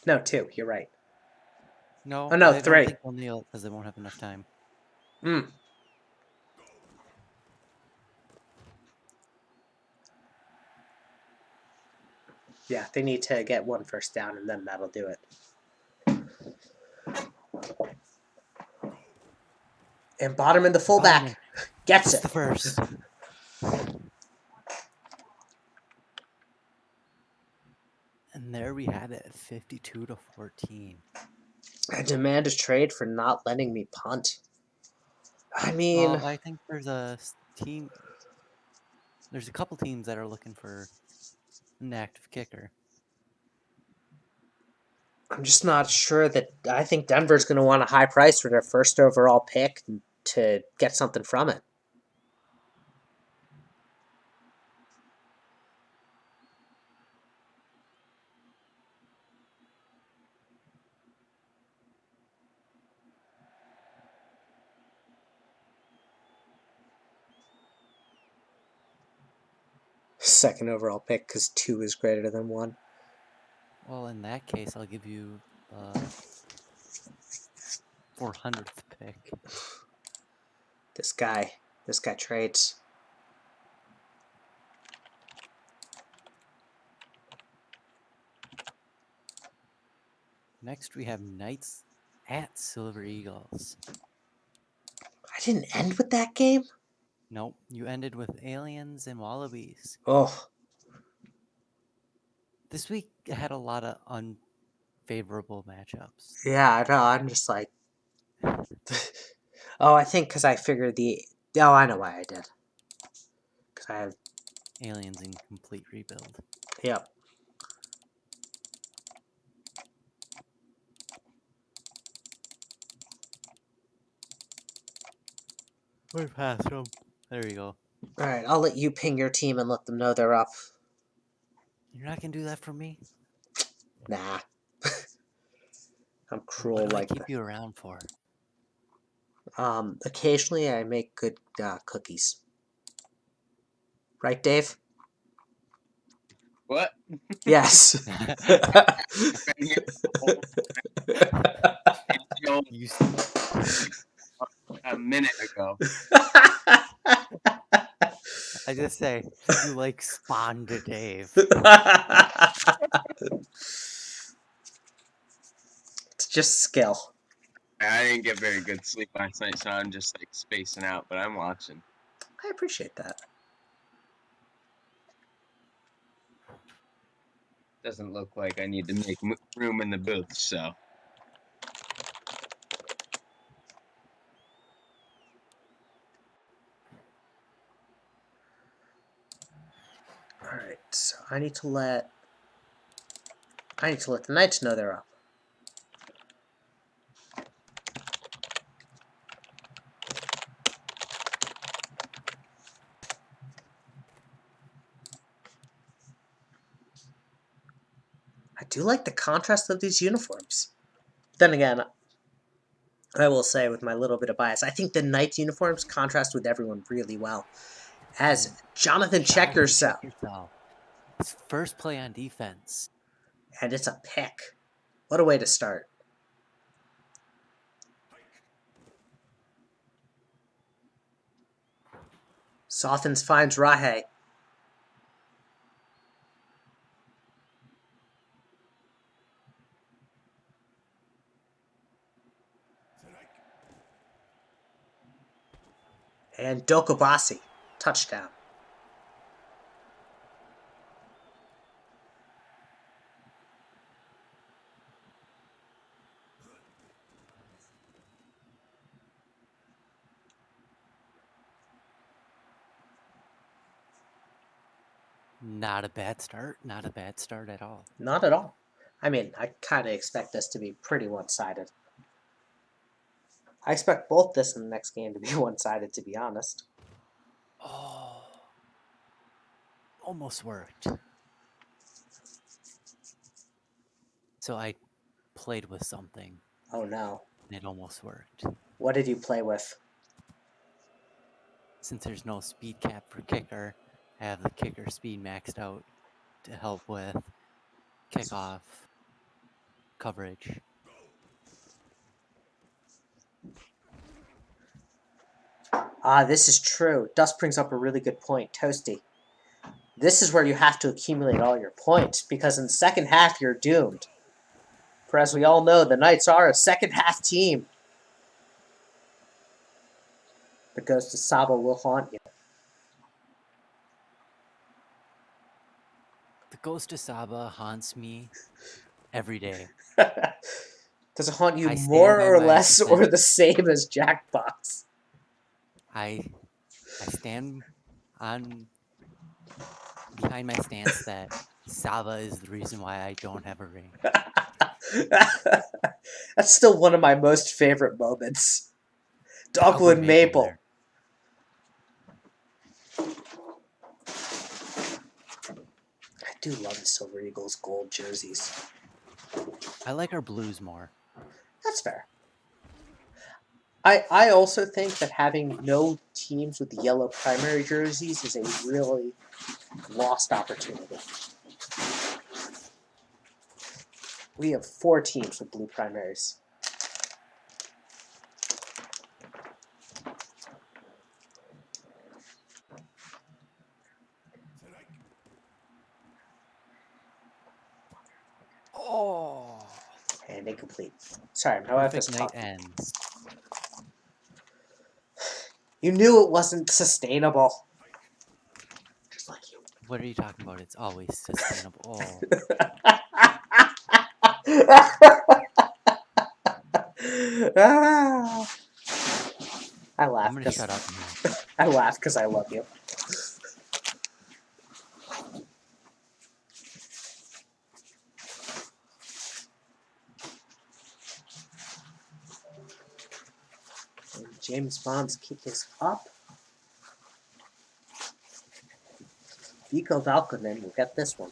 Speaker 1: No, 2. You're right.
Speaker 2: No,
Speaker 1: Oh, no,
Speaker 2: I don't
Speaker 1: 3.
Speaker 2: think they'll kneel because they won't have enough time.
Speaker 1: Yeah, they need to get 1 first down, and then that'll do it. And Bottom the fullback gets
Speaker 2: That's
Speaker 1: it.
Speaker 2: the first. And there we have it, 52-14.
Speaker 1: I demand a trade for not letting me punt. I mean,
Speaker 2: Well, I think there's a team. There's a couple teams that are looking for an active kicker.
Speaker 1: I'm just not sure that. I think Denver's going to want a high price for their first overall pick to get something from it. Second overall pick because 2 is greater than 1.
Speaker 2: Well, in that case, I'll give you the 400th pick.
Speaker 1: This guy trades.
Speaker 2: Next, we have Knights at Silver Eagles.
Speaker 1: I didn't end with that game?
Speaker 2: Nope, you ended with Aliens and Wallabies.
Speaker 1: Oh.
Speaker 2: This week had a lot of unfavorable matchups.
Speaker 1: Yeah, I know. I'm just like. Oh, I think because I figured the. Oh, I know why I did. Because I have.
Speaker 2: Aliens in complete rebuild.
Speaker 1: Yep.
Speaker 2: We're past them. There you go.
Speaker 1: Alright, I'll let you ping your team and let them know they're up.
Speaker 2: You're not gonna do that for me?
Speaker 1: Nah. I'm cruel
Speaker 2: What do I
Speaker 1: like
Speaker 2: keep
Speaker 1: that.
Speaker 2: you around for?
Speaker 1: Occasionally I make good cookies. Right, Dave?
Speaker 4: What?
Speaker 1: Yes.
Speaker 4: Been here the whole until
Speaker 2: You
Speaker 4: a minute ago.
Speaker 2: I just say you like Spawn to Dave.
Speaker 1: It's just skill.
Speaker 4: I didn't get very good sleep last night, so I'm just like spacing out. But I'm watching.
Speaker 1: I appreciate that.
Speaker 4: Doesn't look like I need to make room in the booth, so.
Speaker 1: Alright, so I need to let the knights know they're up. I do like the contrast of these uniforms. Then again, I will say with my little bit of bias, I think the knights uniforms contrast with everyone really well. As Jonathan Checkers,
Speaker 2: Check yourself. His first play on defense.
Speaker 1: and it's a pick. What a way to start. Softens finds Rahe. And Dokobasi. Touchdown.
Speaker 2: Not a bad start. Not a bad start at all.
Speaker 1: Not at all. I mean, I kind of expect this to be pretty one-sided. I expect both this and the next game to be one-sided, to be honest.
Speaker 2: Oh. Almost worked. So I played with something,
Speaker 1: Oh no.
Speaker 2: and it almost worked.
Speaker 1: What did you play with?
Speaker 2: Since there's no speed cap for kicker, I have the kicker speed maxed out to help with kickoff coverage.
Speaker 1: Ah, this is true. Dust brings up a really good point, Toasty. This is where you have to accumulate all your points, because in the second half you're doomed. For as we all know, the Knights are a second half team. The ghost of Saba will haunt you.
Speaker 2: The ghost of Saba haunts me every day.
Speaker 1: Does it haunt you
Speaker 2: I stand
Speaker 1: more
Speaker 2: by
Speaker 1: or
Speaker 2: my
Speaker 1: less or the same as Jackbox?
Speaker 2: I stand on behind my stance that Saba is the reason why I don't have a ring.
Speaker 1: That's still one of my most favorite moments. Dogwood Maple. I do love the Silver Eagles gold jerseys.
Speaker 2: I like our blues more.
Speaker 1: That's fair. I also think that having no teams with the yellow primary jerseys is a really lost opportunity. We have 4 teams with blue primaries.
Speaker 2: Oh,
Speaker 1: And incomplete. Sorry, my wife is
Speaker 2: perfect night
Speaker 1: talking.
Speaker 2: ends.
Speaker 1: You knew it wasn't sustainable.
Speaker 5: Just like you.
Speaker 2: What are you talking about? It's always sustainable.
Speaker 1: Ah. I laugh
Speaker 2: I'm gonna
Speaker 1: because
Speaker 2: shut up now.
Speaker 1: I laugh because I love you. And James Bond's kick is up. Vico Valkonen will get this one.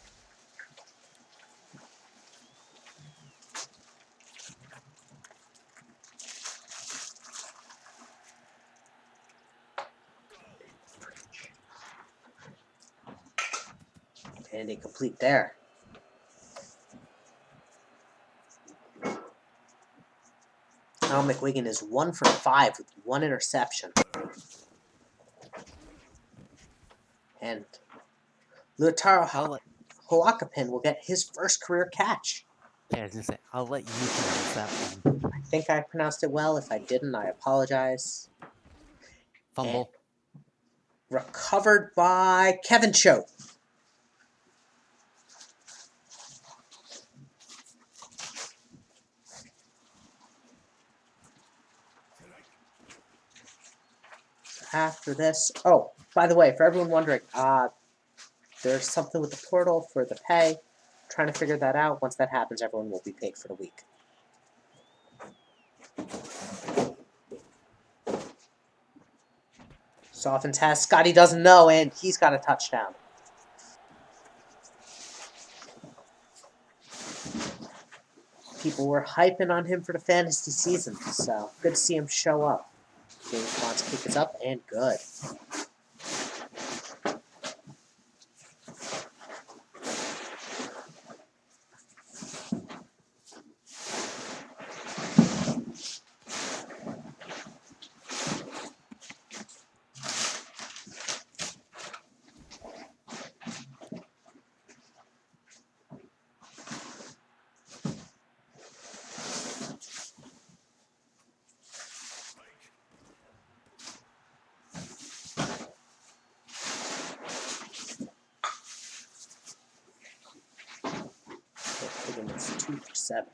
Speaker 1: And a complete there. Al McWigan is 1 for 5 with 1 interception. And Lutaro
Speaker 2: I'll let,
Speaker 1: Hoakapin will get his first career catch.
Speaker 2: yeah, I was gonna say, I'll let you pronounce that one.
Speaker 1: I think I pronounced it well. If I didn't, I apologize.
Speaker 2: Fumble.
Speaker 1: Recovered by Kevin Cho. After this, oh, by the way, for everyone wondering, there's something with the portal for the pay. Trying to figure that out. Once that happens, everyone will be paid for the week. Softens has Scotty doesn't know, and he's got a touchdown. People were hyping on him for the fantasy season, so good to see him show up. James Bond's kick is up and good. It's 2 for 7.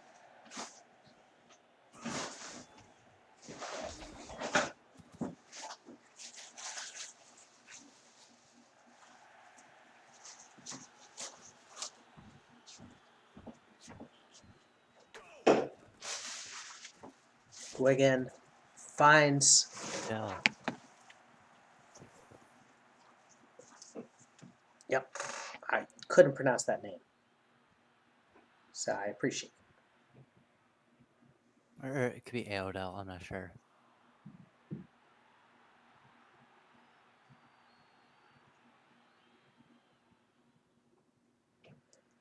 Speaker 1: Wigan finds
Speaker 2: Dell.
Speaker 1: Yep. I couldn't pronounce that name. So I appreciate it.
Speaker 2: Or it could be Aodell, I'm not sure.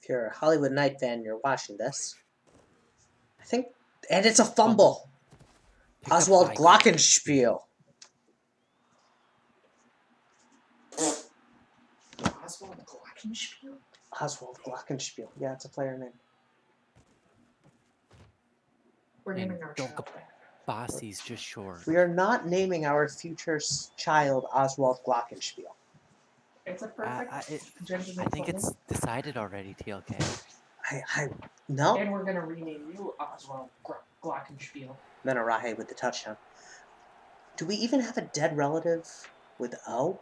Speaker 1: If you're a Hollywood Knight fan and you're watching this, I think, and it's a fumble.
Speaker 2: Picked up
Speaker 1: Oswald
Speaker 2: by
Speaker 1: Glockenspiel.
Speaker 5: Oswald Glockenspiel?
Speaker 1: Oswald Glockenspiel. Yeah, it's a player name.
Speaker 5: We're
Speaker 2: And
Speaker 5: naming our
Speaker 2: don't
Speaker 5: child
Speaker 2: go-
Speaker 5: that.
Speaker 2: Bossy's just short.
Speaker 1: We are not naming our future child Oswald Glockenspiel.
Speaker 5: It's a perfect gentleman
Speaker 2: I think it's decided already, TLK.
Speaker 1: No.
Speaker 5: And we're gonna rename you Oswald Glockenspiel.
Speaker 1: Then Arahe with the touchdown. Do we even have a dead relative with O?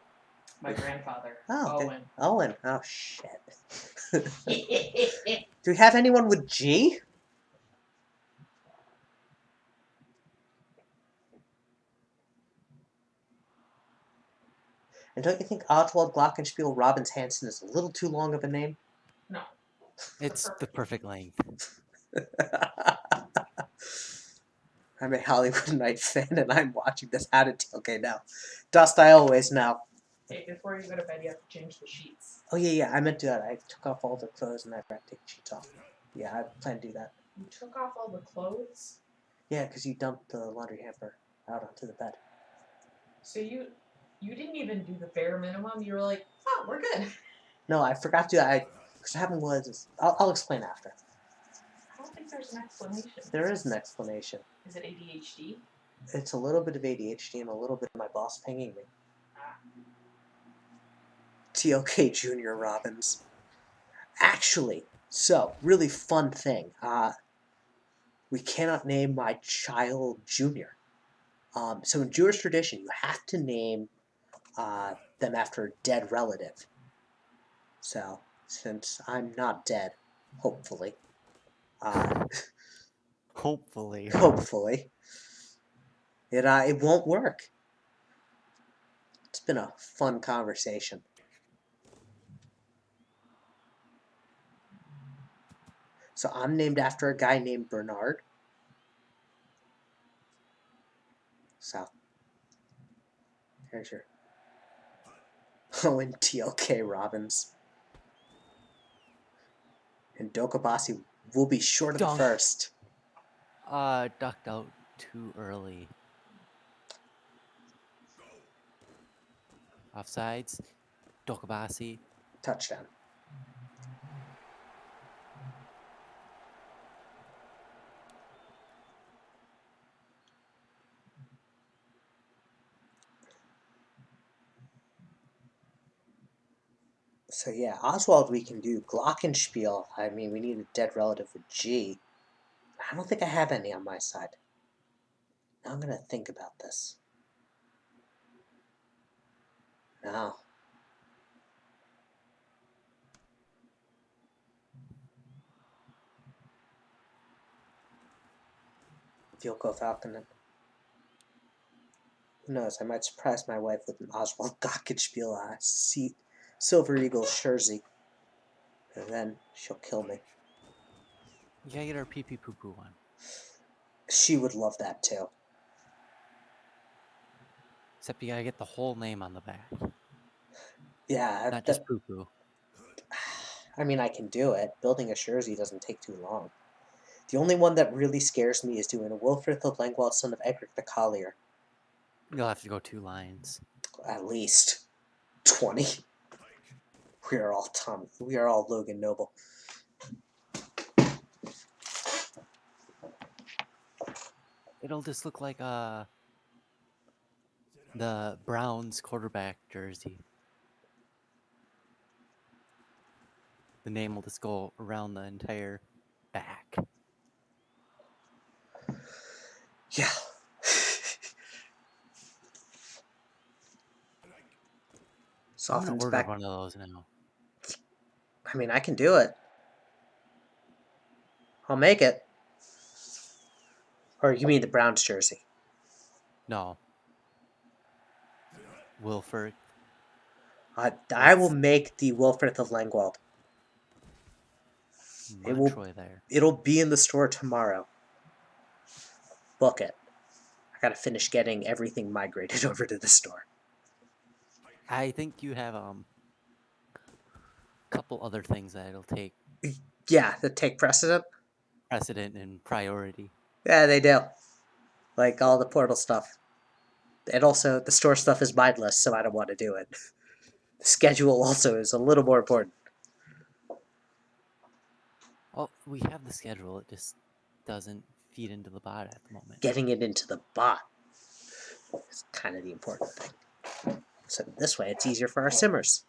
Speaker 5: My grandfather,
Speaker 1: Oh, okay.
Speaker 5: Owen.
Speaker 1: Owen. Oh, shit. Do we have anyone with G? And don't you think Oswald Glockenspiel Robbins Hansen is a little too long of a name?
Speaker 5: No.
Speaker 2: It's the perfect length.
Speaker 1: I'm a Hollywood Knight fan and I'm watching this. How did TLK now? Dust, I always know.
Speaker 5: Hey, before you go to bed, you have to change the sheets.
Speaker 1: Oh, yeah, I meant to do that. I took off all the clothes and I forgot to take the sheets off. Yeah, I plan to do that.
Speaker 5: You took off all the clothes?
Speaker 1: Yeah, because you dumped the laundry hamper out onto the bed.
Speaker 5: So you didn't even do the bare minimum. You were like, oh, we're good.
Speaker 1: No, I forgot to. Because what happened was, I'll explain after.
Speaker 5: I don't think there's an explanation.
Speaker 1: There is an explanation.
Speaker 5: Is it ADHD?
Speaker 1: It's a little bit of ADHD and a little bit of my boss pinging me. TLK Junior Robbins. Actually, so really fun thing. We cannot name my child Junior. So in Jewish tradition, you have to name them after a dead relative. So since I'm not dead, hopefully,
Speaker 2: Hopefully.
Speaker 1: it won't work. It's been a fun conversation. So I'm named after a guy named Bernard. So here's your Owen TLK Robbins. And Dokabasi will be short of the
Speaker 2: Dunk.
Speaker 1: first.
Speaker 2: Ducked out too early. Offsides. Dokabasi.
Speaker 1: Touchdown. So yeah, Oswald we can do. Glockenspiel, I mean, we need a dead relative with G. I don't think I have any on my side. Now I'm going to think about this. No. Vilko Falconen. Who knows? I might surprise my wife with an Oswald Glockenspiel Silver Eagles jersey. And then she'll kill me.
Speaker 2: You gotta get our pee pee poo poo one.
Speaker 1: She would love that too.
Speaker 2: Except you gotta get the whole name on the back.
Speaker 1: Yeah,
Speaker 2: Not just poo poo.
Speaker 1: I mean, I can do it. Building a jersey doesn't take too long. The only one that really scares me is doing a Wilfred the Langwald, son of Egric the Collier.
Speaker 2: You'll have to go 2 lines.
Speaker 1: At least 20. We are all Tom. We are all Logan Noble.
Speaker 2: It'll just look like the Browns quarterback jersey. The name will just go around the entire back.
Speaker 1: Yeah.
Speaker 2: I'm gonna
Speaker 1: Softens
Speaker 2: order
Speaker 1: back.
Speaker 2: one of those now.
Speaker 1: I mean, I can do it. I'll make it. Or you mean the Browns jersey?
Speaker 2: No. Wilford.
Speaker 1: I will make the Wilfred of Langwald.
Speaker 2: Troy there.
Speaker 1: It'll be in the store tomorrow. Book it. I gotta finish getting everything migrated over to the store.
Speaker 2: I think you have a couple other things that it'll take
Speaker 1: Yeah, that take precedent.
Speaker 2: precedent and priority.
Speaker 1: Yeah, they do. Like all the portal stuff. And also, the store stuff is mindless, so I don't want to do it. The schedule also is a little more important.
Speaker 2: Oh, we have the schedule. It just doesn't feed into the bot at the moment.
Speaker 1: Getting it into the bot is kind of the important thing. So this way, it's easier for our simmers.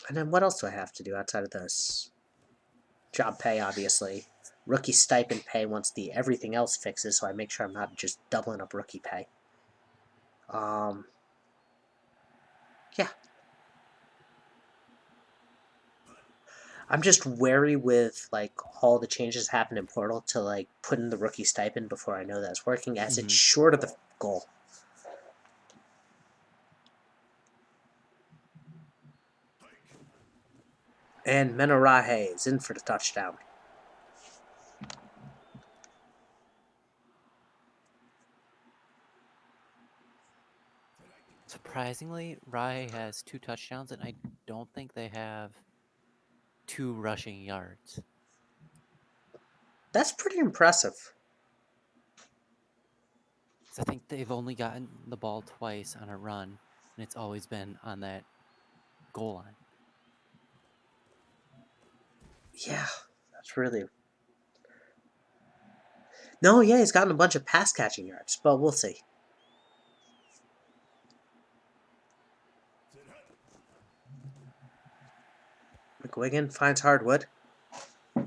Speaker 1: And then what else do I have to do outside of this? Job pay, obviously. Rookie stipend pay once the everything else fixes, so I make sure I'm not just doubling up rookie pay. Yeah. I'm just wary with like all the changes happen in Portal to like put in the rookie stipend before I know that it's working, as it's short of the goal. And Menorahe is in for the touchdown.
Speaker 2: Surprisingly, Rai has 2 touchdowns, and I don't think they have 2 rushing yards.
Speaker 1: That's pretty impressive.
Speaker 2: So I think they've only gotten the ball twice on a run, and it's always been on that goal line.
Speaker 1: Yeah, that's really... No, yeah, he's gotten a bunch of pass catching yards, but we'll see. McGuigan finds hardwood. I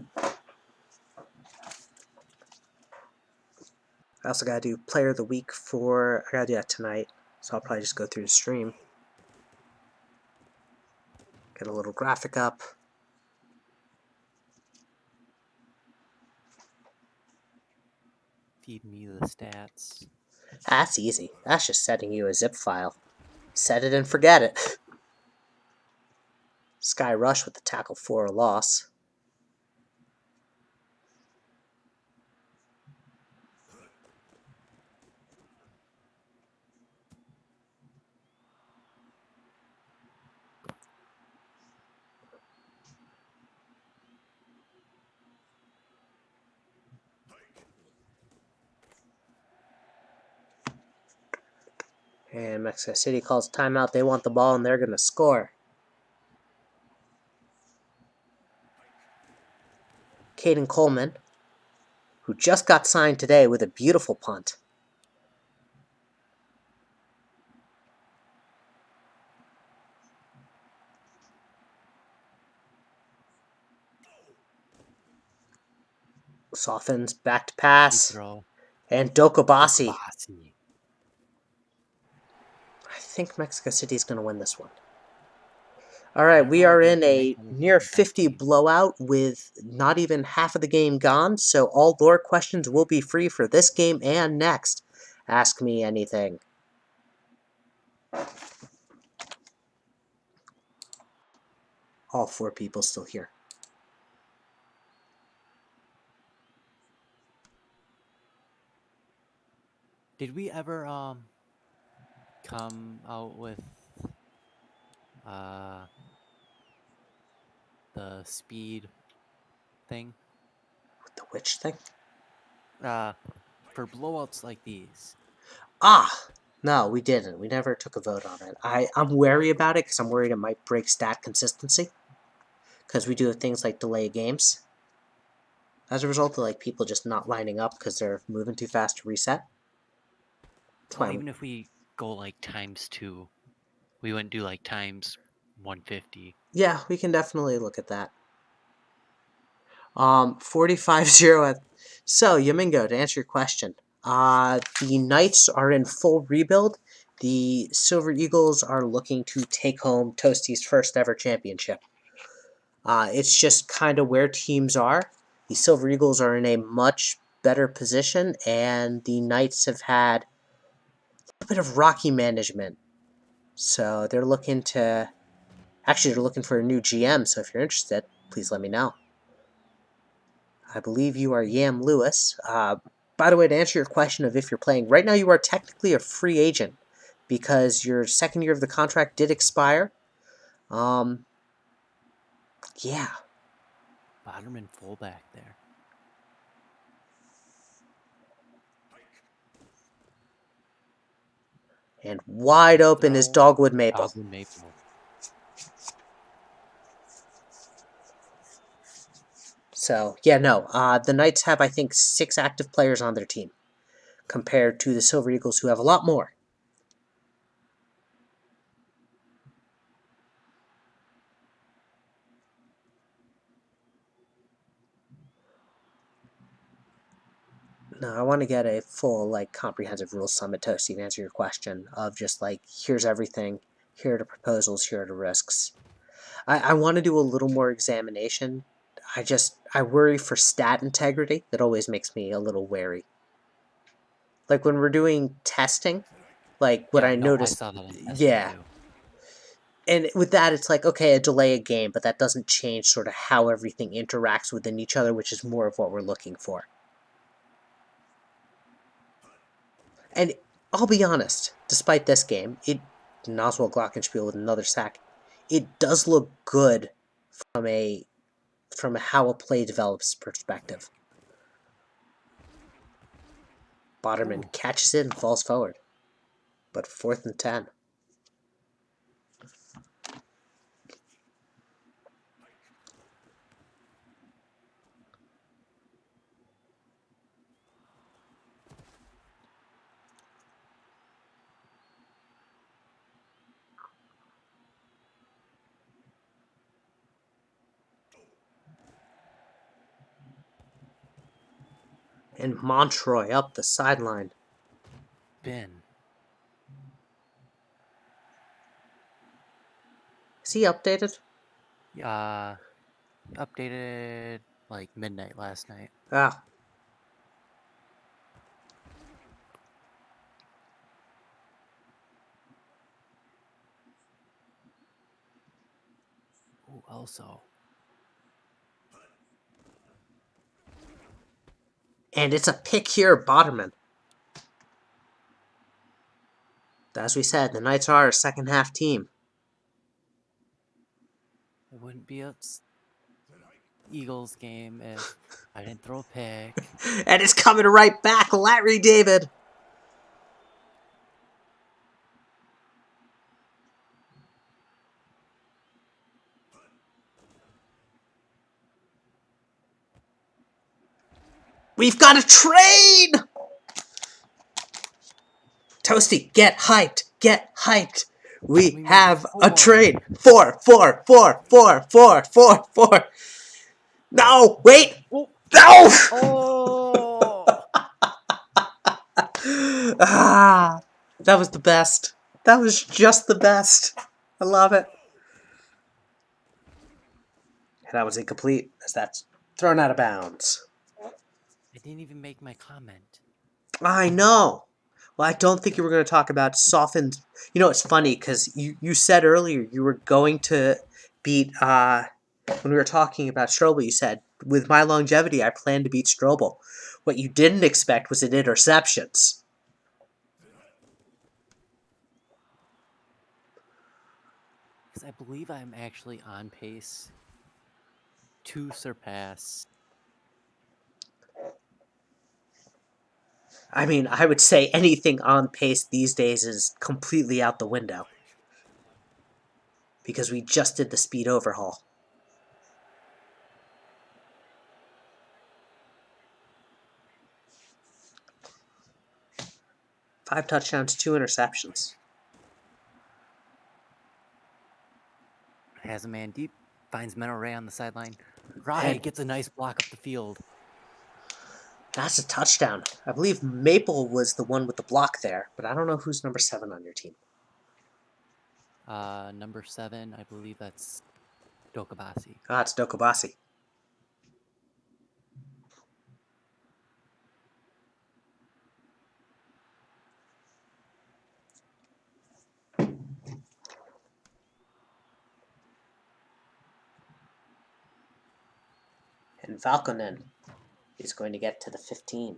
Speaker 1: also gotta do player of the week I gotta do that tonight, so I'll probably just go through the stream. Get a little graphic up.
Speaker 2: Feed me the stats.
Speaker 1: That's easy. That's just setting you a zip file. Set it and forget it. Sky Rush with the tackle for a loss. And Mexico City calls timeout. They want the ball, and they're going to score. Caden Coleman, who just got signed today with a beautiful punt. Softens, back to
Speaker 2: Good
Speaker 1: pass,
Speaker 2: throw.
Speaker 1: and Dokobasi.
Speaker 2: Dokobasi.
Speaker 1: I think Mexico City is going to win this one. All right,
Speaker 2: I don't
Speaker 1: we
Speaker 2: know
Speaker 1: are
Speaker 2: if they
Speaker 1: in
Speaker 2: can make
Speaker 1: a
Speaker 2: another
Speaker 1: near
Speaker 2: second tight
Speaker 1: 50
Speaker 2: game.
Speaker 1: blowout with not even half of the game gone, so all lore questions will be free for this game and next. Ask me anything. All 4 people still here.
Speaker 2: Did we ever come out with uh the speed thing?
Speaker 1: The witch thing?
Speaker 2: For blowouts like these?
Speaker 1: Ah! No, we didn't. We never took a vote on it. I'm wary about it because I'm worried it might break stat consistency. Because we do things like delay games. As a result of like people just not lining up because they're moving too fast to reset. That's
Speaker 2: Well,
Speaker 1: why
Speaker 2: even if we go like ×2, we wouldn't do like times 150.
Speaker 1: yeah, we can definitely look at that. 45-0. So, Yamingo, to answer your question, the Knights are in full rebuild. The Silver Eagles are looking to take home Toasty's first ever championship. It's just kind of where teams are. The Silver Eagles are in a much better position, and the Knights have had a bit of rocky management. So they're looking to... Actually, they're looking for a new GM, so if you're interested, please let me know. I believe you are Yam Lewis. By the way, to answer your question of if you're playing, right now you are technically a free agent because your second year of the contract did expire. Yeah.
Speaker 2: Botterman fullback there.
Speaker 1: And wide open is
Speaker 2: Throw.
Speaker 1: Dogwood Maple.
Speaker 2: Dogwood Maple.
Speaker 1: So, yeah, no. The Knights have, I think, 6 active players on their team compared to the Silver Eagles, who have a lot more. No, I want to get a full, like, comprehensive rules summit Toasty to answer your question of just, like, here's everything, here are the proposals, here are the risks. I want to do a little more examination. I worry for stat integrity. That always makes me a little wary. Like, when we're doing testing, like, what
Speaker 2: Yeah,
Speaker 1: I
Speaker 2: no, I
Speaker 1: noticed,
Speaker 2: saw that in testing
Speaker 1: yeah.
Speaker 2: too.
Speaker 1: And with that, it's like, okay, a delay a game, but that doesn't change sort of how everything interacts within each other, which is more of what we're looking for. And I'll be honest, despite this game, Oswald Glockenspiel with another sack, it does look good from a how a play develops perspective. Botterman
Speaker 2: Ooh.
Speaker 1: catches it and falls forward. But 4th and 10. And Montroy up the sideline.
Speaker 2: Ben.
Speaker 1: Is he updated?
Speaker 2: Updated like midnight last night.
Speaker 1: Ah.
Speaker 2: Ooh, also.
Speaker 1: And it's a pick here, Botterman. As we said, the Knights are a second half team.
Speaker 2: It wouldn't be a Eagles game if I didn't throw a pick.
Speaker 1: And it's coming right back, Larry David. We've got a train! Toasty, get hyped! Get hyped! We
Speaker 2: made
Speaker 1: have a
Speaker 2: 4.
Speaker 1: train! 4, 4, 4, 4, 4, 4, 4. No! Wait!
Speaker 2: Oh!
Speaker 1: No!
Speaker 2: Oh!
Speaker 1: Ah, that was the best. That was just the best. I love it. And that was incomplete, as that's thrown out of bounds.
Speaker 2: I didn't even make my comment.
Speaker 1: I know. Well, I don't think you were going to talk about softened. You know, it's funny because you said earlier you were going to beat. When we were talking about Strobel, you said, with my longevity, I plan to beat Strobel. What you didn't expect was an interceptions.
Speaker 2: Because I believe I'm actually on pace to surpass.
Speaker 1: I mean, I would say anything on pace these days is completely out the window. Because we just did the speed overhaul. 5 touchdowns, 2 interceptions.
Speaker 2: Has a man deep, finds Menno Ray on the sideline. Rahe
Speaker 1: And
Speaker 2: gets a nice block up the field.
Speaker 1: that's a touchdown. I believe Maple was the one with the block there, but I don't know who's number 7 on your team.
Speaker 2: Number 7, I believe that's Dokabasi.
Speaker 1: Ah, it's Dokobasi. And Valkonen is going to get to the 15.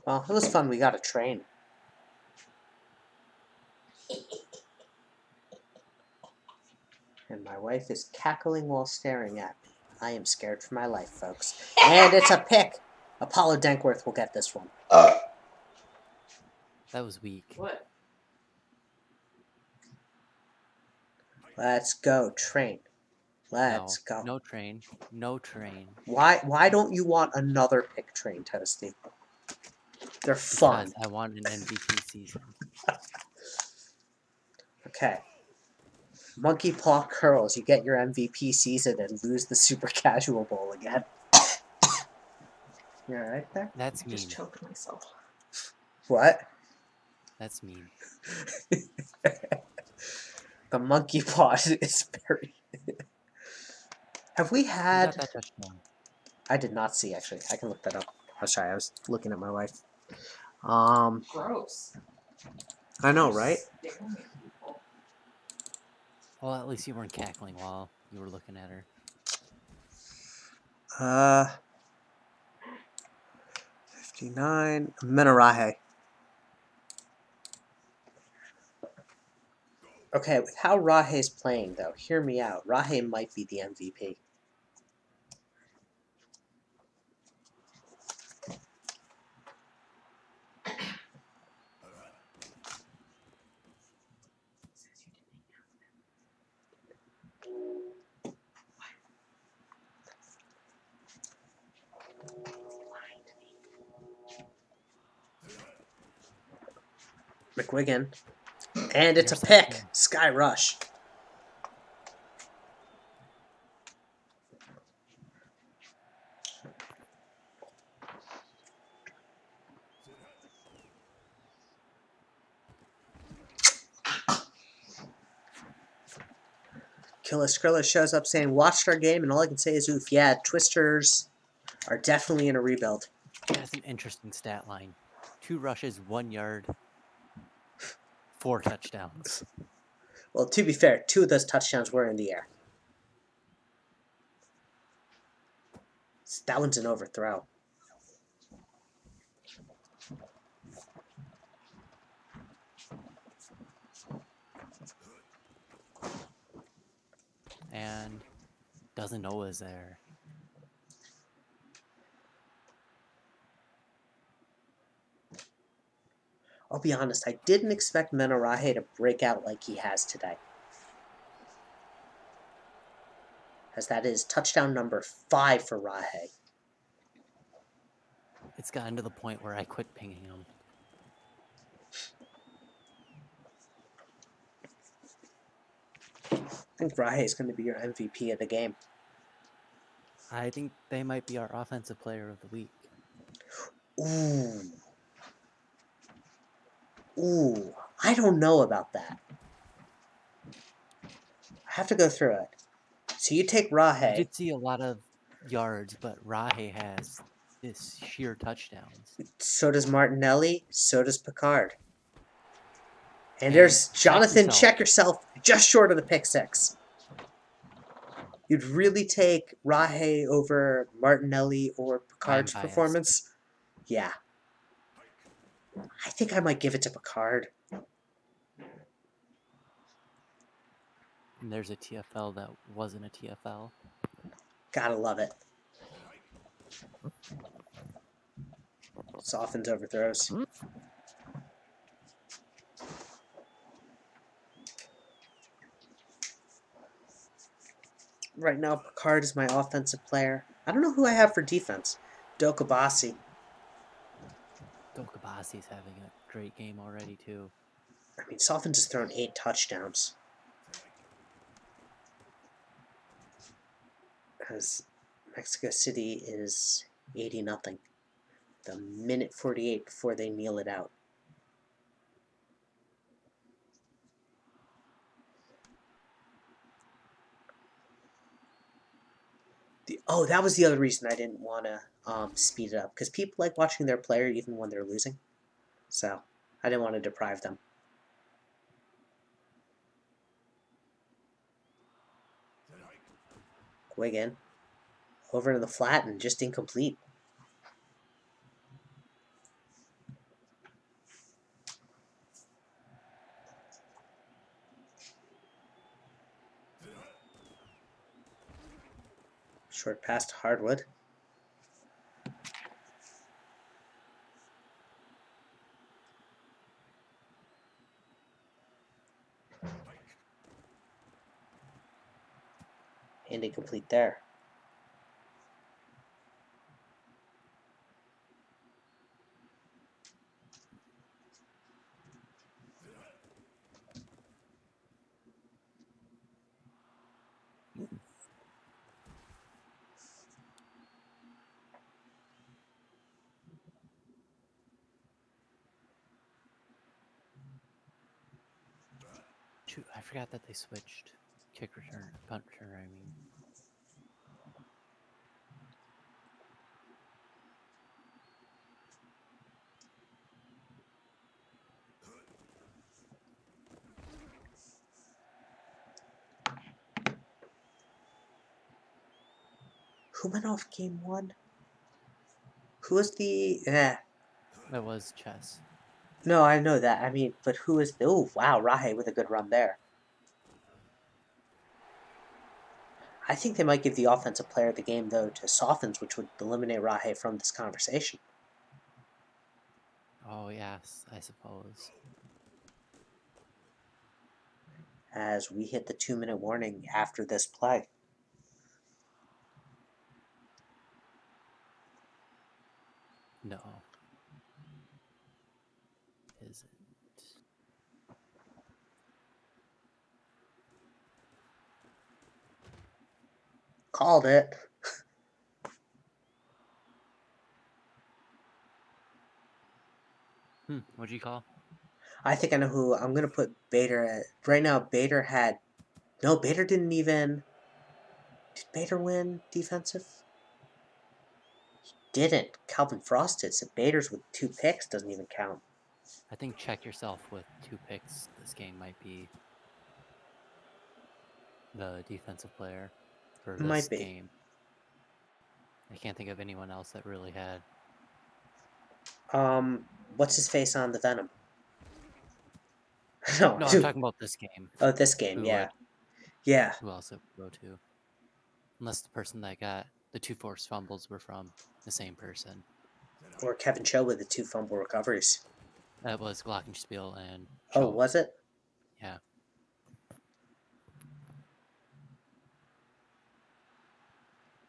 Speaker 1: Well, it was fun. We got a train. And my wife is cackling while staring at me. I am scared for my life, folks. And it's a pick. Apollo Dankworth will get this one.
Speaker 2: That was weak.
Speaker 5: What?
Speaker 1: Let's go, train. Let's
Speaker 2: No,
Speaker 1: go.
Speaker 2: no train. No train.
Speaker 1: Why don't you want another pick train, Toasty? They're fun.
Speaker 2: Because I want an MVP season.
Speaker 1: Okay. Monkey Paw Curls, you get your MVP season and lose the Super Casual Bowl again. You alright there?
Speaker 2: That's
Speaker 5: I just
Speaker 2: mean.
Speaker 5: choked myself.
Speaker 1: What?
Speaker 2: That's mean.
Speaker 1: The monkey paw is very... Have we
Speaker 2: Who
Speaker 1: had...
Speaker 2: got that touchdown?
Speaker 1: I did not see, actually. I can look that up. I'm sorry, I was looking at my wife.
Speaker 5: Gross.
Speaker 1: I know, right?
Speaker 5: Staring at people.
Speaker 2: Well, at least you weren't cackling while you were looking at her.
Speaker 1: 59. Menarahe. Okay, with how Rahe's playing, though, hear me out. Rahe might be the MVP. McWigan. And it's a pick.
Speaker 2: Interception.
Speaker 1: Sky Rush. Killa Skrilla shows up saying, watched our game, and all I can say is oof. Yeah, Twisters are definitely in a rebuild.
Speaker 2: That's an interesting stat line. 2 rushes, 1 yard, 4 touchdowns.
Speaker 1: Well, to be fair, 2 of those touchdowns were in the air. That one's an overthrow.
Speaker 2: And doesn't know is there.
Speaker 1: I'll be honest, I didn't expect Menarahe to break out like he has today. As that is touchdown number 5 for Rahe.
Speaker 2: It's gotten to the point where I quit pinging him.
Speaker 1: I think Rahe is going to be your MVP of the game.
Speaker 2: I think they might be our offensive player of the week.
Speaker 1: Ooh. Ooh. I don't know about that. I have to go through it. So you take
Speaker 2: You
Speaker 1: Rahe.
Speaker 2: did see a lot of yards, but Rahe has this sheer touchdowns.
Speaker 1: So does Martinelli. So does Picard. And
Speaker 2: And
Speaker 1: there's
Speaker 2: check
Speaker 1: Jonathan.
Speaker 2: yourself.
Speaker 1: Check yourself. Just short of the pick six. You'd really take Rahe over Martinelli or
Speaker 2: I'm
Speaker 1: Picard's
Speaker 2: biased.
Speaker 1: performance? Yeah. I think I might give it to Picard.
Speaker 2: And there's a TFL that wasn't a TFL.
Speaker 1: Gotta love it. Softens overthrows. Right now, Picard is my offensive player. I don't know who I have for defense. Dokabasi.
Speaker 2: Dokabasi's having a great game already, too.
Speaker 1: I mean, Softens has thrown 8 touchdowns. As Mexico City is 80-0. The minute 48 before they kneel it out. That was the other reason I didn't want to speed it up. Because people like watching their player even when they're losing. So, I didn't want to deprive them. Wigan. Over to the flat and just incomplete. Short pass to Hardwood. And incomplete there.
Speaker 2: Shoot, I forgot that they switched kick return, punt return, I mean.
Speaker 1: Who went off game 1? Who was the...
Speaker 2: That was chess.
Speaker 1: No, I know that. I mean, but who is the... Oh, wow, Rahe with a good run there. I think they might give the offensive player of the game, though, to Softens, which would eliminate Rahe from this conversation.
Speaker 2: Oh, yes, I suppose.
Speaker 1: As we hit the 2-minute warning after this play.
Speaker 2: No. Isn't.
Speaker 1: Called it.
Speaker 2: What'd you call?
Speaker 1: I think I know who. I'm going to put Bader at... Right now, Bader had... No, Bader didn't even... Did Bader win defensive? He didn't. Calvin Frost did. So Bader's with 2 picks doesn't even count.
Speaker 2: I think check yourself with 2 picks. This game might be the defensive player for this
Speaker 1: Might be.
Speaker 2: game. I can't think of anyone else that really had.
Speaker 1: What's his face on the Venom? No,
Speaker 2: No, I'm talking about this game.
Speaker 1: Oh, this game,
Speaker 2: Who
Speaker 1: yeah. Yeah.
Speaker 2: Who else it would go to? Unless the person that got the 2 forced fumbles were from the same person.
Speaker 1: Or Kevin Cho with the 2 fumble recoveries.
Speaker 2: That was Glockenspiel and
Speaker 1: Oh,
Speaker 2: Chove.
Speaker 1: was it?
Speaker 2: Yeah.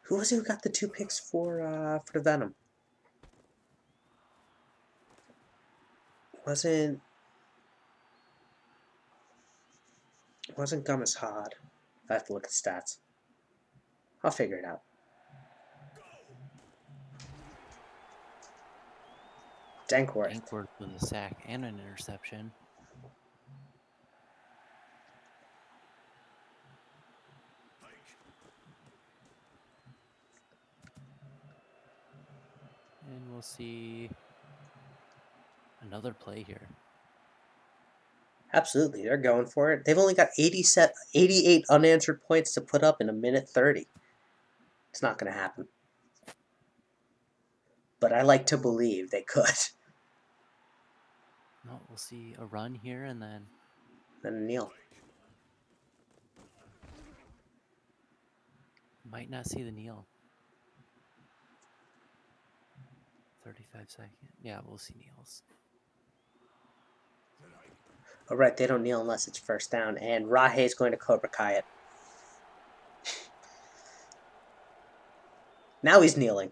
Speaker 1: Who was it who got the 2 picks for the Venom? Wasn't Gummis hard? I have to look at stats. I'll figure it out. Dankworth.
Speaker 2: Dankworth with a sack and an interception. And we'll see another play here.
Speaker 1: Absolutely, they're going for it. They've only got 88 unanswered points to put up in a minute 30. It's not going to happen. But I like to believe they could.
Speaker 2: No, we'll see a run here and then
Speaker 1: Then Neil.
Speaker 2: might not see the kneel. 35 seconds. Yeah, we'll see kneels.
Speaker 1: All right, they don't kneel unless it's first down, and Rahe's going to Cobra Kai it. Now he's kneeling.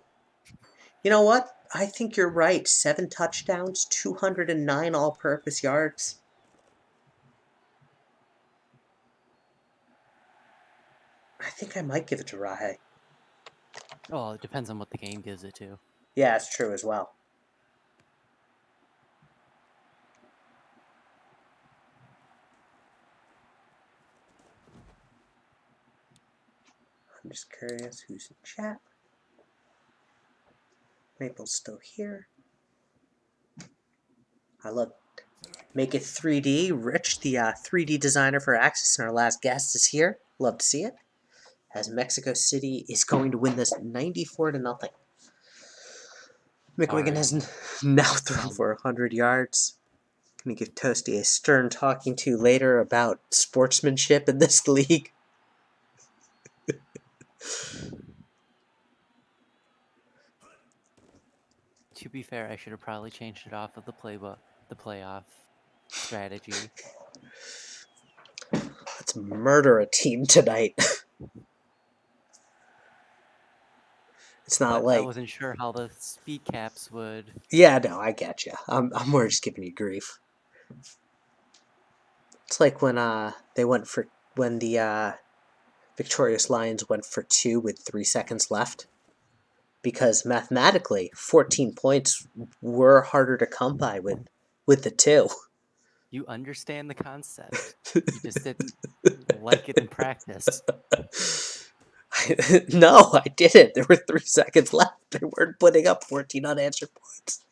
Speaker 1: You know what? I think you're right. 7 touchdowns, 209 all-purpose yards. I think I might give it to Rahe.
Speaker 2: Oh, it depends on what the game gives it to.
Speaker 1: Yeah, it's true as well. I'm just curious who's in chat. Maple's still here. I love it. Make it 3D. Rich, the 3D designer for Axis and our last guest, is here. Love to see it. As Mexico City is going to win this 94-0. McWigan has now thrown for 100 yards. Gonna give Toasty a stern talking to later about sportsmanship in this league.
Speaker 2: To be fair, I should have probably changed it off of the playoff strategy.
Speaker 1: Let's murder a team tonight. It's not
Speaker 2: But
Speaker 1: like...
Speaker 2: I wasn't sure how the speed caps would.
Speaker 1: Yeah, no, I get you. I'm more just giving you grief. It's like when when the Victorious Lions went for 2 with 3 seconds left. Because mathematically, 14 points were harder to come by with the 2.
Speaker 2: You understand the concept. You just didn't like it in practice.
Speaker 1: No, I didn't. There were 3 seconds left. They weren't putting up 14 unanswered points.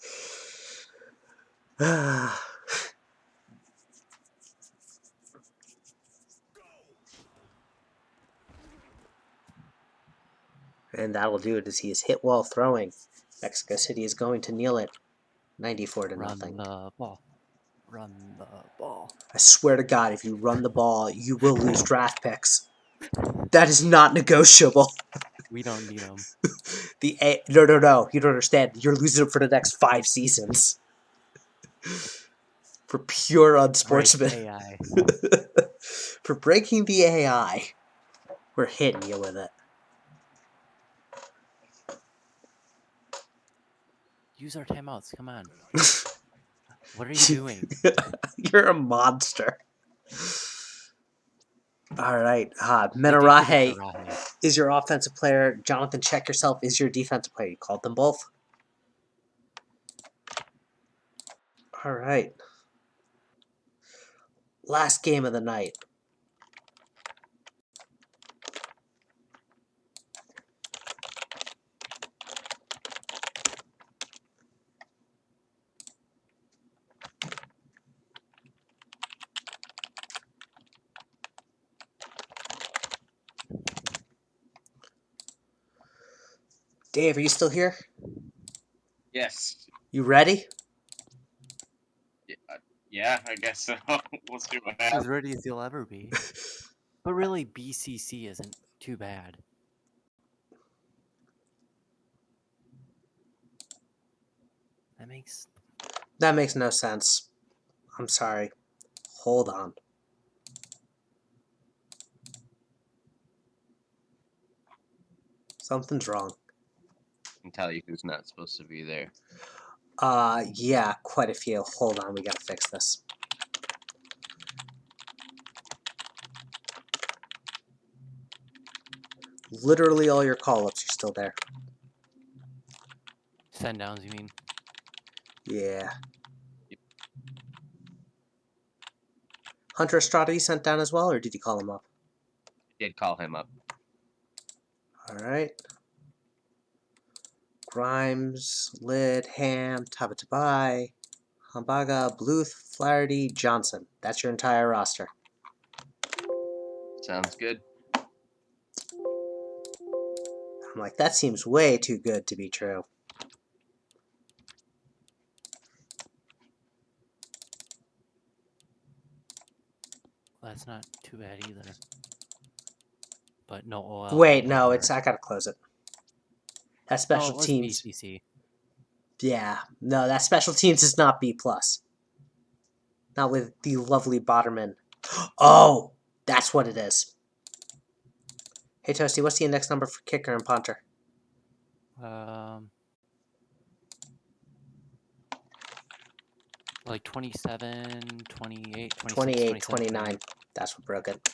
Speaker 1: And that'll do it as he is hit while throwing. Mexico City is going to kneel it 94-0.
Speaker 2: Run the ball. Run the ball.
Speaker 1: I swear to God, if you run the ball, you will lose draft picks. That is not negotiable.
Speaker 2: We don't need them.
Speaker 1: No. You don't understand. You're losing them for the next 5 seasons. For pure unsportsman.
Speaker 2: AI.
Speaker 1: For breaking the AI. We're hitting you with it.
Speaker 2: Use our timeouts. Come on. What are you doing?
Speaker 1: You're a monster. All right.
Speaker 2: I did give it
Speaker 1: Menarahe
Speaker 2: to Rahe.
Speaker 1: is your offensive player. Jonathan, check yourself, is your defensive player. You called them both. All right. Last game of the night. Dave, are you still here?
Speaker 4: Yes.
Speaker 1: You ready?
Speaker 4: Yeah, I guess so. We'll see what
Speaker 2: As
Speaker 4: happens.
Speaker 2: ready as you'll ever be. But really, BCC isn't too bad.
Speaker 1: That makes no sense. I'm sorry. Hold on. Something's wrong.
Speaker 4: I can tell you who's not supposed to be there.
Speaker 1: Yeah, quite a few. Hold on, we gotta fix this. Literally all your call-ups are still there.
Speaker 2: Send downs, you mean?
Speaker 1: Yeah. Hunter Estrada, you sent down as well, or did you call him up?
Speaker 4: I did call him up.
Speaker 1: Alright. Grimes, Lid, Ham, Tabatabai, Hambaga, Bluth, Flaherty, Johnson. That's your entire roster.
Speaker 4: Sounds good.
Speaker 1: I'm like, that seems way too good to be true.
Speaker 2: That's not too bad either. But no OL.
Speaker 1: Wait, no, I gotta close it. That special
Speaker 2: Oh, it was
Speaker 1: teams.
Speaker 2: BCC.
Speaker 1: Yeah, no, that special teams is not B plus. Not with the lovely Botterman. Oh, that's what it is. Hey Toasty, what's the index number for kicker and punter?
Speaker 2: Like 27, 28, 26,
Speaker 1: 28,
Speaker 2: 27,
Speaker 1: 29.
Speaker 2: 28.
Speaker 1: That's what broke it.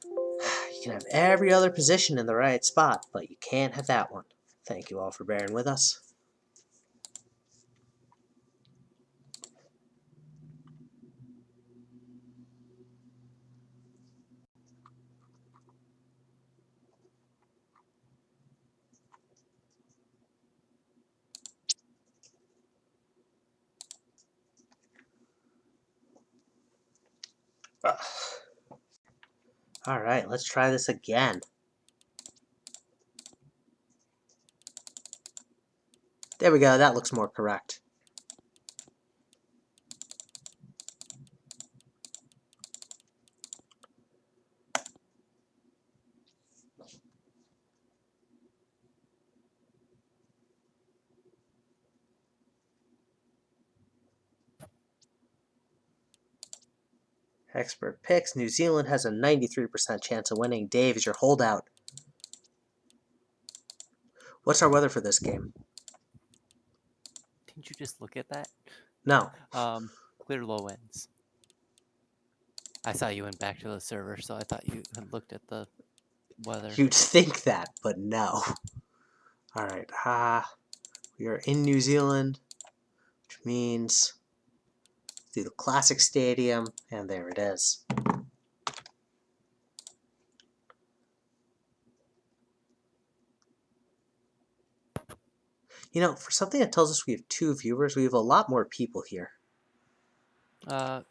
Speaker 1: You can have every other position in the right spot, but you can't have that one. Thank you all for bearing with us. All right, let's try this again. There we go, that looks more correct. Expert picks. New Zealand has a 93% chance of winning. Dave is your holdout. What's our weather for this game?
Speaker 2: Didn't you just look at that?
Speaker 1: No.
Speaker 2: Clear low winds. I saw you went back to the server, so I thought you had looked at the weather.
Speaker 1: You'd think that, but no. Alright, we are in New Zealand, which means through the Classic Stadium, and there it is. You know, for something that tells us we have 2 viewers, we have a lot more people here.
Speaker 2: I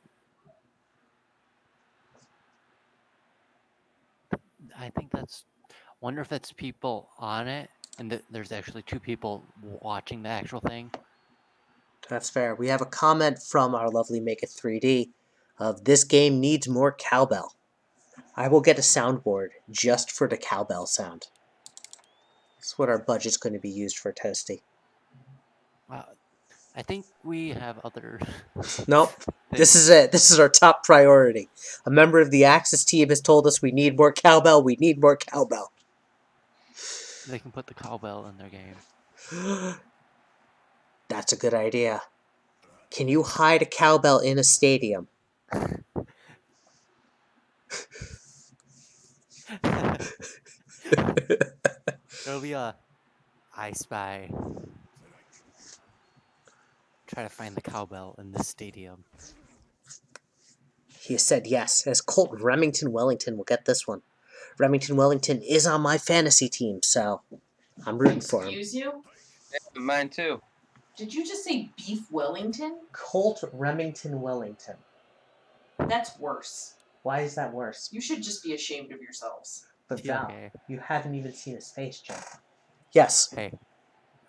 Speaker 2: think that's. Wonder if that's people on it, and there's actually 2 people watching the actual thing.
Speaker 1: That's fair. We have a comment from our lovely Make It 3D of this game needs more cowbell. I will get a soundboard just for the cowbell sound. That's what our budget's going to be used for, Toasty.
Speaker 2: I think we have other.
Speaker 1: Nope. This
Speaker 2: things.
Speaker 1: is it. This is our top priority. A member of the Axis team has told us we need more cowbell. We need more cowbell.
Speaker 2: They can put the cowbell in their game.
Speaker 1: That's a good idea. Can you hide a cowbell in a stadium?
Speaker 2: There'll be a I Spy. Try to find the cowbell in this stadium.
Speaker 1: He has said yes, as Colt Remington Wellington will get this one. Remington Wellington is on my fantasy team, so I'm rooting for him.
Speaker 5: Excuse you?
Speaker 4: Yeah, mine too.
Speaker 5: Did you just say Beef Wellington?
Speaker 1: Colt Remington Wellington.
Speaker 5: That's worse.
Speaker 1: Why is that worse?
Speaker 5: You should just be ashamed of yourselves.
Speaker 1: But Val,
Speaker 2: Okay.
Speaker 1: you haven't even seen his face, Jim. Yes.
Speaker 2: Hey,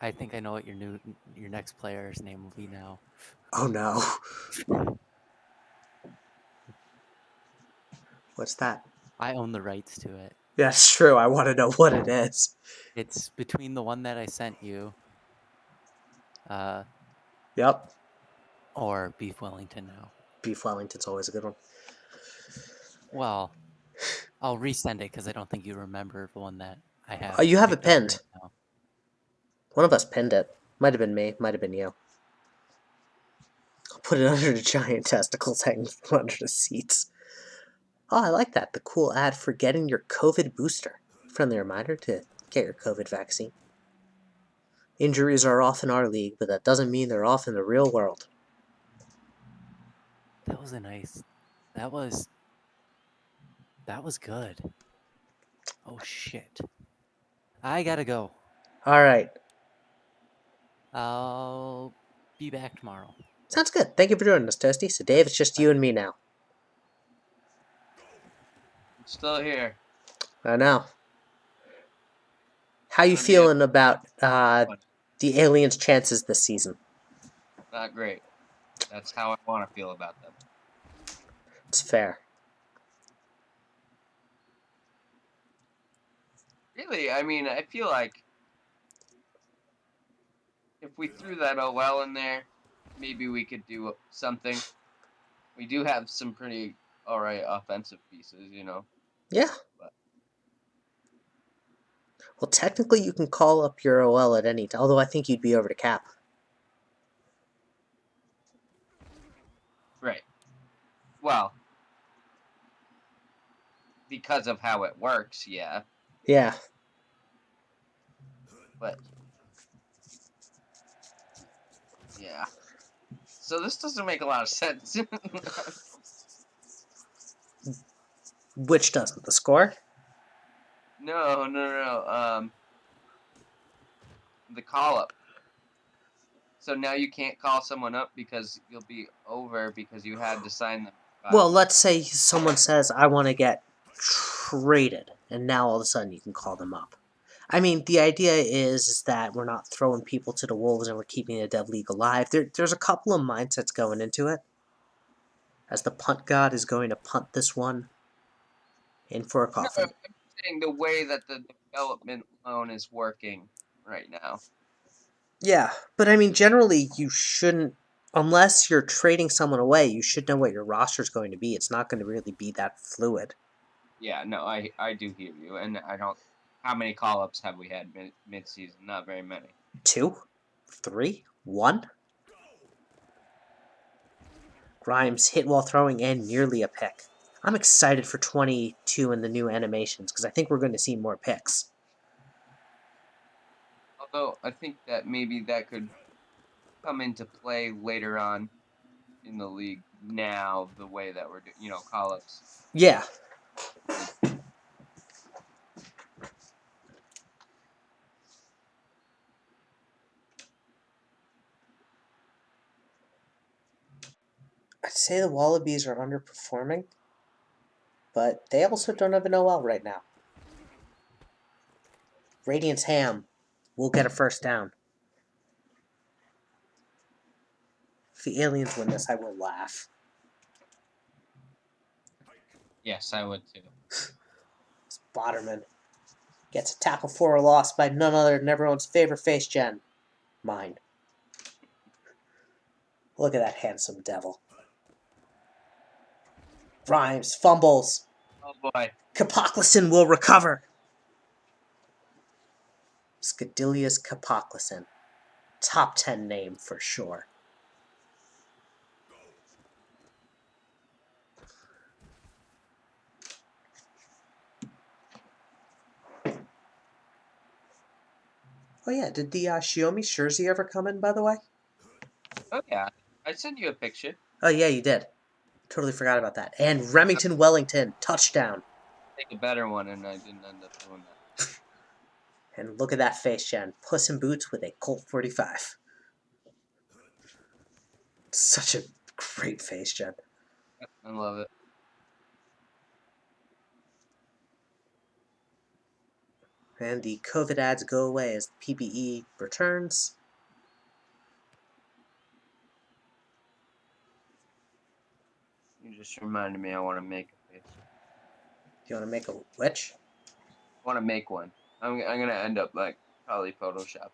Speaker 2: I think I know what your next player's name will be now.
Speaker 1: Oh no. What's that?
Speaker 2: I own the rights to it.
Speaker 1: That's true. I want to know what it is.
Speaker 2: It's between the one that I sent you
Speaker 1: Yep.
Speaker 2: or beef Wellington now.
Speaker 1: Beef Wellington's always a good one.
Speaker 2: Well, I'll resend it because I don't think you remember the one that I have.
Speaker 1: Oh, you have it
Speaker 2: picked up
Speaker 1: pinned.
Speaker 2: right now.
Speaker 1: One of us pinned it. Might have been me. Might have been you. I'll put it under the giant testicles hanging from under the seats. Oh, I like that. The cool ad for getting your COVID booster. Friendly reminder to get your COVID vaccine. Injuries are off in our league, but that doesn't mean they're off in the real world.
Speaker 2: That was a nice. That was good. Oh shit! I gotta go.
Speaker 1: Alright.
Speaker 2: I'll be back tomorrow.
Speaker 1: Sounds good. Thank you for joining us, Toasty. So, Dave, it's just you and me now.
Speaker 4: I'm still here.
Speaker 1: I know. How you
Speaker 4: Gonna be a
Speaker 1: feeling about
Speaker 4: one.
Speaker 1: the aliens' chances this season?
Speaker 4: Not great. That's how I want to feel about them.
Speaker 1: It's fair.
Speaker 4: Really, I mean, I feel like if we threw that OL in there, maybe we could do something. We do have some pretty alright offensive pieces, you know.
Speaker 1: Yeah.
Speaker 4: But
Speaker 1: Well, technically, you can call up your OL at any time, although I think you'd be over the cap.
Speaker 4: right. Well, because of how it works, yeah.
Speaker 1: Yeah.
Speaker 4: But yeah. So this doesn't make a lot of sense.
Speaker 1: Which doesn't? The score?
Speaker 4: No. The call up. So now you can't call someone up because you'll be over because you had to sign them.
Speaker 1: Well, let's say someone says, I want to get traded, and now all of a sudden you can call them up. I mean, the idea is that we're not throwing people to the wolves and we're keeping the dev league alive. There's a couple of mindsets going into it. As the punt god is going to punt this one in for a
Speaker 4: No,
Speaker 1: coffin.
Speaker 4: I'm saying the way that the development loan is working right now.
Speaker 1: Yeah, but I mean, generally, you shouldn't, unless you're trading someone away, you should know what your roster's going to be. It's not going to really be that fluid.
Speaker 4: Yeah, no, I do hear you, and I don't. How many call ups have we had mid season? Not very many.
Speaker 1: 2? 3? 1? Grimes hit while throwing and nearly a pick. I'm excited for 22 and the new animations because I think we're going to see more picks.
Speaker 4: Although I think that maybe that could come into play later on in the league. Now the way that we're doing, call ups.
Speaker 1: Yeah. I'd say the Wallabies are underperforming, but they also don't have an OL right now. Radiance Ham will get a first down. If the aliens win this, I will laugh.
Speaker 4: Yes, I would too.
Speaker 1: Spotterman gets a tackle for a loss by none other than everyone's favorite face gen. Mine. Look at that handsome devil. Grimes fumbles.
Speaker 4: Oh boy.
Speaker 1: Kapoclison will recover. Scadilius Kapoclison. Top 10 name for sure. Oh yeah, did the Xiaomi Jersey ever come in, by the way?
Speaker 4: Oh yeah, I sent you a picture.
Speaker 1: Oh yeah, you did. Totally forgot about that. And Remington Wellington, touchdown.
Speaker 4: Take a better one, and I didn't end up doing that.
Speaker 1: And look at that face, Jen. Puss in Boots with a Colt 45. Such a great face, Jen.
Speaker 4: I love it.
Speaker 1: And the COVID ads go away as the PBE returns.
Speaker 4: You just reminded me I want to make a face.
Speaker 1: You want to make a which?
Speaker 4: I want to make one. I'm gonna end up like probably photoshopping.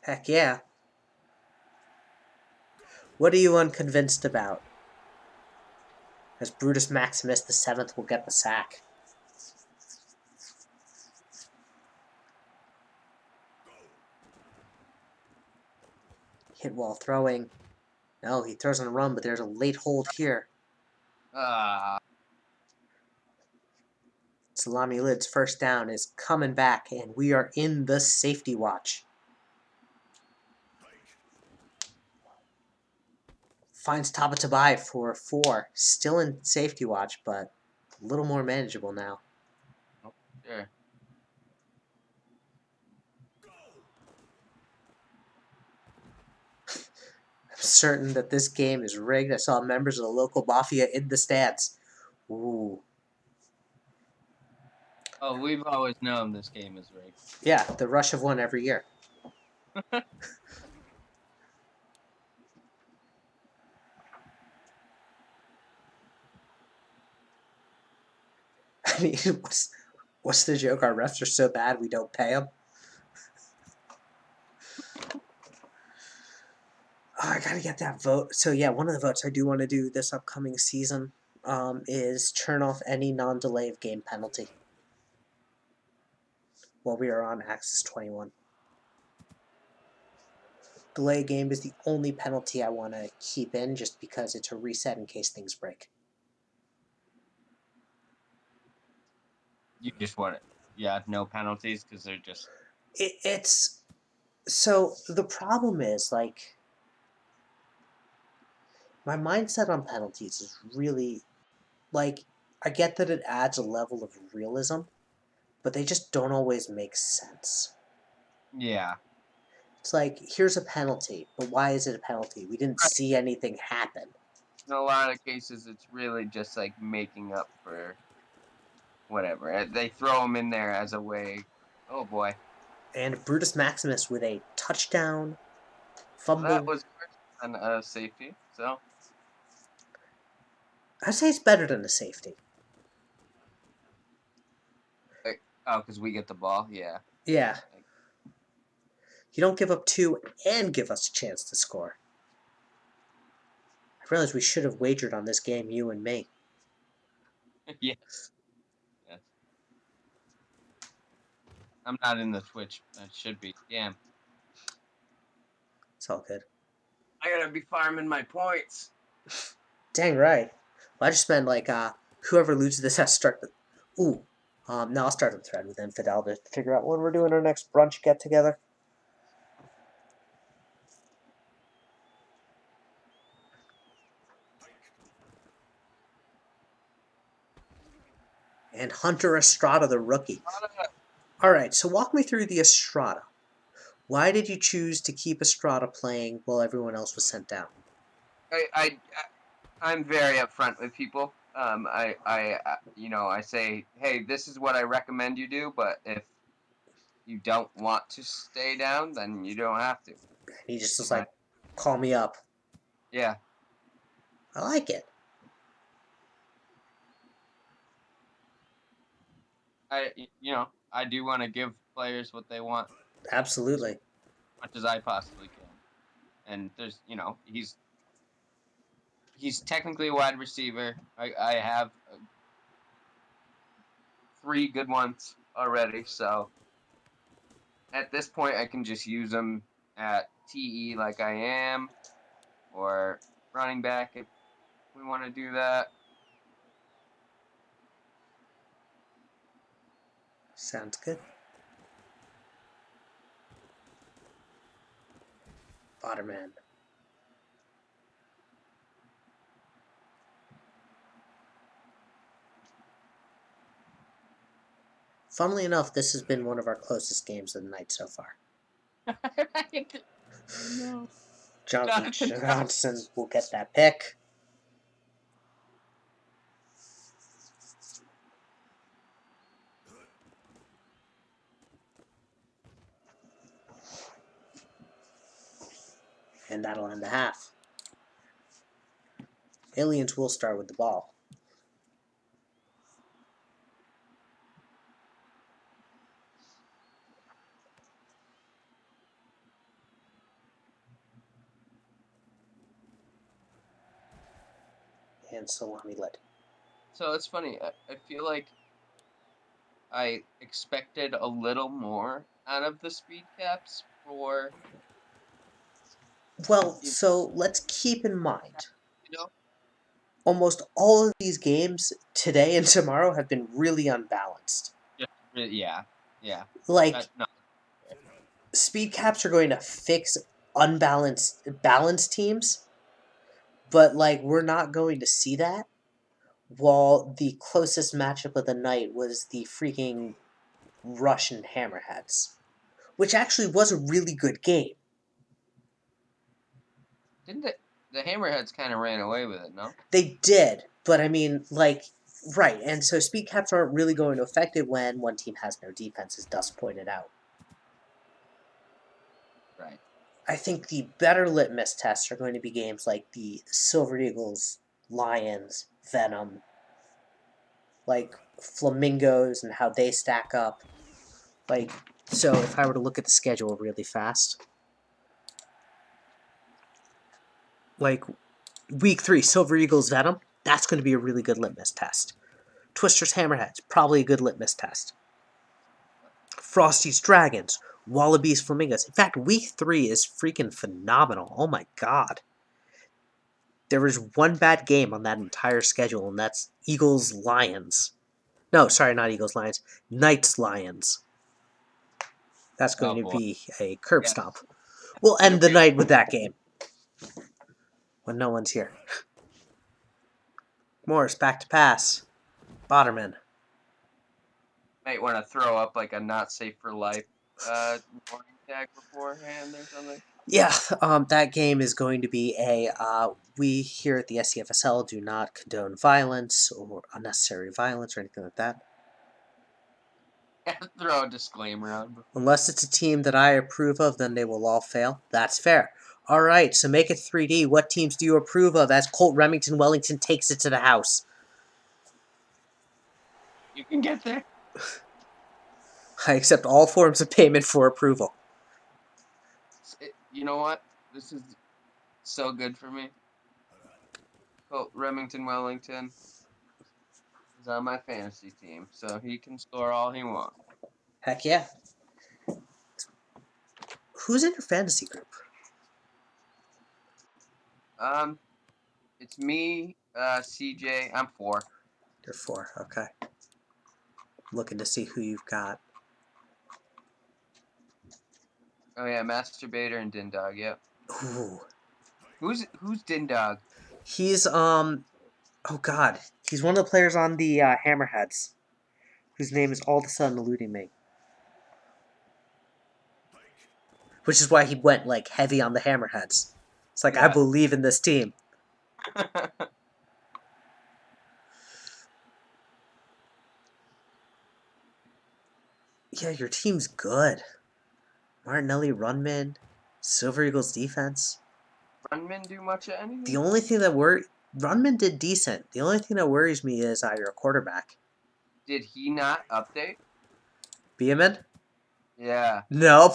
Speaker 1: Heck yeah. What are you unconvinced about? As Brutus Maximus the Seventh will get the sack. Hit while throwing. No, he throws on a run, but there's a late hold here.
Speaker 4: Ah,
Speaker 1: Salami Lid's first down is coming back, and we are in the safety watch. Finds Tabatabai for 4. Still in safety watch, but a little more manageable now.
Speaker 4: sure.
Speaker 1: I'm certain that this game is rigged. I saw members of the local mafia in the stands. Ooh.
Speaker 4: Oh, we've always known this game is rigged.
Speaker 1: Yeah, the Rush have won every year. I mean, what's the joke? Our refs are so bad we don't pay them? Oh, I gotta get that vote. So yeah, one of the votes I do want to do this upcoming season is turn off any non-delay of game penalty while we are on Axis 21. Delay game is the only penalty I want to keep in just because it's a reset in case things break.
Speaker 4: You just want it. Yeah, no penalties because they're just.
Speaker 1: It's so the problem is like my mindset on penalties is really like I get that it adds a level of realism, but they just don't always make sense.
Speaker 4: Yeah.
Speaker 1: It's like here's a penalty, but why is it a penalty? We didn't
Speaker 4: Right.
Speaker 1: see anything happen.
Speaker 4: In a lot of cases, it's really just like making up for whatever. They throw them in there as a way. Oh boy.
Speaker 1: And Brutus Maximus with a touchdown
Speaker 4: Well, that
Speaker 1: fumble.
Speaker 4: was worse than a safety. So.
Speaker 1: I'd say it's better than a safety.
Speaker 4: Oh, because we get the ball. Yeah.
Speaker 1: Yeah. You don't give up 2 and give us a chance to score. I realize we should have wagered on this game, you and me.
Speaker 4: Yes. Yes. I'm not in the Twitch. I should be. Damn.
Speaker 1: It's all good.
Speaker 4: I gotta be farming my points.
Speaker 1: Dang right. Well, I just meant like whoever loses this has to start the. Ooh. No, I'll start the thread with Infidel to figure out when we're doing our next brunch get together. And Hunter Estrada, the rookie. All right, so walk me through the Estrada. Why did you choose to keep Estrada playing while everyone else was sent down?
Speaker 4: I'm very upfront with people. I say, hey, this is what I recommend you do, but if you don't want to stay down, then you don't have to.
Speaker 1: He just was like, call me up.
Speaker 4: Yeah.
Speaker 1: I like it.
Speaker 4: I do want to give players what they want
Speaker 1: Absolutely.
Speaker 4: as much as I possibly can. And there's, he's technically a wide receiver. I have 3 good ones already, so at this point I can just use him at TE like I am, or running back if we want to do that.
Speaker 1: Sounds good. Waterman. Funnily enough, this has been one of our closest games of the night so far.
Speaker 4: No.
Speaker 1: Jonathan
Speaker 4: Jonathan
Speaker 1: Johnson will get that pick. And that'll end the half. Aliens will start with the ball. and salami lid.
Speaker 4: So it's funny. I feel like I expected a little more out of the speed caps for,
Speaker 1: Well,
Speaker 4: you
Speaker 1: so let's keep in mind,
Speaker 4: know.
Speaker 1: almost all of these games today and tomorrow have been really unbalanced.
Speaker 4: Yeah.
Speaker 1: Like,
Speaker 4: No.
Speaker 1: speed caps are going to fix balanced teams, but like we're not going to see that. While the closest matchup of the night was the freaking Russian Hammerheads, which actually was a really good game.
Speaker 4: Didn't the Hammerheads kind of ran away with it? No.
Speaker 1: They did, but I mean, like, right, and so speed caps aren't really going to affect it when one team has no defense, as Dust pointed out.
Speaker 4: Right.
Speaker 1: I think the better litmus tests are going to be games like the Silver Eagles, Lions, Venom, like Flamingos and how they stack up. Like, so if I were to look at the schedule really fast, like week 3, Silver Eagles, Venom, that's going to be a really good litmus test. Twisters, Hammerheads, probably a good litmus test. Frosty's Dragons, Wallabies, Flamingos. In fact, week 3 is freaking phenomenal. Oh my god. There is one bad game on that entire schedule, and that's Eagles Lions. No, sorry, not Eagles Lions. Knights Lions. That's going
Speaker 4: Oh
Speaker 1: to
Speaker 4: boy.
Speaker 1: be a curb
Speaker 4: Yes.
Speaker 1: stomp. We'll
Speaker 4: It'll
Speaker 1: end the
Speaker 4: be-
Speaker 1: night with that game. When no one's here. Morris, back to pass. Botterman.
Speaker 4: Might want to throw up like a not safe for life warning tag beforehand or something.
Speaker 1: Yeah, that game is going to be we here at the SCFSL do not condone violence or unnecessary violence or anything like that.
Speaker 4: Throw a disclaimer on.
Speaker 1: Unless it's a team that I approve of, then they will all fail. That's fair. Alright, so make it 3D. What teams do you approve of as Colt Remington Wellington takes it to the house?
Speaker 4: You can get there.
Speaker 1: I accept all forms of payment for approval.
Speaker 4: You know what? This is so good for me. Colt Remington Wellington is on my fantasy team, so he can score all he wants.
Speaker 1: Heck yeah. Who's in your fantasy group?
Speaker 4: It's me, CJ. I'm 4.
Speaker 1: You're 4, okay. Looking to see who you've got.
Speaker 4: Oh yeah, Masturbator and Dindog. Yep.
Speaker 1: Ooh.
Speaker 4: Who's Dindog?
Speaker 1: He's, oh god. He's one of the players on the Hammerheads, whose name is all of a sudden eluding me. Which is why he went, like, heavy on the Hammerheads. It's like,
Speaker 4: Yeah.
Speaker 1: I believe in this team. Yeah, your team's good. Martinelli, Runman, Silver Eagles defense.
Speaker 4: Runman do much of anything?
Speaker 1: The only thing that Runman did decent. The only thing that worries me is your quarterback.
Speaker 4: Did he not update?
Speaker 1: Beeman?
Speaker 4: Yeah,
Speaker 1: Nope.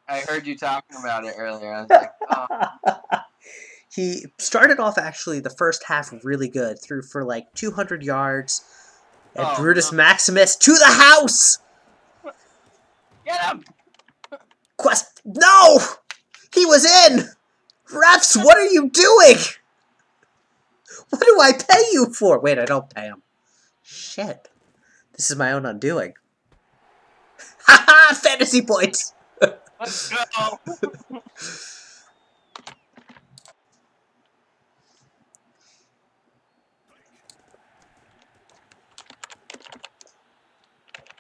Speaker 4: I heard you talking about it earlier. I was like, oh,
Speaker 1: He started off actually the first half really good. Threw for like 200 yards. And
Speaker 4: Oh,
Speaker 1: Brutus
Speaker 4: no.
Speaker 1: Maximus to the house!
Speaker 4: get him!
Speaker 1: No! He was in! Refs, what are you doing? What do I pay you for? Wait, I don't pay him. Shit. This is my own undoing. Haha! Fantasy points!
Speaker 4: Let's go!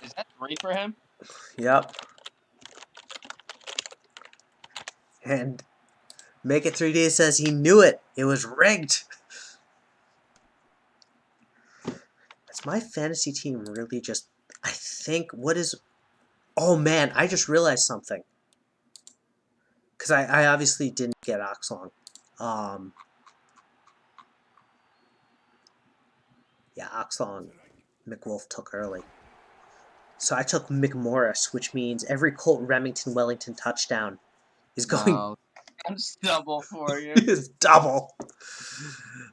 Speaker 4: Is that 3 for him?
Speaker 1: Yep. And Make It 3D says he knew it. It was rigged. Is my fantasy team really just... I think, what is... Oh man, I just realized something. Because I obviously didn't get Oxlong. Yeah, Oxlong McWolf took early. So I took McMorris, which means every Colt Remington Wellington touchdown is going...
Speaker 4: No, that's double for you.
Speaker 1: is double.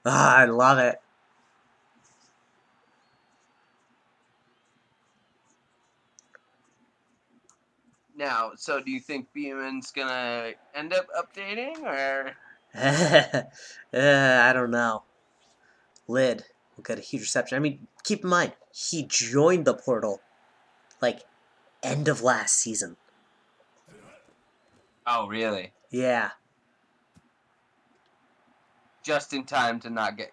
Speaker 1: Ah, I love it.
Speaker 4: Now, so do you think Beeman's gonna end up updating, or
Speaker 1: I don't know. Lid will get a huge reception. I mean, keep in mind, he joined the portal like end of last season.
Speaker 4: oh, really?
Speaker 1: Yeah.
Speaker 4: Just in time to not get,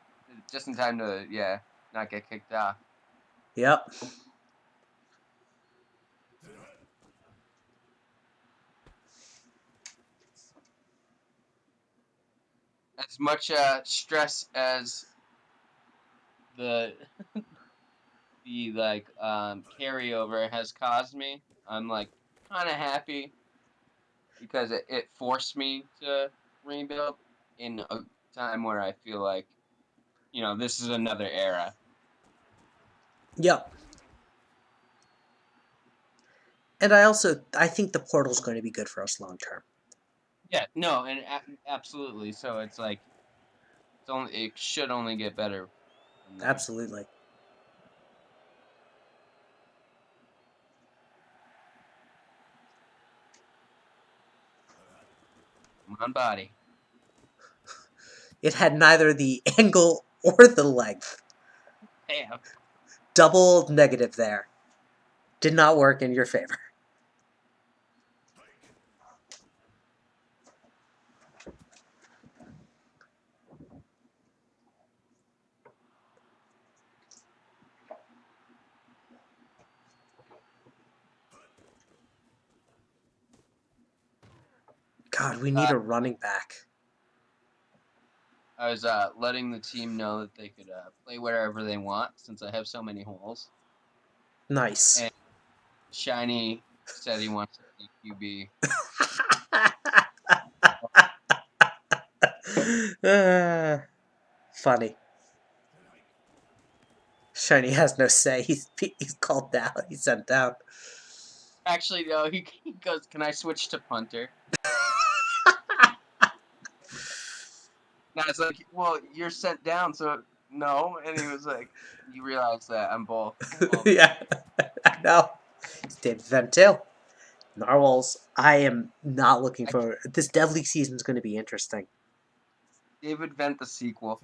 Speaker 4: just in time to not get kicked off.
Speaker 1: Yep.
Speaker 4: As much stress as the the carryover has caused me, I'm like kind of happy because it forced me to rebuild in a time where I feel like this is another era.
Speaker 1: Yep. And I think the portal's going to be good for us long term.
Speaker 4: Yeah, no, and absolutely. So it's like it should only get better from there.
Speaker 1: Absolutely.
Speaker 4: Come on, body.
Speaker 1: It had neither the angle or the length.
Speaker 4: Damn.
Speaker 1: Double negative there. Did not work in your favor. God, we need a running back.
Speaker 4: I was letting the team know that they could play wherever they want since I have so many holes.
Speaker 1: Nice.
Speaker 4: And Shiny said he wants to play QB.
Speaker 1: Funny. Shiny has no say. He's called down. He's sent down.
Speaker 4: Actually, no, he goes, "Can I switch to punter?" Now it's like, well, you're sent down, so no. And he was like, "You realize that I'm both." Well,
Speaker 1: Yeah, I know. It's David Ventil. Narwhals, I am not looking for this Dev League season is going to be interesting.
Speaker 4: David Vent the sequel.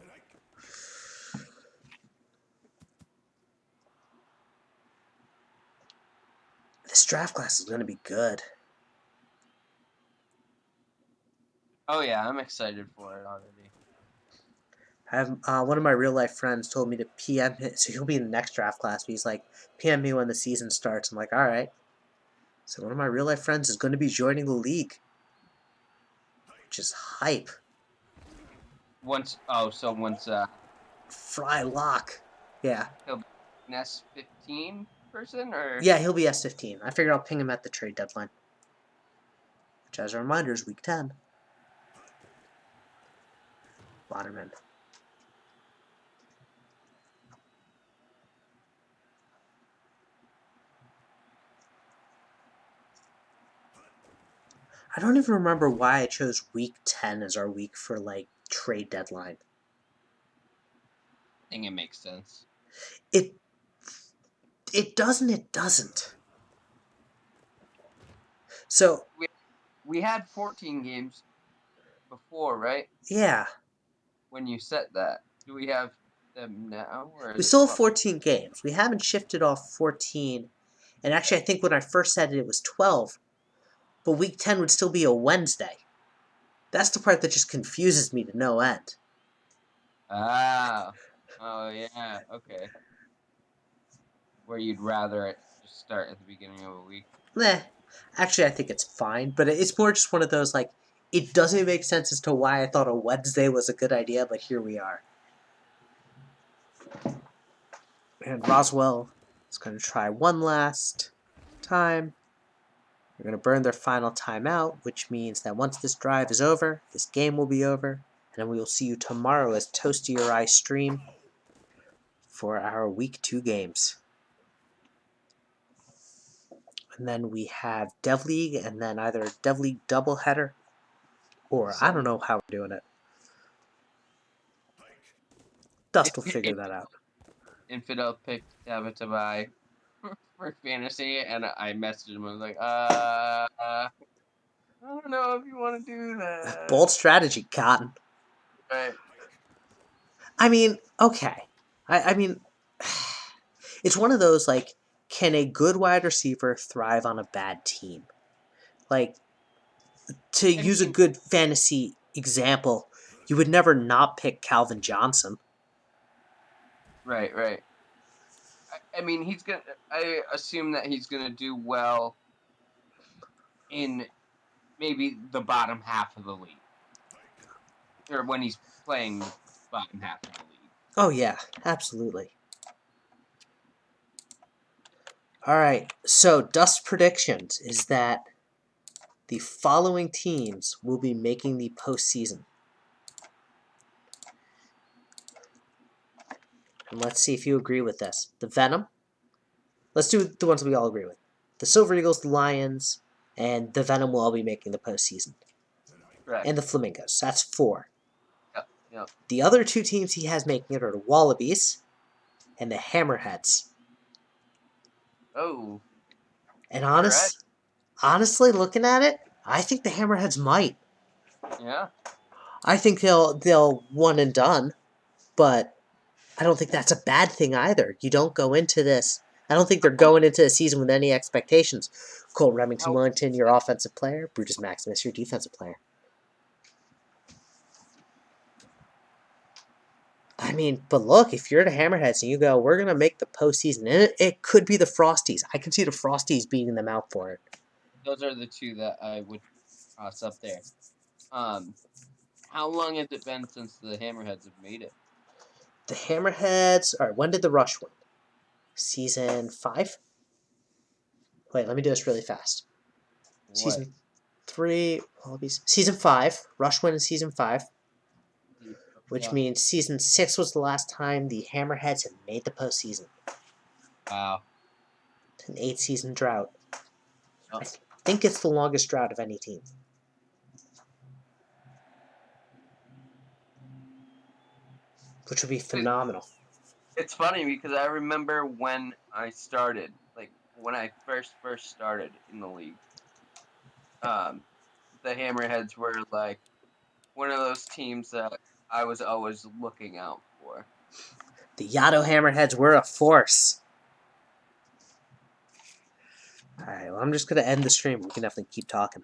Speaker 1: This draft class is going to be good.
Speaker 4: Oh yeah, I'm excited for it already.
Speaker 1: I have one of my real life friends told me to PM him, so he'll be in the next draft class. But he's like, PM me when the season starts. I'm like, all right. So one of my real life friends is going to be joining the league, which is hype.
Speaker 4: Once
Speaker 1: Fry lock, yeah,
Speaker 4: he'll be an S15 person, or
Speaker 1: yeah, he'll be S15. I figured I'll ping him at the trade deadline, which, as a reminder, is week 10. Waterman. I don't even remember why I chose week 10 as our week for like trade deadline.
Speaker 4: I think it makes sense.
Speaker 1: It doesn't. It doesn't. So
Speaker 4: We had 14 games before, right?
Speaker 1: yeah,
Speaker 4: When you set that, do we have them now, or
Speaker 1: we
Speaker 4: is it
Speaker 1: still have
Speaker 4: 12?
Speaker 1: 14 games. We haven't shifted off 14. And actually, I think when I first said it, it was 12. But week 10 would still be a Wednesday. That's the part that just confuses me to no end.
Speaker 4: Ah, oh yeah, okay. Where you'd rather it just start at the beginning of a week.
Speaker 1: Meh. Actually, I think it's fine. But it's more just one of those, like, it doesn't make sense as to why I thought a Wednesday was a good idea, but here we are. And Roswell is going to try one last time. They're going to burn their final timeout, which means that once this drive is over, this game will be over, and then we will see you tomorrow as Toast to Your Eye stream for our Week 2 games. And then we have Dev League, and then either a Dev League doubleheader, or I don't know how we're doing it. Dust will figure that out.
Speaker 4: Infidel picked Tabatabai for fantasy, and I messaged him. I was like, I don't know if you want to do that.
Speaker 1: Bold strategy, Cotton.
Speaker 4: Right.
Speaker 1: I mean, okay. I mean, it's one of those, like, can a good wide receiver thrive on a bad team? Like, to use a
Speaker 4: mean-
Speaker 1: good fantasy example, you would never not pick Calvin Johnson.
Speaker 4: Right. I mean, he's gonna. I assume that he's gonna do well in maybe the bottom half of the league, or when he's playing the bottom half of the league.
Speaker 1: Oh, yeah, absolutely. All right, so Dust predictions is that the following teams will be making the postseason. And let's see if you agree with this. The Venom. Let's do the ones we all agree with. The Silver Eagles, the Lions, and the Venom will all be making the postseason.
Speaker 4: Correct.
Speaker 1: And the Flamingos. That's 4.
Speaker 4: Yep.
Speaker 1: The other 2 teams he has making it are the Wallabies and the Hammerheads.
Speaker 4: Oh.
Speaker 1: And
Speaker 4: Right.
Speaker 1: honestly, looking at it, I think the Hammerheads might.
Speaker 4: Yeah.
Speaker 1: I think they'll one and done, but I don't think that's a bad thing either. You don't go into this. I don't think they're going into the season with any expectations. Colt Remington Willington, your offensive player. Brutus Maximus, your defensive player. I mean, but look, if you're the Hammerheads and you go, we're going to make the postseason, and it could be the Frosties. I can see the Frosties beating them out for it.
Speaker 4: Those are the 2 that I would cross up there. How long has it been since the Hammerheads have made it?
Speaker 1: The Hammerheads. All right, when did the Rush win? Season 5? Wait, let me do this really fast.
Speaker 4: What?
Speaker 1: Season 3, Wallabies. Season 5. Rush win in Season 5. Which means Season 6 was the last time the Hammerheads had made the postseason.
Speaker 4: Wow.
Speaker 1: An 8-season drought.
Speaker 4: Oh.
Speaker 1: I think it's the longest drought of any team. Which would be phenomenal.
Speaker 4: It's funny because I remember when I started, like when I first started in the league. The Hammerheads were like one of those teams that I was always looking out for.
Speaker 1: The Yaddo Hammerheads were a force. Alright, well, I'm just going to end the stream. We can definitely keep talking.